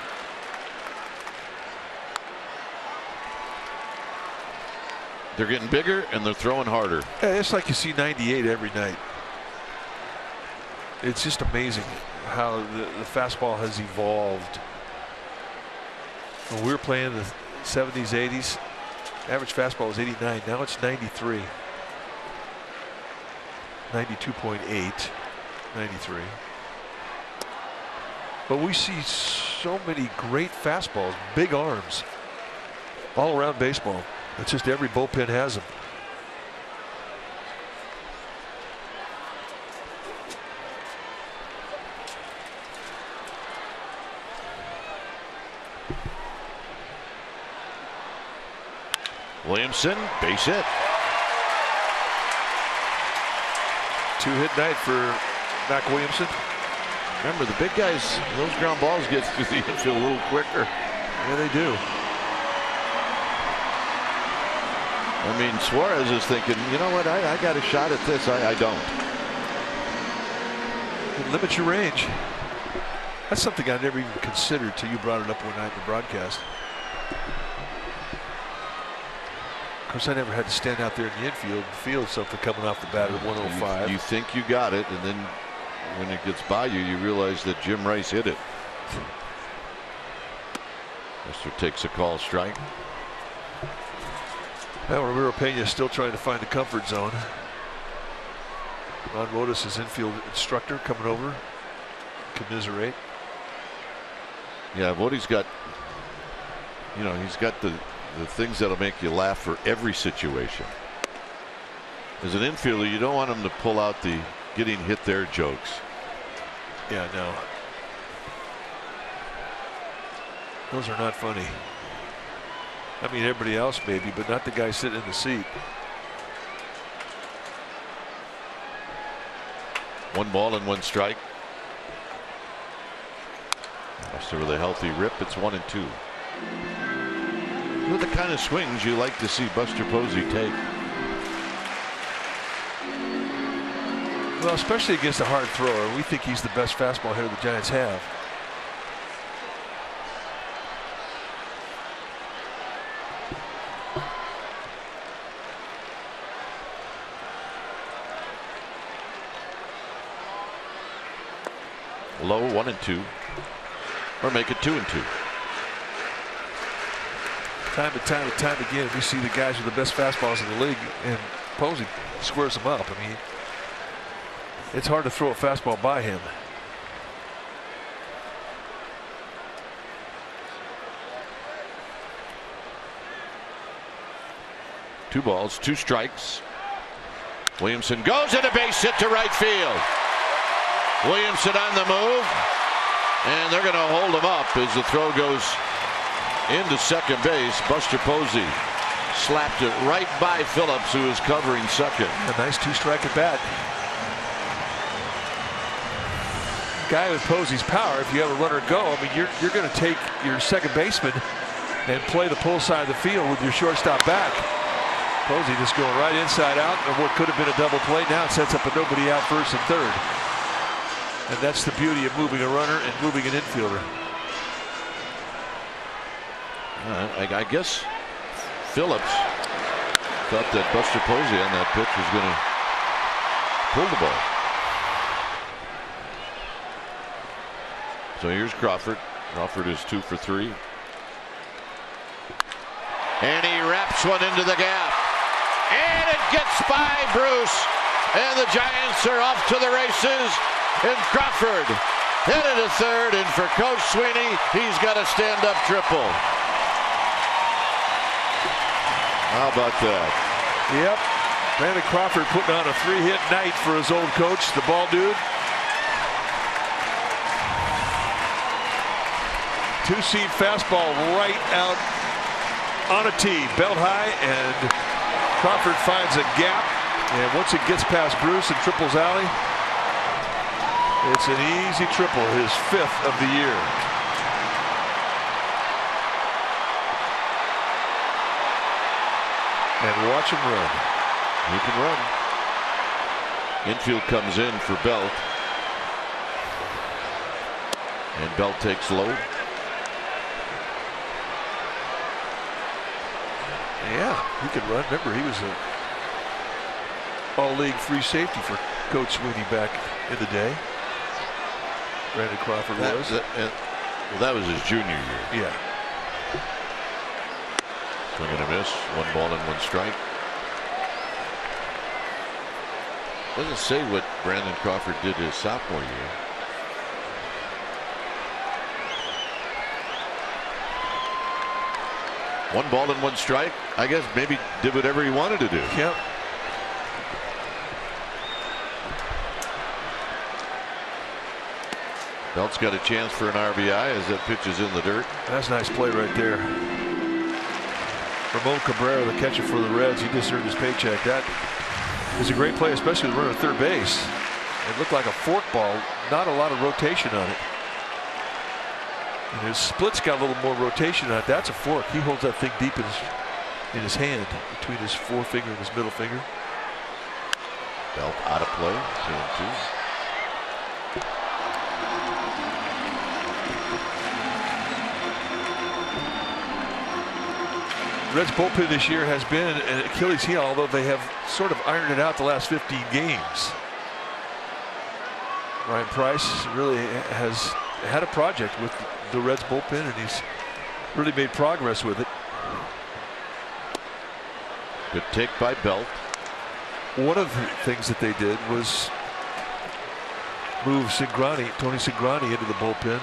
They're getting bigger and they're throwing harder. Yeah, it's like you see 98 every night. It's just amazing how the fastball has evolved. When we were playing in the 70s, 80s, average fastball was 89. Now it's 93. 92.8, 93. But we see so many great fastballs, big arms, all around baseball. It's just every bullpen has them. Williamson, base hit. 2-hit night for Mac Williamson. Remember, the big guys, those ground balls get through the infield a little quicker. Yeah, they do. I mean, Suarez is thinking, you know what, I got a shot at this. I don't. Limit your range. That's something I never even considered till you brought it up one night in the broadcast. Of course, I never had to stand out there in the infield and feel something coming off the bat at 105. You think you got it, and then when it gets by you, you realize that Jim Rice hit it. Mister takes a call strike. Well, Ramiro Pena is still trying to find the comfort zone. Ron Wotus, his infield instructor, coming over. Commiserate. Yeah, Votti's got, he's got the things that'll make you laugh for every situation. As an infielder, you don't want him to pull out the getting hit there jokes. Yeah, no. Those are not funny. I mean, everybody else maybe, but not the guy sitting in the seat. 1 ball and 1 strike. Buster with a healthy rip. It's 1-2. They're the kind of swings you like to see Buster Posey take. Well, especially against a hard thrower. We think he's the best fastball hitter the Giants have. Low 1-2. Or make it 2-2. Time and time again, we see the guys with the best fastballs in the league, and Posey squares them up. I mean, it's hard to throw a fastball by him. Two balls, 2 strikes. Williamson goes at a base hit to right field. Williamson on the move, and they're going to hold him up as the throw goes into second base. Buster Posey slapped it right by Phillips, who is covering second. A nice 2-strike at bat. Guy with Posey's power, if you have a runner go, I mean, you're going to take your second baseman and play the pull side of the field with your shortstop back. Posey just going right inside out, and what could have been a double play now it sets up a nobody out first and third. And that's the beauty of moving a runner and moving an infielder. I guess Phillips thought that Buster Posey on that pitch was going to pull the ball. So here's Crawford. Crawford is 2 for 3. And he wraps one into the gap. And it gets by Bruce. And the Giants are off to the races. And Crawford headed to third. And for Coach Sweeney, he's got a stand-up triple. How about that? Yep. Brandon Crawford putting on a 3-hit night for his old coach, the ball dude. 2-seam fastball right out on a tee, belt high, and Crawford finds a gap. And once it gets past Bruce and triples alley, it's an easy triple, his 5th of the year. And watch him run. He can run. Infield comes in for Belt. And Belt takes low. Yeah, he can run. Remember, he was a all-league free safety for Coach Sweeney back in the day. Brandon Crawford was. Well, that was his junior year. Yeah. Swing and a miss. 1 ball and 1 strike. Doesn't say what Brandon Crawford did his sophomore year. One ball and 1 strike. I guess maybe did whatever he wanted to do. Yep. Belt's got a chance for an RBI as that pitch is in the dirt. That's a nice play right there. Ramon Cabrera, the catcher for the Reds, he just earned his paycheck. That is a great play, especially with running at third base. It looked like a fork ball, not a lot of rotation on it. And his split's got a little more rotation on it. That's a fork. He holds that thing deep in his hand, between his forefinger and his middle finger. Belt out of play. 2-2. Reds bullpen this year has been an Achilles heel, although they have sort of ironed it out the last 15 games. Ryan Price really has had a project with the Reds bullpen, and he's really made progress with it. Good take by Belt. One of the things that they did was move Tony Cingrani into the bullpen.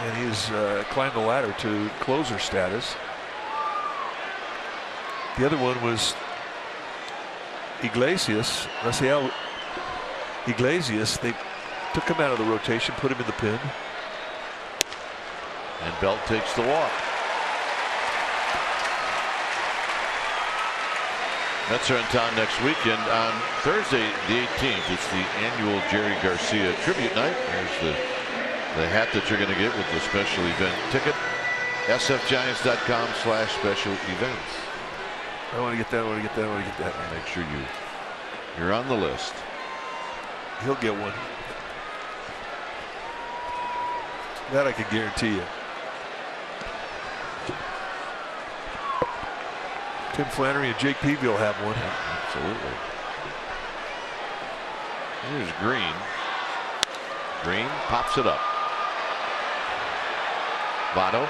And he's climbed the ladder to closer status. The other one was Iglesias. Raciel Iglesias. They took him out of the rotation, put him in the pen. And Belt takes the walk. Mets are in town next weekend on Thursday the 18th. It's the annual Jerry Garcia tribute night. There's the hat that you're going to get with the special event ticket. sfgiants.com/special events. I want to get that. I want to get that. I want to get that. Make sure you're on the list. He'll get one. That I can guarantee you. Tim Flannery and Jake Peavy will have one. Yeah, absolutely. Here's Green. Green pops it up. Votto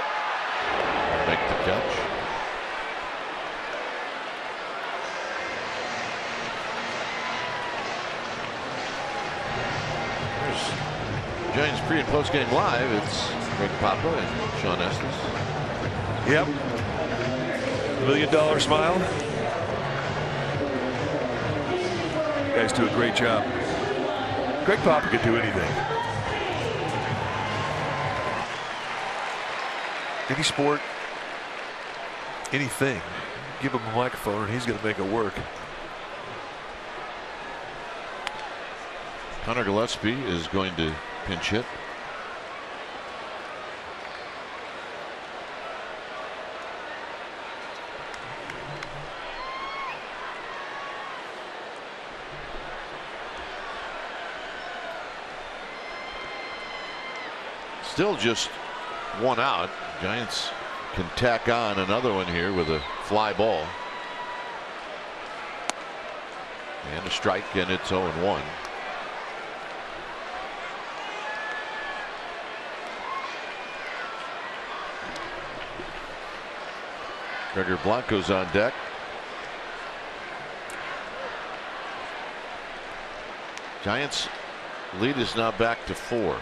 make the catch. There's Giants pre and post game live. It's Greg Papa and Sean Estes. Yep. $1 million smile. You guys do a great job. Greg Papa could do anything. Any sport, anything. Give him a microphone and he's going to make it work. Hunter Gillespie is going to pinch hit. Still just one out. Giants can tack on another one here with a fly ball. And a strike, and it's 0-1. Gregor Blanco's on deck. Giants lead is now back to 4.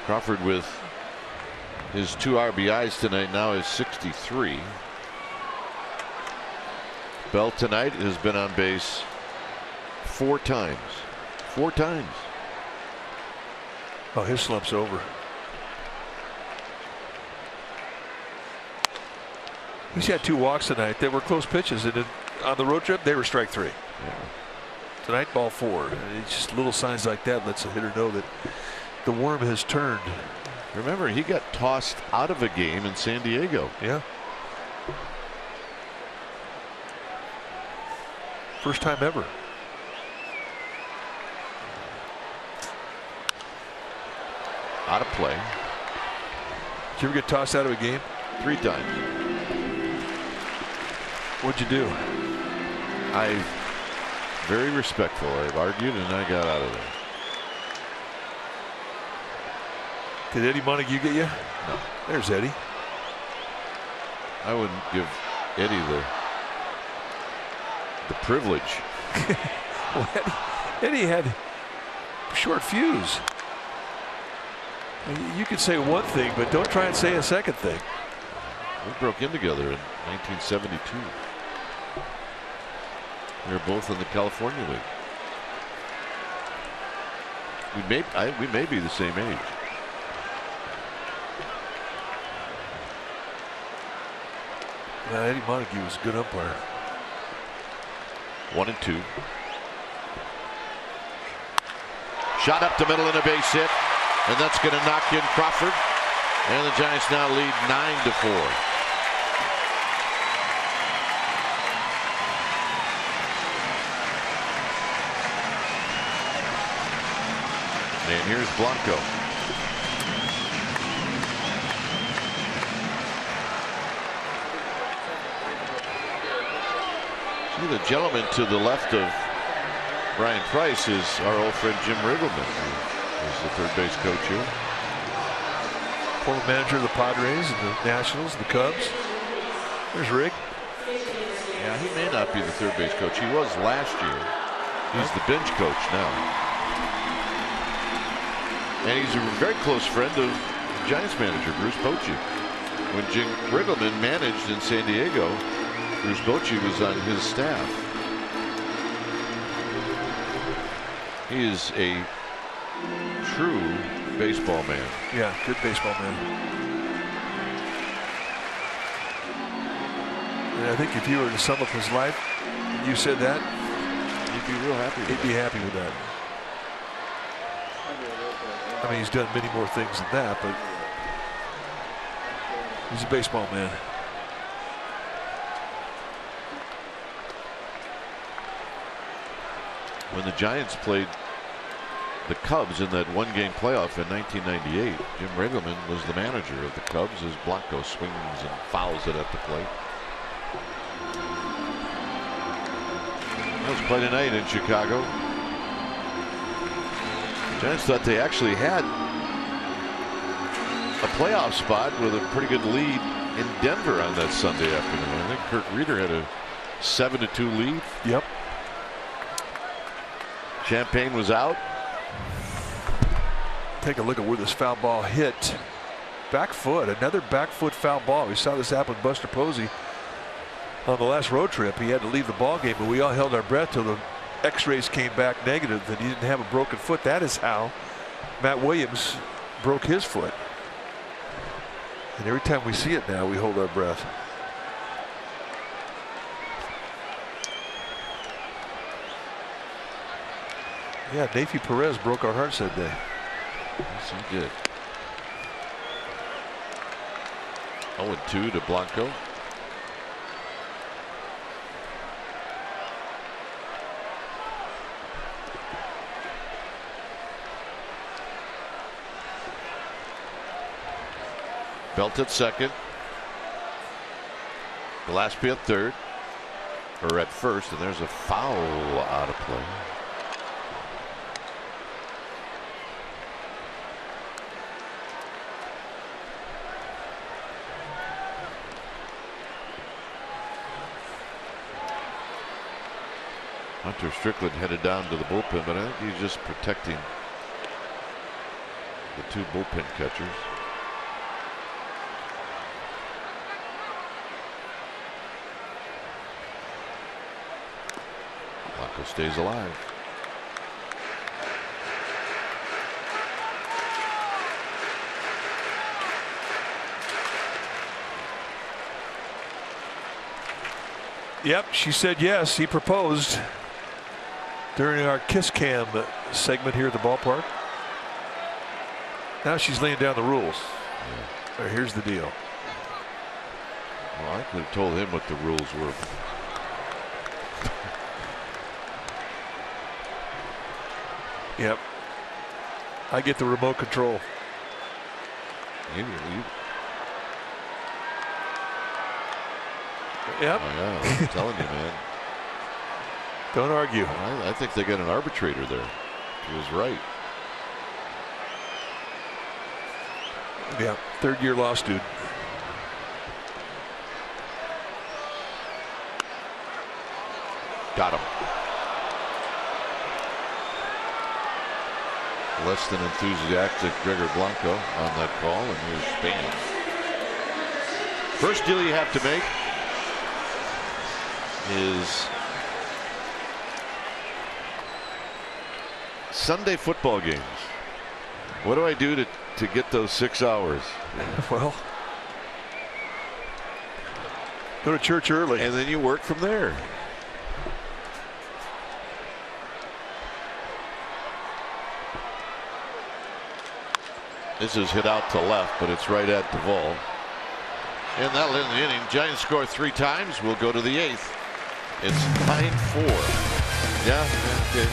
Crawford with his 2 RBIs tonight now is 63. Bell tonight has been on base 4 times. 4 times. Oh, his slump's over. He's had 2 walks tonight. They were close pitches, and on the road trip they were strike 3. Yeah. Tonight ball 4. It's just little signs like that lets a hitter know that the worm has turned. Remember, he got tossed out of a game in San Diego. Yeah. First time ever. Out of play. Did you ever get tossed out of a game? 3 times. What'd you do? I very respectful. I've argued and I got out of there. Did Eddie Montague get you? No. There's Eddie. I wouldn't give Eddie the privilege. Well, Eddie had short fuse. You could say one thing, but don't try and say a second thing. We broke in together in 1972. We were both in the California League. We may be the same age. Now, Eddie Montague was a good umpire. 1-2. Shot up the middle and a base hit, and that's going to knock in Crawford. And the Giants now lead 9-4. And here's Blanco. See, the gentleman to the left of Brian Price is our old friend Jim Riggleman, who is the third base coach here. Former manager of the Padres and the Nationals, the Cubs. There's Rig. Yeah, he may not be the third base coach. He was last year. He's the bench coach now. And he's a very close friend of Giants manager Bruce Bochy. When Jim Riggleman managed in San Diego, Bruce Bochy was on his staff. He is a true baseball man. Yeah, good baseball man. And I think if you were to sum up his life, you said that, he'd be real happy with he'd be happy with that. I mean, he's done many more things than that, but he's a baseball man. When the Giants played the Cubs in that one-game playoff in 1998, Jim Riggleman was the manager of the Cubs as Blanco swings and fouls it at the plate. That was quite a night in Chicago. The Giants thought they actually had a playoff spot with a pretty good lead in Denver on that Sunday afternoon. I think Kurt Reeder had a 7-2 lead. Yep. Champagne was out. Take a look at where this foul ball hit. Back foot, another back foot foul ball. We saw this happen with Buster Posey on the last road trip. He had to leave the ball game, but we all held our breath till the x-rays came back negative that he didn't have a broken foot. That is how Matt Williams broke his foot. And every time we see it now, we hold our breath. Yeah, Nafi Perez broke our hearts that day. Yes, he did. 0-2 to Blanco. Belt at second. Gillespie at third, or at first, and there's a foul out of play. Hunter Strickland headed down to the bullpen, but I think he's just protecting the two bullpen catchers. Blanco stays alive. Yep, she said yes. He proposed during our kiss cam segment here at the ballpark. Now she's laying down the rules. Yeah. Here's the deal. Well, I could have told him what the rules were. Yep. I get the remote control. You. Yep. Oh, yeah, I'm telling you, man. Don't argue. I think they got an arbitrator there. He was right. Yeah, third-year law student. Got him. Less than enthusiastic Gregor Blanco on that call, and here's Spain. First deal you have to make is Sunday football games. What do I do to get those 6 hours? Well, go to church early. And then you work from there. This is hit out to left, but it's right at Duvall. And that'll end the inning. Giants score 3 times. We'll go to the 8th. It's 9-4. Yeah, okay.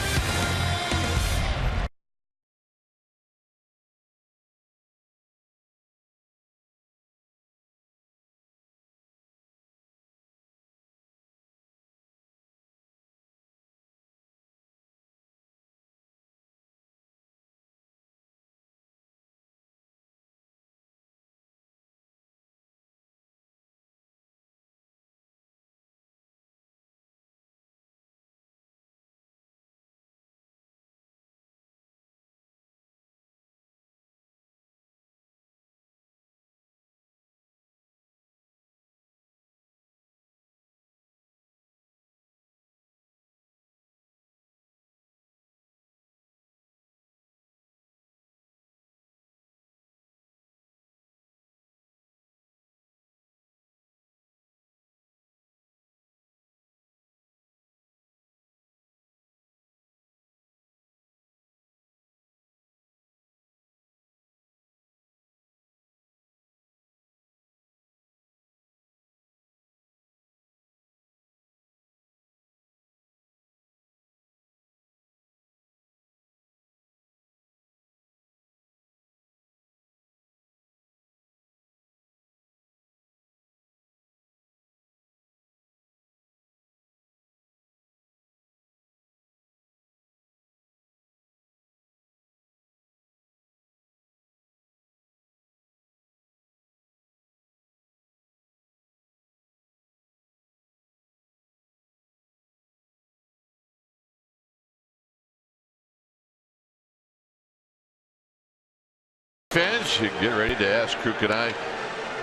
Fans, you get ready to ask Kruk and I.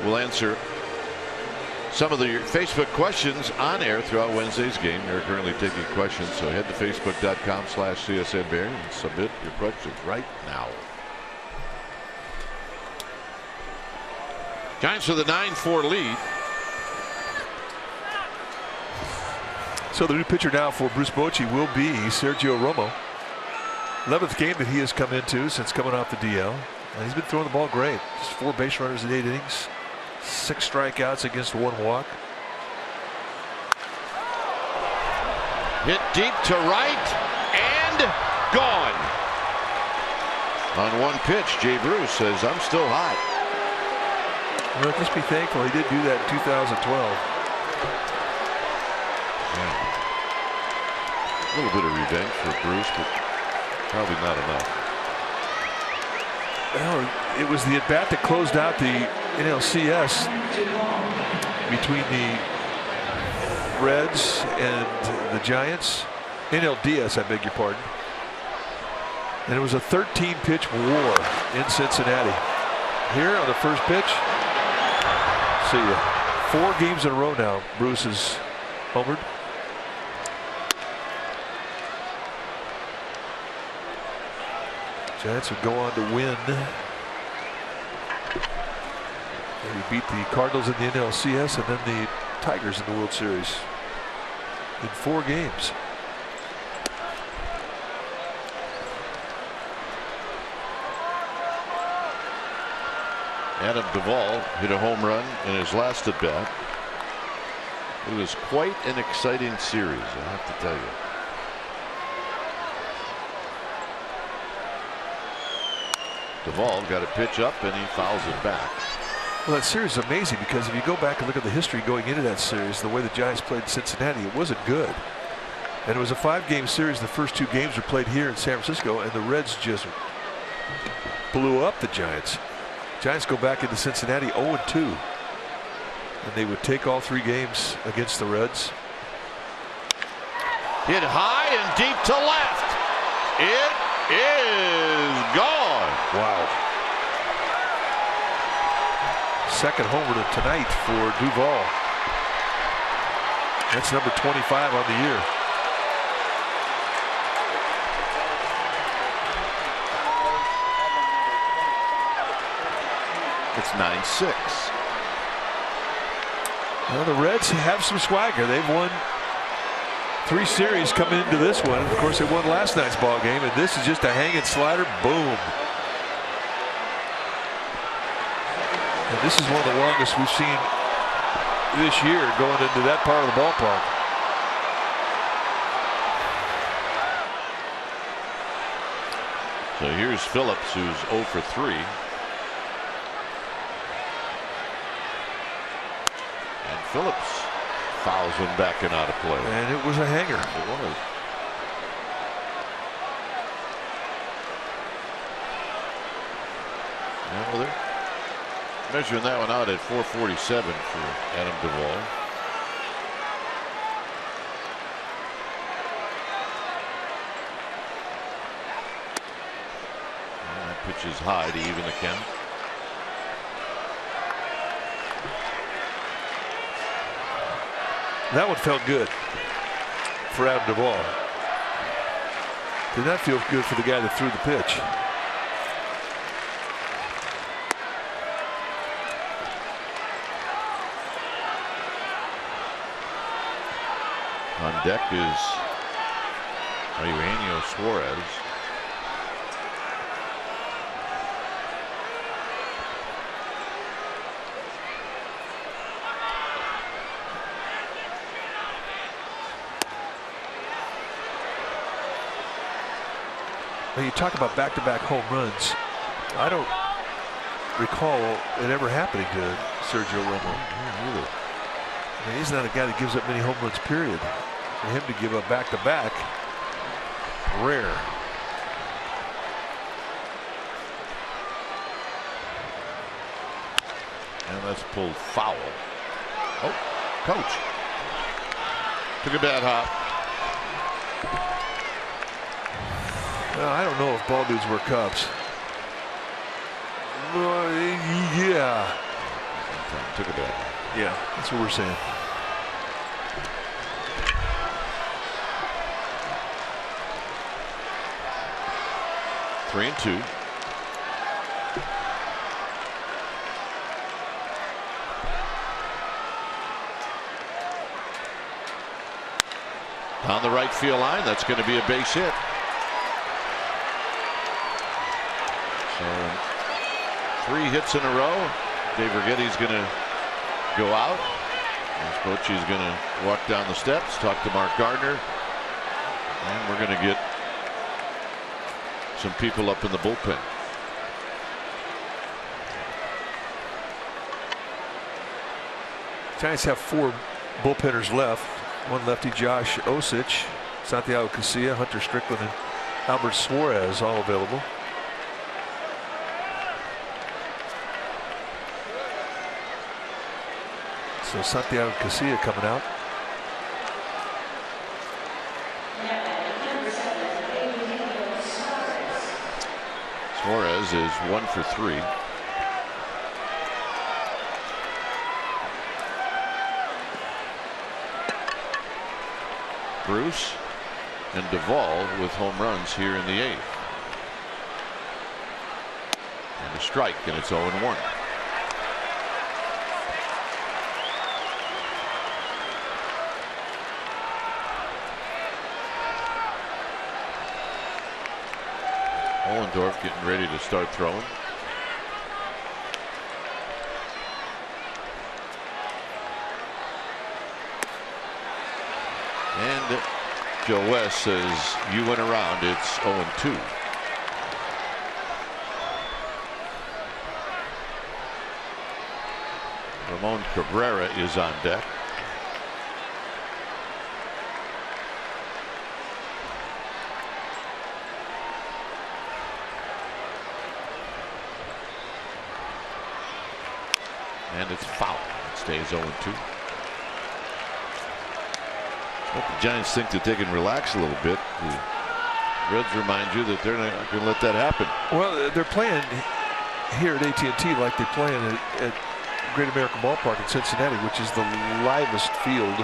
We'll answer some of the Facebook questions on air throughout Wednesday's game. They're currently taking questions, so head to facebook.com/CSNBear and submit your questions right now. Giants with a 9-4 lead. So the new pitcher now for Bruce Bochy will be Sergio Romo. 11th game that he has come into since coming off the DL. And he's been throwing the ball great. Just 4 base runners in 8 innings. 6 strikeouts against 1 walk. Hit deep to right and gone. On 1 pitch, Jay Bruce says, "I'm still hot." Well, just be thankful he did do that in 2012. Yeah. A little bit of revenge for Bruce, but probably not enough. Well, it was the at-bat that closed out the NLCS between the Reds and the Giants. NLDS, I beg your pardon. And it was a 13-pitch war in Cincinnati. Here on the first pitch, see ya. 4 games in a row now, Bruce has homered. Giants would go on to win. They beat the Cardinals in the NLCS and then the Tigers in the World Series in 4 games. Adam Duvall hit a home run in his last at bat. It was quite an exciting series, I have to tell you. Duvall got a pitch up and he fouls it back. Well, that series is amazing because if you go back and look at the history going into that series, the way the Giants played in Cincinnati, it wasn't good. And it was a 5-game series. The first 2 games were played here in San Francisco, and the Reds just blew up the Giants. Giants go back into Cincinnati 0-2, and they would take all 3 games against the Reds. Hit high and deep to left. It is gone. Wow. Second homer tonight for Duvall. That's number 25 on the year. It's 9-6. Well, the Reds have some swagger. They've won 3 series coming into this one. Of course, they won last night's ball game, and this is just a hanging slider. Boom. And this is one of the longest we've seen this year going into that part of the ballpark. So here's Phillips, who's 0 for 3. And Phillips fouls him back and out of play. And it was a hanger. It was. And well, they're measuring that one out at 447 for Adam Duvall. And that pitch is high to even the count. That one felt good for Adam Duvall. Did not feel good for the guy that threw the pitch. On deck is Eugenio Suarez. When you talk about back-to-back home runs, I don't recall it ever happening to Sergio Romo. Either. I mean, he's not a guy that gives up many home runs, period. For him to give up back-to-back, rare. And that's pulled foul. Oh, coach. Took a bad hop. Well, I don't know if ball dudes were Cubs. Yeah. Took it back. Yeah, that's what we're saying. Three and two. On the right field line, that's going to be a base hit. So 3 hits in a row. Dave Righetti's going to go out. Bochy's going to walk down the steps, talk to Mark Gardner, and we're going to get some people up in the bullpen. Giants have 4 bullpenners left. One lefty, Josh Osich, Santiago Casilla, Hunter Strickland, and Albert Suarez all available. So Santiago Casilla coming out. Suarez is 1 for 3. Bruce and Duvall with home runs here in the 8th. And a strike, and it's 0-1. Ohlendorf getting ready to start throwing. And Joe West says, you went around, it's 0-2. Ramon Cabrera is on deck. And it's foul. It stays 0-2. The Giants think that they can relax a little bit. The Reds remind you that they're not going to let that happen. Well, they're playing here at AT&T like they're playing at Great American Ballpark in Cincinnati, which is the livest field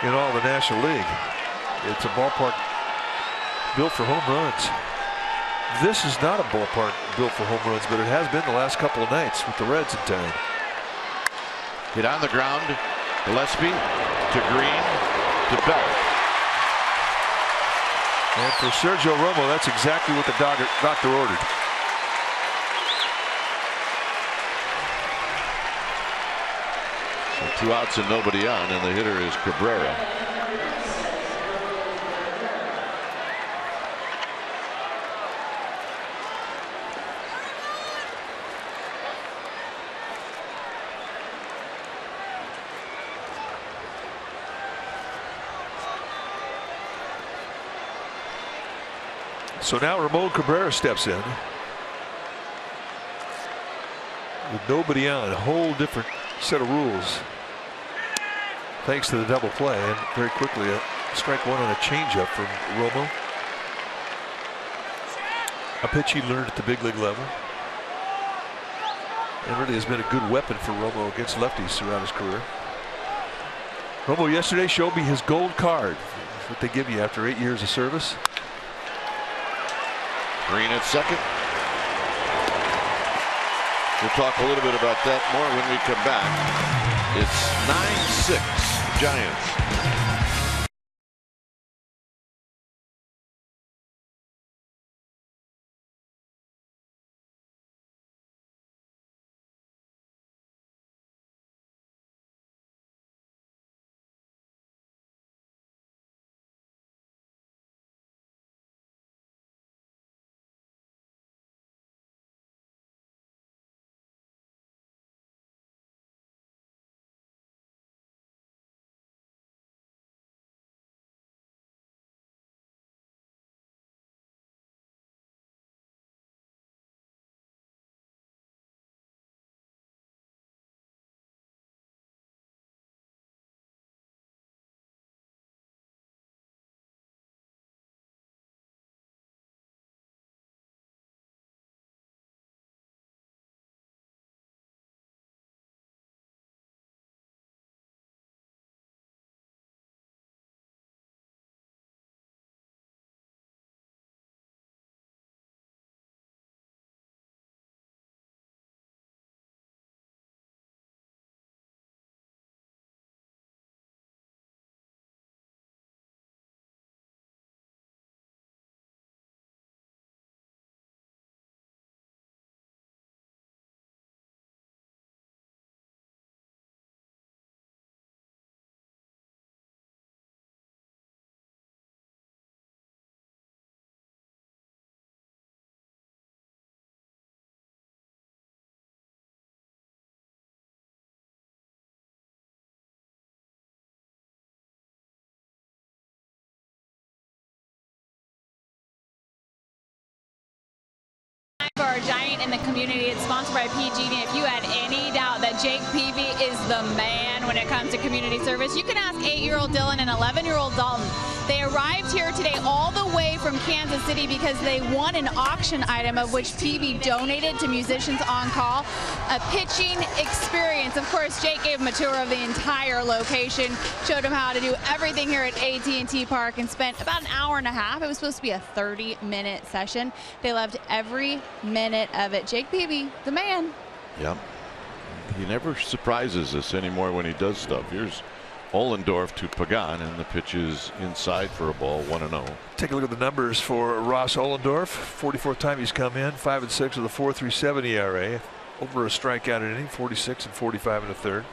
in all the National League. It's a ballpark built for home runs. This is not a ballpark built for home runs, but it has been the last couple of nights with the Reds in town. Hit on the ground. Gillespie to Green to Bell. And for Sergio Romo, that's exactly what the doctor ordered. So 2 outs and nobody on, and the hitter is Cabrera. So now Ramon Cabrera steps in with nobody on. A whole different set of rules thanks to the double play, and very quickly a strike 1 on a changeup from Romo, a pitch he learned at the big league level and really has been a good weapon for Romo against lefties throughout his career. Romo yesterday showed me his gold card. That's what they give you after 8 years of service. Green at second. We'll talk a little bit about that more when we come back. It's 9-6 Giants. For our giant in the community, it's sponsored by PG&E. If you had any doubt that Jake Peavy is the man when it comes to community service, you can ask 8-year-old Dylan and 11-year-old Dalton. They arrived here today all the way from Kansas City because they won an auction item of which Peavy donated to Musicians on Call, a pitching experience. Of course, Jake gave him a tour of the entire location, showed him how to do everything here at AT&T Park, and spent about an hour and a half. It was supposed to be a 30-minute session. They loved every minute of it. Jake Peavy, the man. Yep. He never surprises us anymore when he does stuff. Here's Ollendorf to Pagan, and the pitch is inside for a ball, 1-0. Take a look at the numbers for Ross Ollendorf. 44th time he's come in, 5-6 with a 4.37 ERA, over a strikeout an inning, 46 and 45 in the third.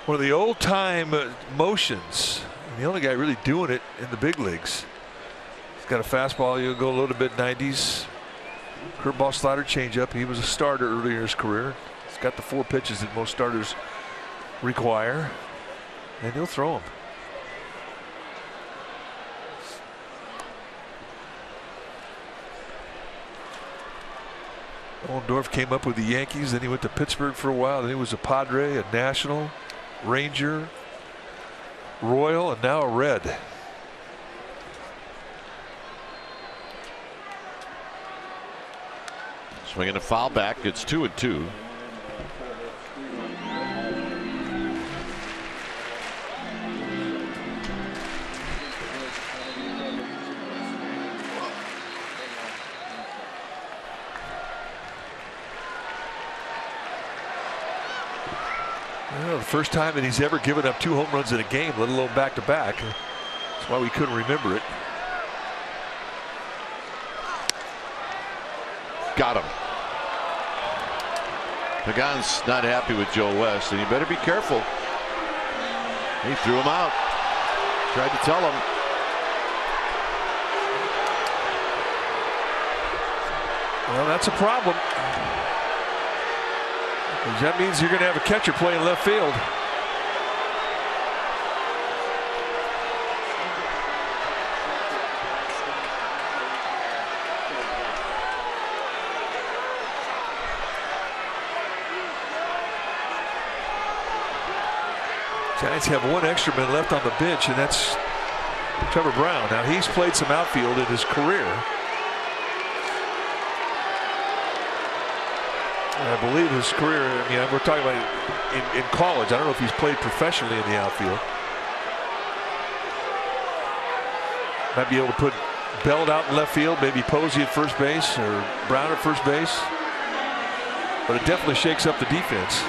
One of the old-time motions, and the only guy really doing it in the big leagues. He's got a fastball, you'll go a little bit 90s. Curveball, slider, changeup. He was a starter earlier in his career. He's got the 4 pitches that most starters require, and he'll throw them. Ollendorf came up with the Yankees, then he went to Pittsburgh for a while, then he was a Padre, a National, Ranger, Royal, and now a Red. Swinging a foul back. It's 2-2. Well, the first time that he's ever given up 2 home runs in a game, let alone back-to-back. That's why we couldn't remember it. Got him. Pagan's not happy with Joe West, and you better be careful. He threw him out. Tried to tell him. Well, that's a problem. Because that means you're going to have a catcher playing left field. Giants have 1 extra man left on the bench, and that's Trevor Brown. Now, he's played some outfield in his career. And I believe his career, I mean, we're talking about in college. I don't know if he's played professionally in the outfield. Might be able to put Belt out in left field, maybe Posey at first base or Brown at first base. But it definitely shakes up the defense.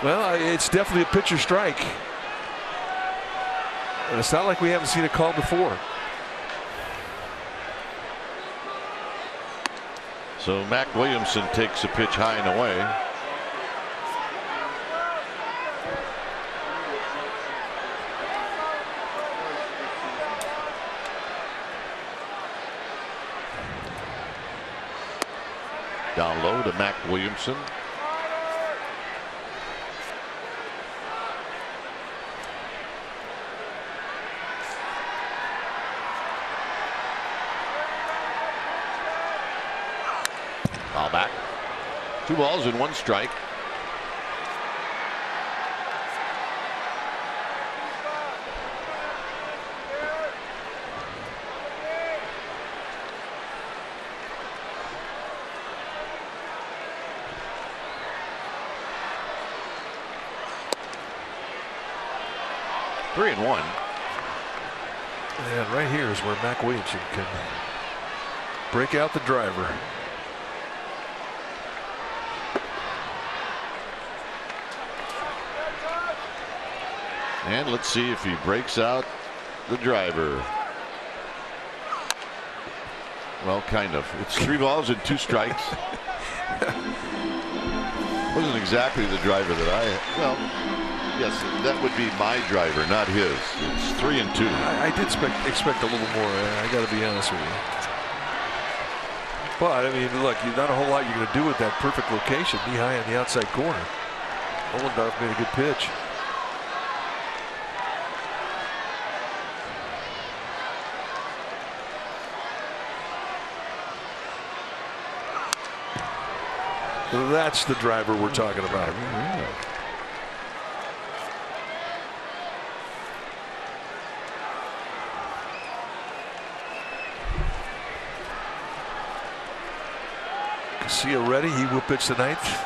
Well, it's definitely a pitcher strike. And it's not like we haven't seen it called before. So Mac Williamson takes a pitch high and away. Down low to Mac Williamson. Foul back. 2 balls and 1 strike. Three and 1. And right here is where Mac Williamson can break out the driver. And let's see if he breaks out the driver. Well, kind of. It's 3 balls and 2 strikes. Wasn't exactly the driver that I. Well, yes, that would be my driver, not his. It's 3 and 2. I did expect a little more. I got to be honest with you. But I mean, look, not a whole lot you're going to do with that perfect location, knee high on the outside corner. Ollendorf made a good pitch. That's the driver we're talking about. Yeah. Casilla ready. He will pitch the 9th.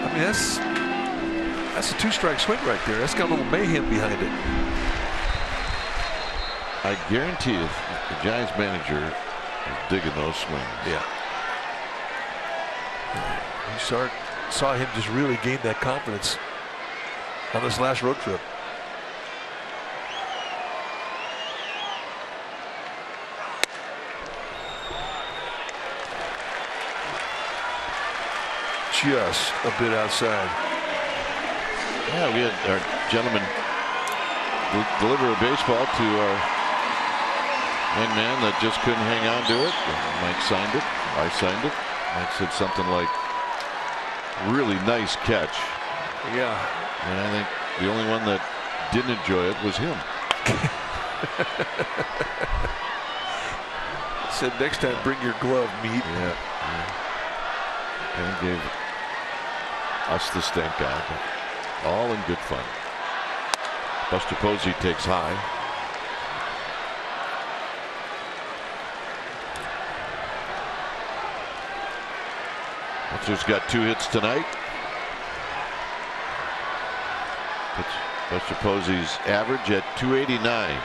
I mean, that's a 2-strike swing right there. That's got a little mayhem behind it. I guarantee you, the Giants manager is digging those swings. Yeah. You saw him just really gain that confidence on this last road trip. Just a bit outside. Yeah, we had our gentleman deliver a baseball to our young man that just couldn't hang on to it. Mike signed it. I signed it. Mike said something like, really nice catch. Yeah. And I think the only one that didn't enjoy it was him. Said next time bring your glove, meat. Yeah. And gave us the stink eye, but all in good fun. Buster Posey takes high. Buster's got 2 hits tonight. Buster Posey's average at 289.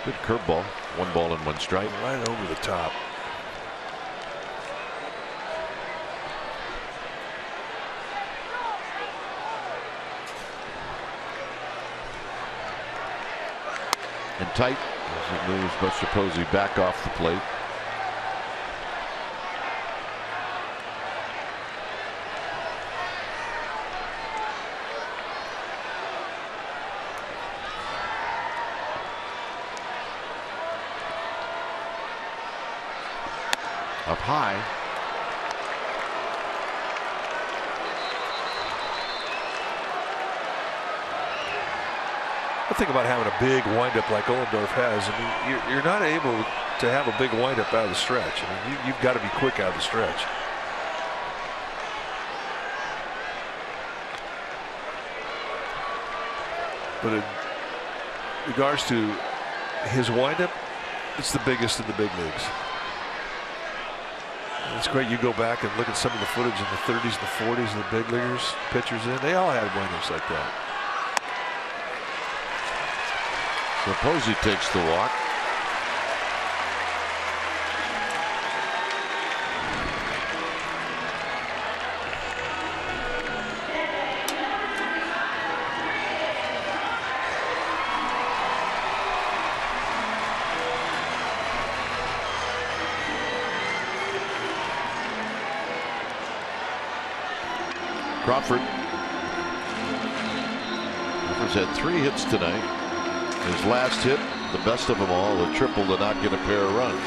Good curveball. 1 ball and 1 strike. Right over the top. And tight as it moves Buster Posey back off the plate. Up high. I think about having a big windup like Ollendorf has. I mean, you're not able to have a big windup out of the stretch. I mean, you've got to be quick out of the stretch. But in regards to his windup, it's the biggest in the big leagues. And it's great. You go back and look at some of the footage in the 30s and the 40s of the big leaguers, pitchers in. They all had windups like that. So Posey takes the walk. Crawford. Crawford's had 3 hits tonight. His last hit, the best of them all, a triple to not get a pair of runs.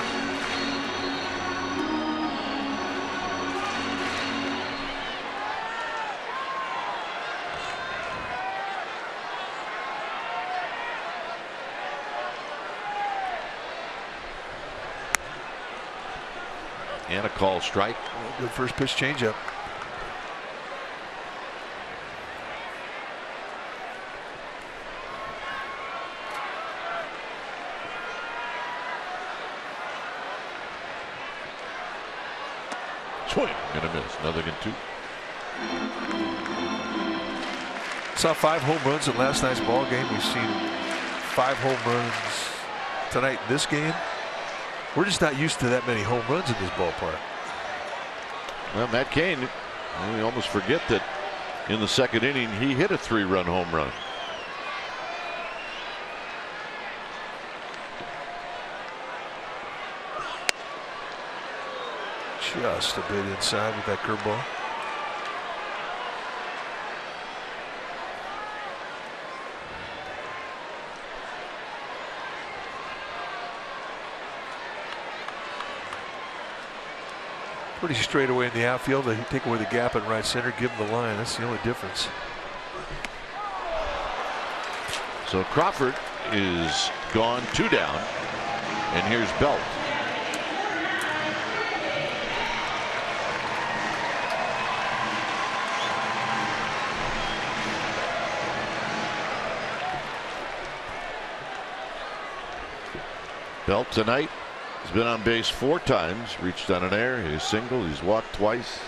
And a call strike. Good first pitch changeup. Swing and a miss. Another than 2. Saw 5 home runs in last night's ball game. We've seen 5 home runs tonight in this game. We're just not used to that many home runs in this ballpark. Well, Matt Kane, we almost forget that in the 2nd inning he hit a 3-run home run. Just a bit inside with that curveball. Pretty straight away in the outfield. They take away the gap in right center, give him the line. That's the only difference. So Crawford is gone, 2 down, and here's Belt. Belt tonight has been on base 4 times, reached on an error, he's single, he's walked twice.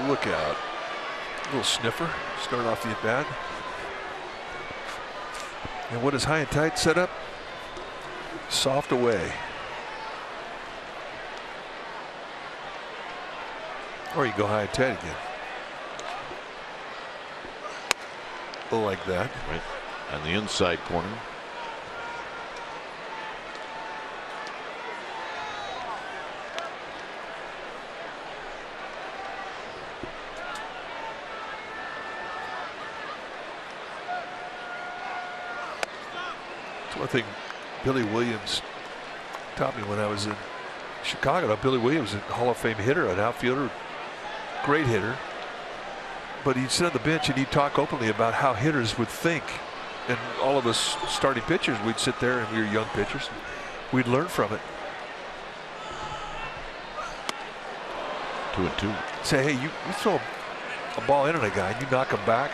Look out. A little sniffer. Start off the at bat. And what is high and tight set up? Soft away. Or you go high and tight again. Like that. Right on the inside corner. That's one thing Billy Williams taught me when I was in Chicago. Now, Billy Williams, a Hall of Fame hitter, an outfielder, great hitter. But he'd sit on the bench and he'd talk openly about how hitters would think. And all of us starting pitchers, we'd sit there and we were young pitchers. We'd learn from it. 2-2. Say, hey, you throw a ball in on a guy and you knock him back.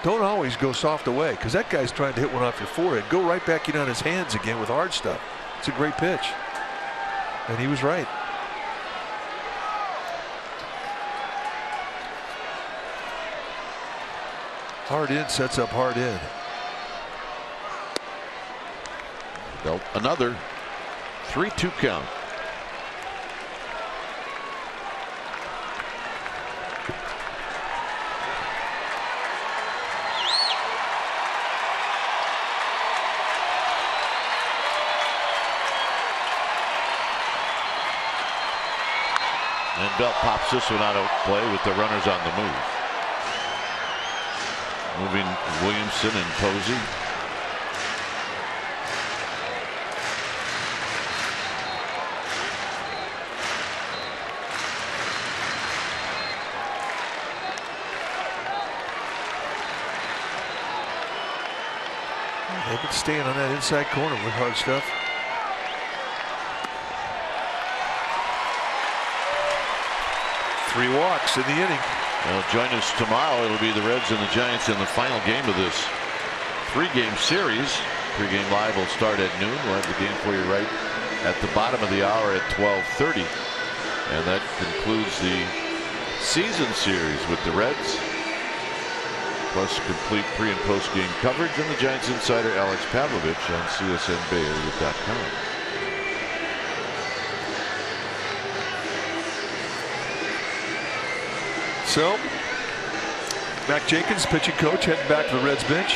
Don't always go soft away, because that guy's trying to hit one off your forehead. Go right back in on his hands again with hard stuff. It's a great pitch. And he was right. Hard in sets up hard in. Belt another 3-2 count. And Belt pops this one out of play with the runners on the move. Moving Williamson and Posey. They've been staying on that inside corner with hard stuff. Three walks in the inning. Well, join us tomorrow. It'll be the Reds and the Giants in the final game of this 3-game series. Pre-game live will start at noon. We'll have the game for you right at the bottom of the hour at 12:30. And that concludes the season series with the Reds, plus complete pre and post game coverage, and the Giants insider Alex Pavlovich on CSNBayarea.com. So, Mac Jenkins, pitching coach, heading back to the Reds bench.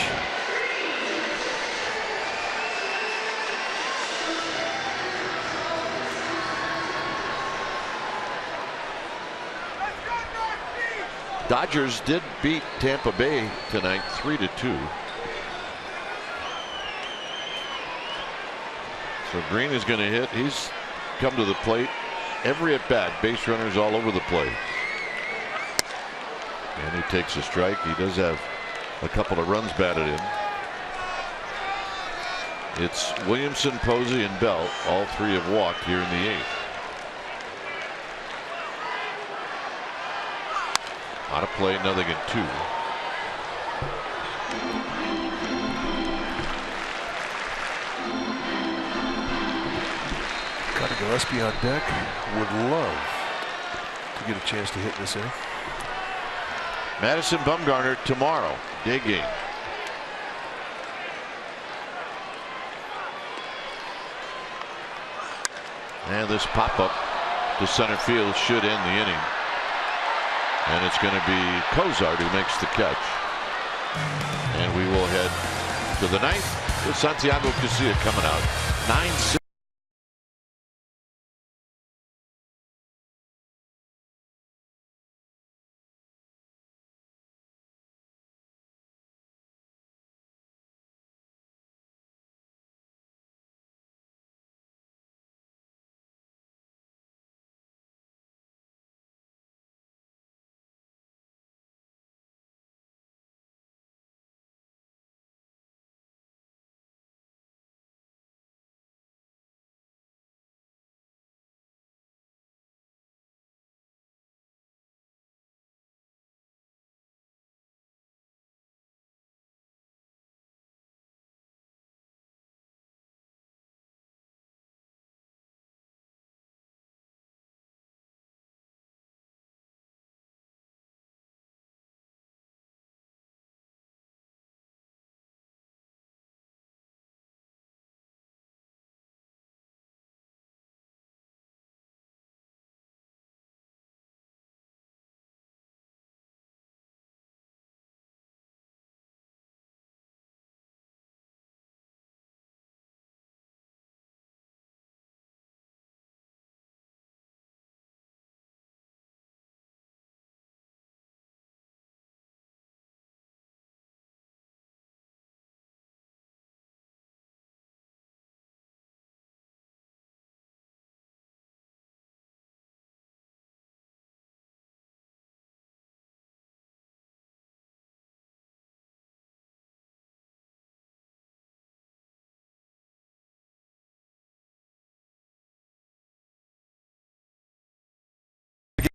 Dodgers did beat Tampa Bay tonight 3-2. So Green is going to hit. He's come to the plate every at bat. Base runners all over the place. And he takes a strike. He does have a couple of runs batted in. It's Williamson, Posey, and Belt. All three have walked here in the 8th. Out of play, nothing in 2. Connie Gillespie on deck. Would love to get a chance to hit this inning. Madison Bumgarner tomorrow, day game. And this pop-up to center field should end the inning. And it's going to be Cozart who makes the catch. And we will head to the 9th with Santiago Casilla coming out. 9-6.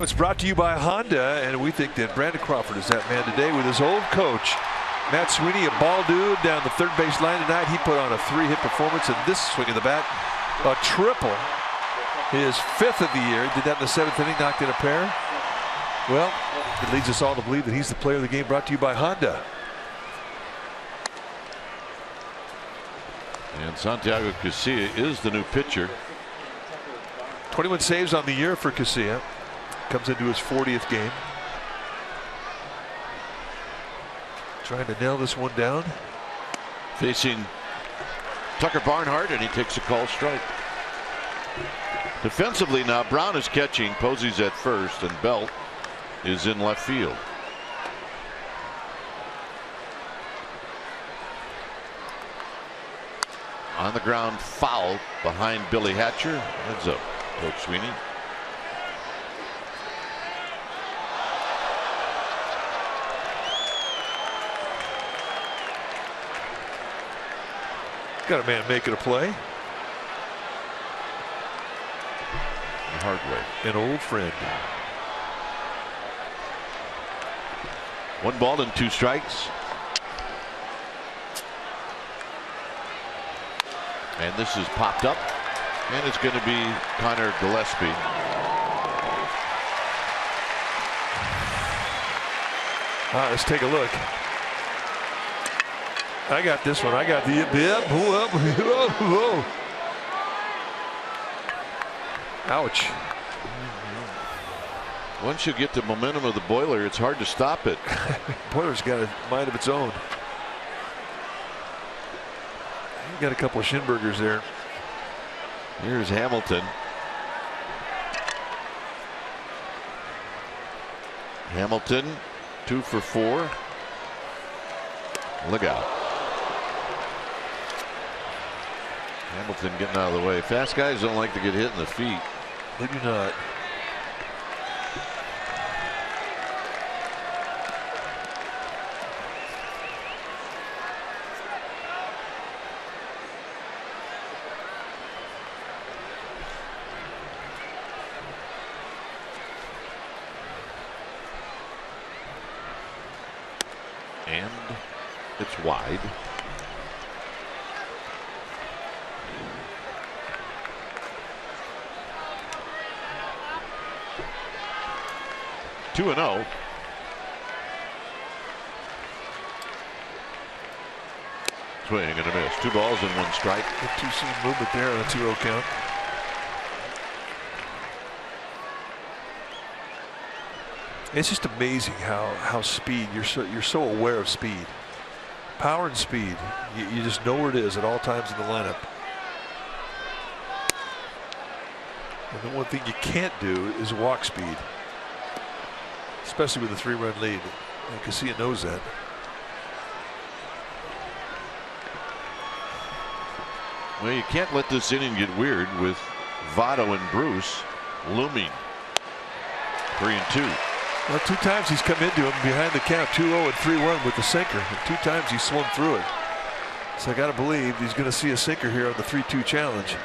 It's brought to you by Honda, and we think that Brandon Crawford is that man today with his old coach, Matt Sweeney, a ball dude down the third base line tonight. He put on a 3-hit performance in this swing of the bat, a triple, his 5th of the year. He did that in the 7th inning, knocked in a pair. Well, it leads us all to believe that he's the player of the game, brought to you by Honda. And Santiago Casilla is the new pitcher. 21 saves on the year for Casilla. Comes into his 40th game. Trying to nail this one down. Facing Tucker Barnhart, and he takes a call strike. Defensively now, Brown is catching, Posey's at first, and Belt is in left field. On the ground, foul behind Billy Hatcher. Heads up, Coach Sweeney. Got a man making a play. The hard way. An old friend. 1 ball and 2 strikes. And this is popped up, and it's going to be Connor Gillespie. Let's take a look. I got this one. I got the whoa. Ouch. Once you get the momentum of the boiler, it's hard to stop it. Boiler's got a mind of its own. Got a couple of shin burgers there. Here's Hamilton. Hamilton 2 for 4. Look out. Hamilton getting out of the way. Fast guys don't like to get hit in the feet. They do not. And it's wide. Two and 0. Swing and a miss. 2 balls and 1 strike. Good two-seam movement there on a 2-0 count. It's just amazing how speed, you're so aware of speed, power and speed. You just know where it is at all times in the lineup. And the one thing you can't do is walk speed, especially with a 3-run lead. And Casilla knows that. Well, you can't let this inning get weird with Votto and Bruce looming. 3 and 2. Well, 2 times he's come into him behind the count, 2-0 and 3-1 with the sinker. And 2 times he swung through it. So I got to believe he's going to see a sinker here on the 3-2 challenge.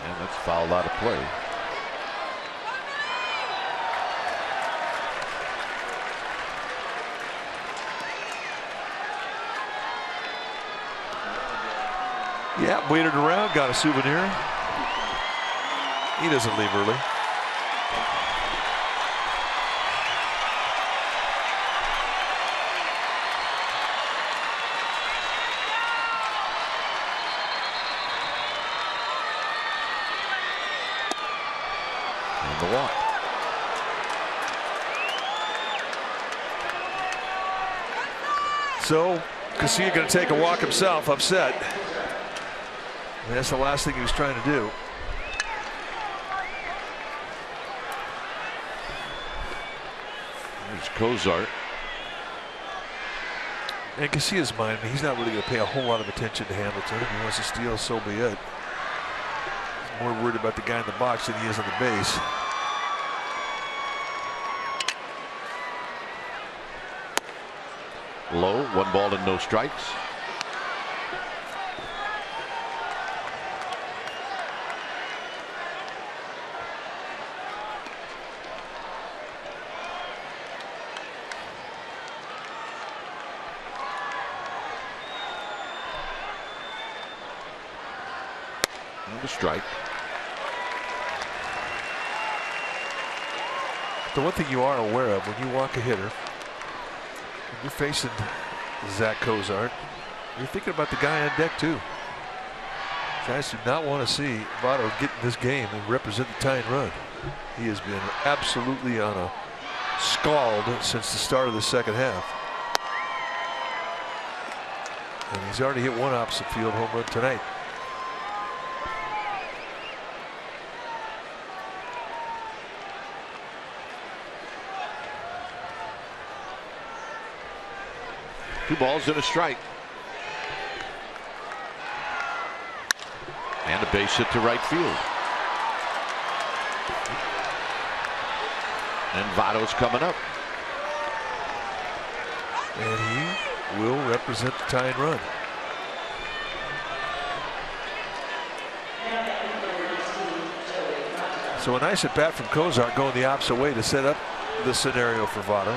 And that's fouled out of play. Yeah, waited around, got a souvenir. He doesn't leave early. And the walk. So Casilla going to take a walk himself, upset. And that's the last thing he was trying to do. There's Cozart. And Casilla's mind, he's not really going to pay a whole lot of attention to Hamilton. If he wants to steal, so be it. He's more worried about the guy in the box than he is on the base. Low, 1 ball and no strikes. And a strike. The one thing you are aware of when you walk a hitter, when you're facing Zach Cozart, you're thinking about the guy on deck too. Guys do not want to see Votto get in this game and represent the tying run. He has been absolutely on a scald since the start of the second half. And he's already hit one opposite field home run tonight. Two balls and a strike. And a base hit to right field. And Votto's coming up. And he will represent the tying run. So a nice at bat from Cozart going the opposite way to set up the scenario for Votto.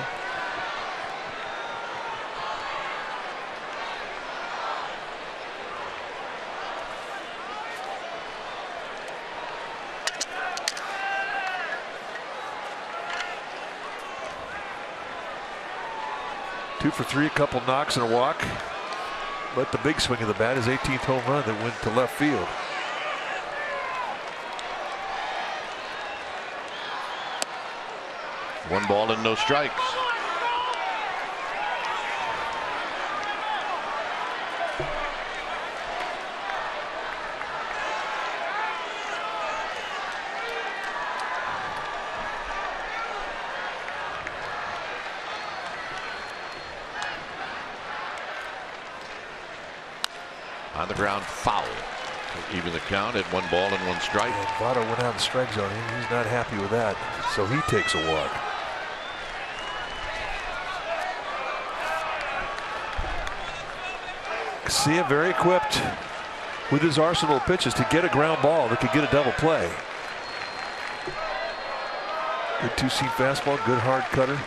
Two for three, a couple knocks and a walk. But the big swing of the bat is 18th home run that went to left field. One ball and no strikes. On the ground, foul to even the count at 1 ball and 1 strike. And Votto went out of the strike zone. He's not happy with that, so he takes a walk. Garcia very equipped with his arsenal of pitches to get a ground ball that could get a double play. Good two-seam fastball, good hard cutter.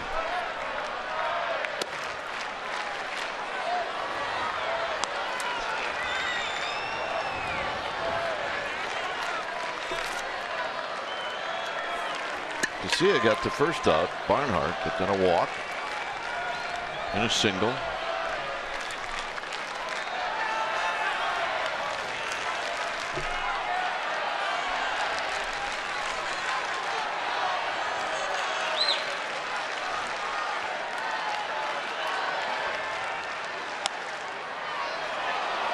Garcia got the first out, Barnhart, but then a walk and a single.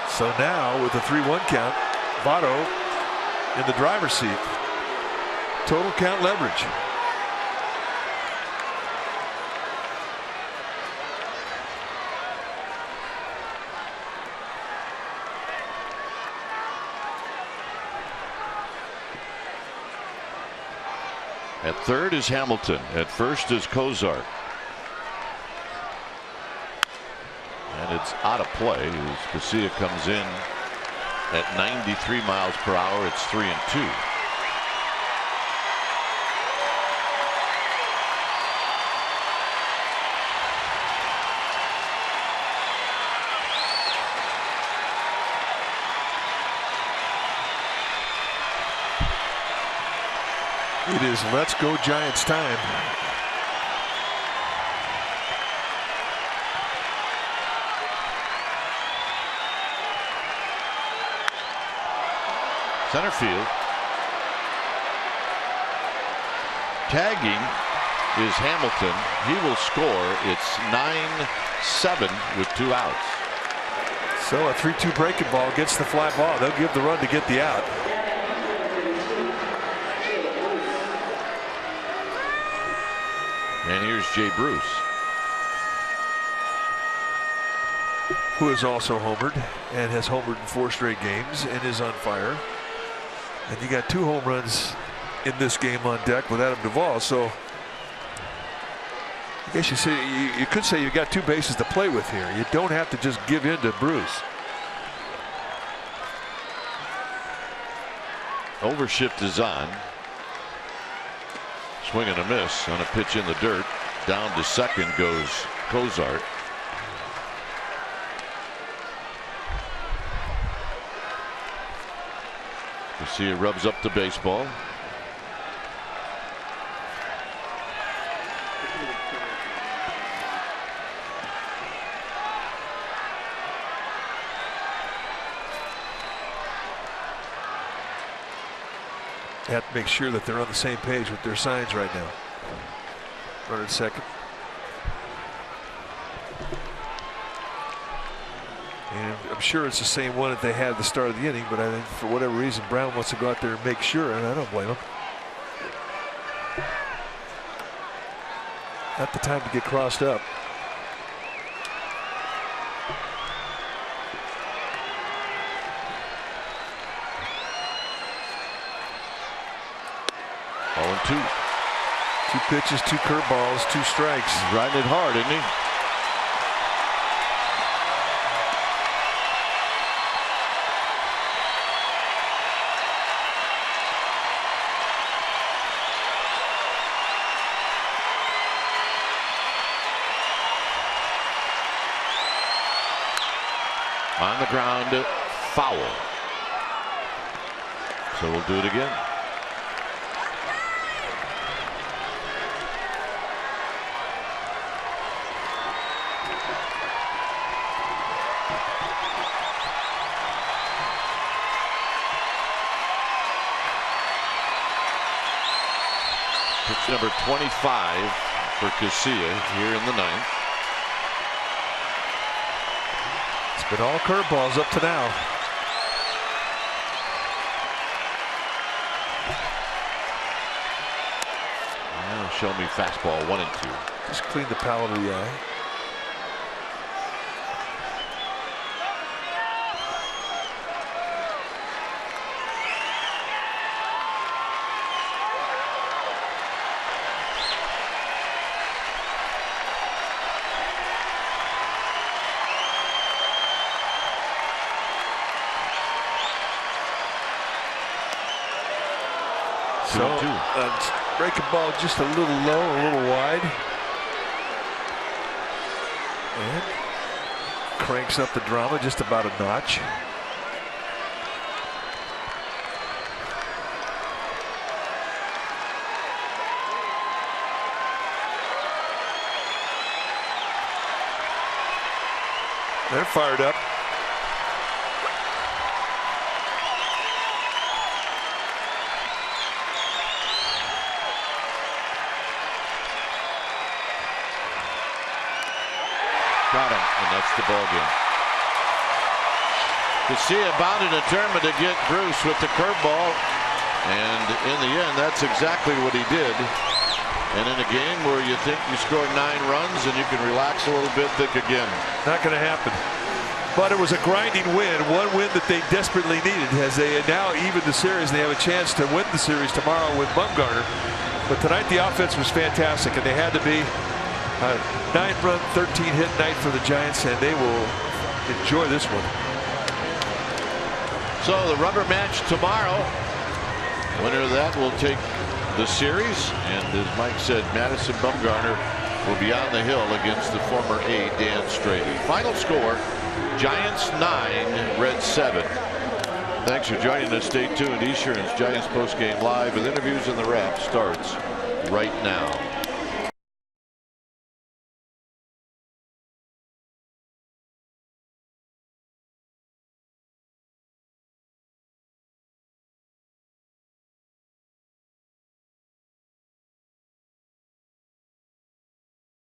So now with the 3-1 count, Votto in the driver's seat. Total count leverage. At third is Hamilton. At first is Cozart. And it's out of play as Garcia comes in at 93 miles per hour. It's 3-2. It is let's go Giants time. Center field. Tagging is Hamilton. He will score. It's 9-7 with 2 outs. So a 3-2 breaking ball gets the fly ball. They'll give the run to get the out. And here's Jay Bruce, who has also homered and has homered in 4 straight games and is on fire. And you got 2 home runs in this game on deck with Adam Duvall. So I guess you could say you got two bases to play with here. You don't have to just give in to Bruce. Overshift is on. Swing and a miss on a pitch in the dirt. Down to second goes Cozart. Garcia rubs up the baseball. They have to make sure that they're on the same page with their signs right now. Runner at second. And I'm sure it's the same one that they had at the start of the inning, but I think for whatever reason Brown wants to go out there and make sure, and I don't blame him. Not the time to get crossed up. Two pitches, two curveballs, two strikes. He's riding it hard, isn't he? On the ground, foul. So we'll do it again. Pitch number 25 for Garcia here in the ninth. It's been all curveballs up to now. Now show me fastball 1 and 2. Just clean the palate of the eye. So breaking ball just a little low, a little wide, and cranks up the drama just about a notch. They're fired up. Got him, and that's the ball game. Garcia bound and determined to get Bruce with the curveball, and in the end, that's exactly what he did. And in a game where you think you scored 9 runs and you can relax a little bit, think again. Not going to happen. But it was a grinding win, one win that they desperately needed, as they now even the series. They have a chance to win the series tomorrow with Bumgarner. But tonight the offense was fantastic, and they had to be. 9-run, 13-hit night for the Giants, and they will enjoy this one. So the rubber match tomorrow. Winner of that will take the series, and as Mike said, Madison Bumgarner will be on the hill against the former A, Dan Strader. Final score: Giants 9, Reds 7. Thanks for joining us. Stay tuned. Esurance Giants postgame live with interviews, and the wrap starts right now.